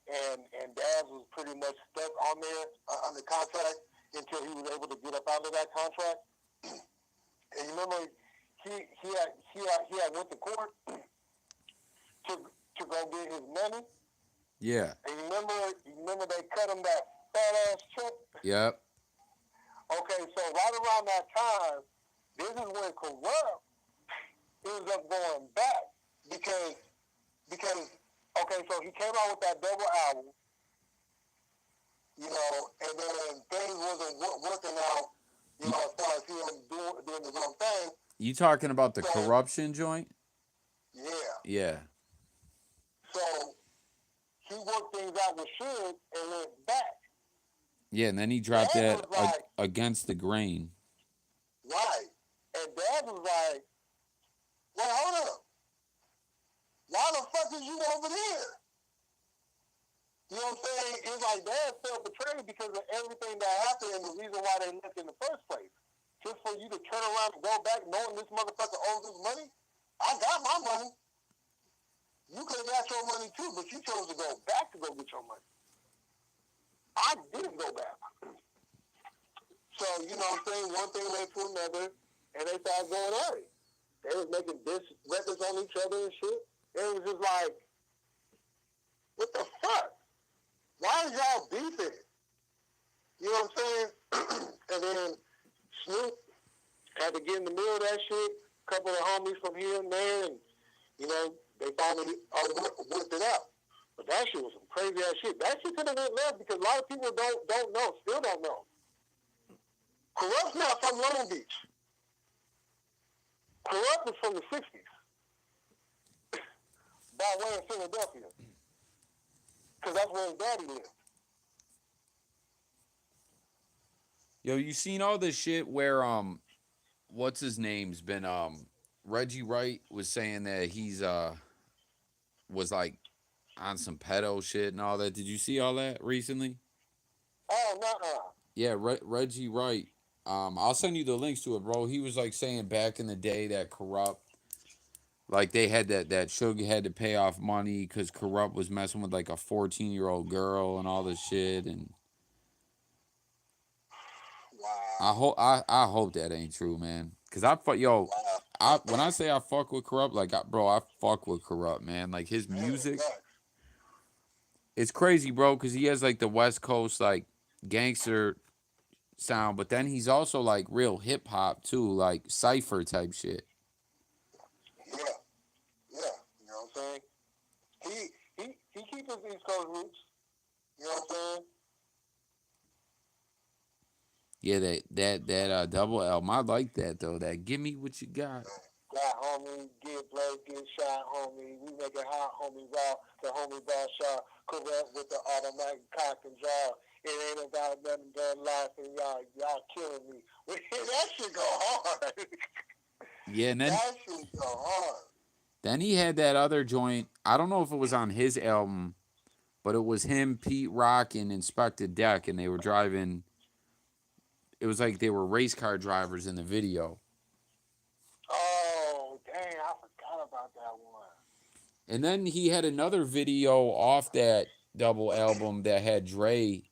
and Daz was pretty much stuck on there under contract until he was able to get up out of that contract. And you remember he had went to court to go get his money. Yeah. And you remember they cut him that fat ass check. Yep. Okay, so right around that time, this is when Corrupt ends up going back because okay, so he came out with that double album, and then things wasn't working out, as far as him doing his own thing. You talking about the corruption joint? Yeah. Yeah. So he worked things out with Suge and went back. Yeah, and then he dropped that Against the Grain. Right. And Dad was like, well, hold up. Why the fuck is you over there? You know what I'm saying? It's like Dad felt betrayed because of everything that happened and the reason why they left in the first place. Just for you to turn around and go back knowing this motherfucker owes us money? I got my money. You could have got your money too, but you chose to go back to go get your money. I didn't go back. So, you know what I'm saying? One thing led to another, and they started going at it. They was making diss records on each other and shit. And it was just like, what the fuck? Why is y'all beefing? You know what I'm saying? And then Snoop had to get in the middle of that shit. A couple of homies from here and there, and, they finally worked it out. But that shit was some crazy ass shit. That shit could have went left because a lot of people don't know, still don't know. Corrupt's not from Long Beach. Corrupt is from the 60s. By way of Philadelphia. Because that's where his daddy lived. Yo, you seen all this shit where what's his name's been Reggie Wright was saying that he's was like on some pedo shit and all that. Did you see all that recently? Oh, nuh-uh. Yeah, Reggie Wright. I'll send you the links to it, bro. He was like saying back in the day that corrupt, like they had that Suge had to pay off money because corrupt was messing with like a 14-year-old girl and all this shit. And Wow. I hope that ain't true, man. Cause when I say I fuck with corrupt, like bro, I fuck with corrupt, man. Like his music, it's crazy, bro. Cause he has like the West Coast like gangster sound, but then he's also like real hip hop too, like cipher type shit. Yeah. Yeah. You know what I'm saying? He keeps his East Coast roots. You know what I'm saying? Yeah, that double album, I like that though. That give me what you got. Got homie, get blood, get shot, homie. We make it hot, homie, raw. The homie ball shot, correct with the automatic cock and jaw. It ain't about nothing but life, and y'all killing me. That shit go hard. Yeah, and then that shit go hard. then he had that other joint. I don't know if it was on his album, but it was him, Pete Rock, and Inspector Deck, and they were driving. It was like they were race car drivers in the video. Oh, dang, I forgot about that one. And then he had another video off that double album that had Dre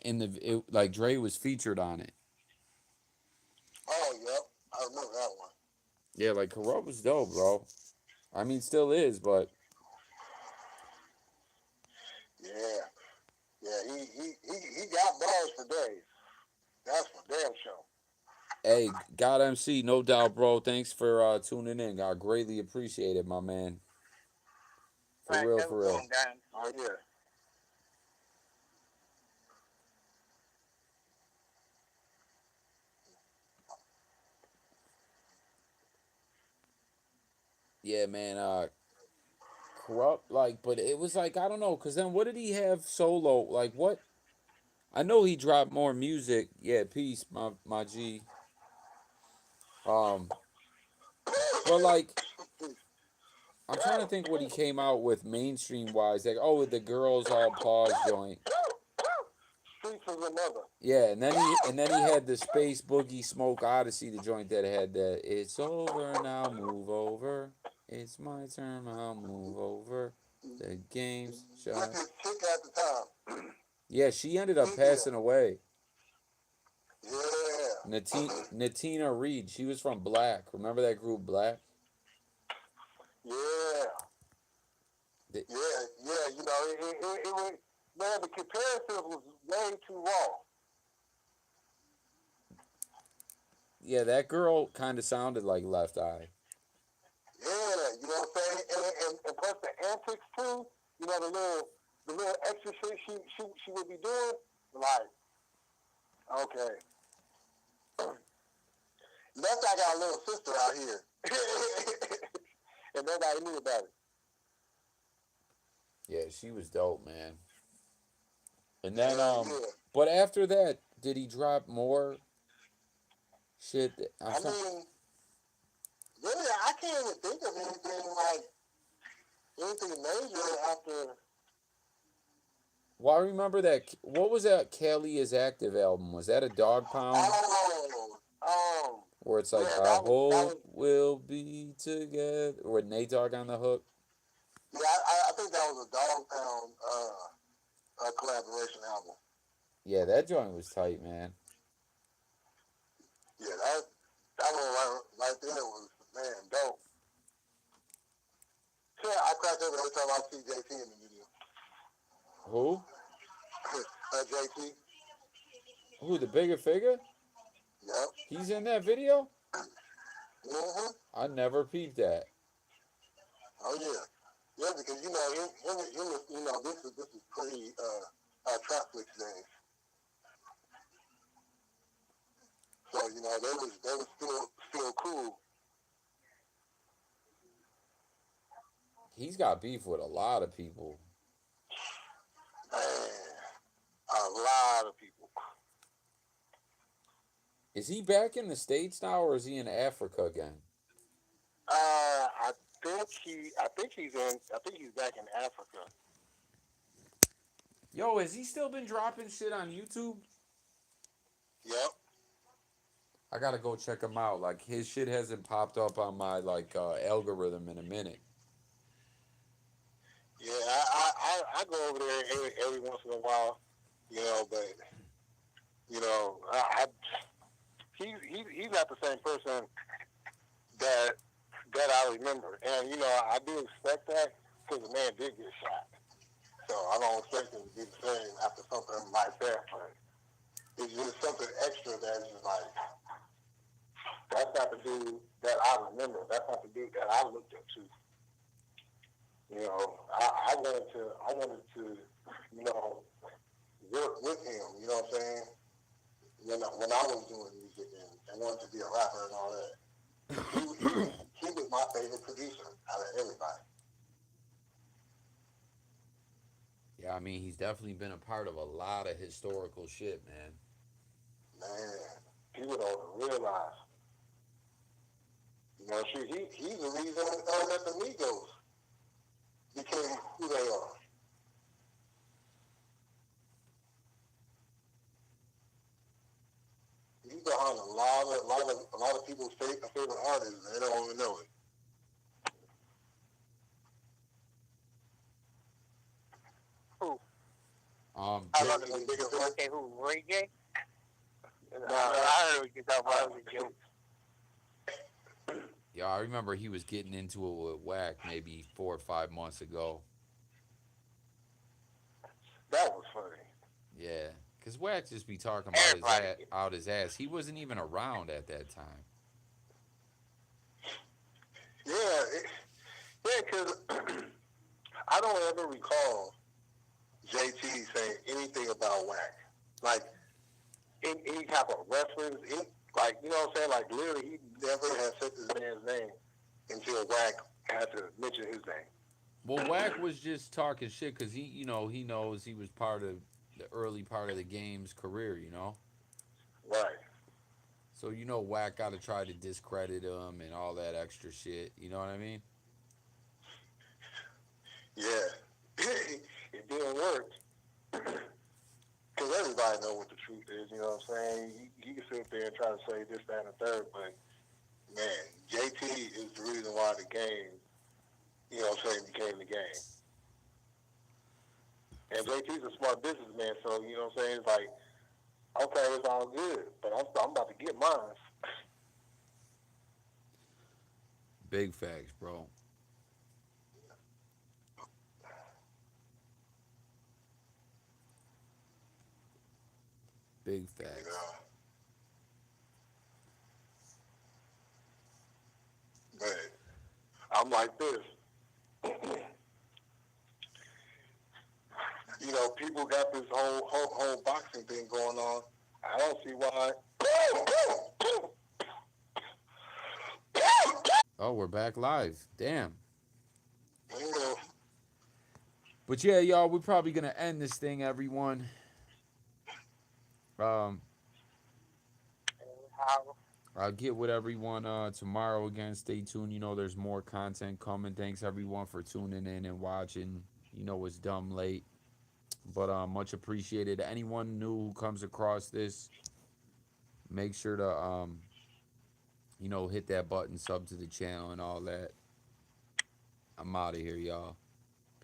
in like Dre was featured on it. Oh, yep, I remember that one. Yeah, like Corrupt was dope, bro. I mean, still is, but yeah, he got bars for days. That's for damn sure. hey, God MC, no doubt, bro. Thanks for tuning in. I greatly appreciate it, my man. For Right, real, that was for real. going down. Oh, yeah. Yeah, man. Corrupt, like, but it was like I don't know, cause then what did he have solo? Like what? I know he dropped more music. Yeah, peace, my G. Um, but like I'm trying to think what he came out with mainstream wise. Like, oh, the girls all pause joint. Streets is another. Yeah, and then he had the Space Boogie Smoke Odyssey, the joint that had the "It's over now, move over. It's my turn, I'll move over. The game's With shot." his chick at the time. Yeah, she ended up Cynthia. passing away. Yeah. Natina Reed. She was from Black. Remember that group Black? Yeah. They- Yeah. You know, it was, man, the comparison was way too raw. yeah, that girl kind of sounded like Left Eye. Yeah, you know what I'm saying? And plus the antics too, you know, the little extra shit she would be doing, like, okay. Left I got a little sister out here. And nobody knew about it. Yeah, she was dope, man. And then Yeah. but after that, did he drop more shit? I'm I trying. mean, really, I can't even think of anything like anything major after. Well, I remember that. What was that Kelly is Active album? Was that a Dog Pound? Oh, Where it's like, yeah, I that hope was, we'll be together. With Nate Dogg on the hook. yeah, I think that was a Dog Pound collaboration album. Yeah, that joint was tight, man. Yeah, that one right there was, man, dope. Yeah, I cracked up every time I see JT in the video. Who? JT. Who, the bigger figure? Yep. He's in that video? Mm-hmm. I never peeped that. Oh yeah. Yeah, because you know you know this is pretty Trapflix days. So you know they was still cool. He's got beef with a lot of people. Man, a lot of people. Is he back in the States now or is he in Africa again? I I think he's back in Africa. Yo, has he still been dropping shit on YouTube? Yep. I gotta go check him out. Like his shit hasn't popped up on my algorithm in a minute. Yeah, I go over there every once in a while, you know, but you know, he's not the same person that I remember, and you know, I do expect that because the man did get shot, so I don't expect him to be the same after something like that. But it's just something extra that's just like that's not the dude that I remember. That's not the dude that I looked up to. You know, I wanted to, you know, work with him. You know what I'm saying? When I was doing music and wanted to be a rapper and all that, he was my favorite producer out of everybody. Yeah, I mean he's definitely been a part of a lot of historical shit, man. Man, people don't realize. You know, shoot, he's the reason that the Migos became who they are. He's behind a lot of people's favorite artists, and they don't even know it. Who? I I love love the it. biggest one. Okay, who? Ray J? Nah, I heard what you talking about. It was a joke. Yeah, I remember he was getting into it with Whack maybe 4 or 5 months ago. that was funny. Yeah, cause Whack just be talking about his Everybody ass, get out his ass. He wasn't even around at that time. Yeah, yeah, because I don't ever recall JT saying anything about Whack. Like, in any type of reference, like, you know what I'm saying? Like, literally, he never had said this man's name until Whack had to mention his name. Well, Whack was just talking shit because he knows he was part of the early part of the game's career, you know. Right. So you know, Whack got to try to discredit him and all that extra shit. You know what I mean? Yeah. It didn't work. Because everybody know what the truth is, you know what I'm saying? You can sit there and try to say this, that, and the third, but man, JT is the reason why the game, you know what I'm saying, became the game. And JT's a smart businessman, so you know what I'm saying? It's like, okay, it's all good, but I'm about to get mine. Big facts, bro. Big You facts. know, but I'm like this. You know, people got this whole boxing thing going on. I don't see why. Oh, we're back live. Damn. You know, But yeah, y'all, we're probably gonna end this thing, everyone. Um, How I'll get with everyone tomorrow again. Stay tuned. You know, there's more content coming. Thanks everyone for tuning in and watching. You know, it's dumb late, but much appreciated. Anyone new who comes across this, make sure to hit that button, sub to the channel, and all that. I'm out of here, y'all.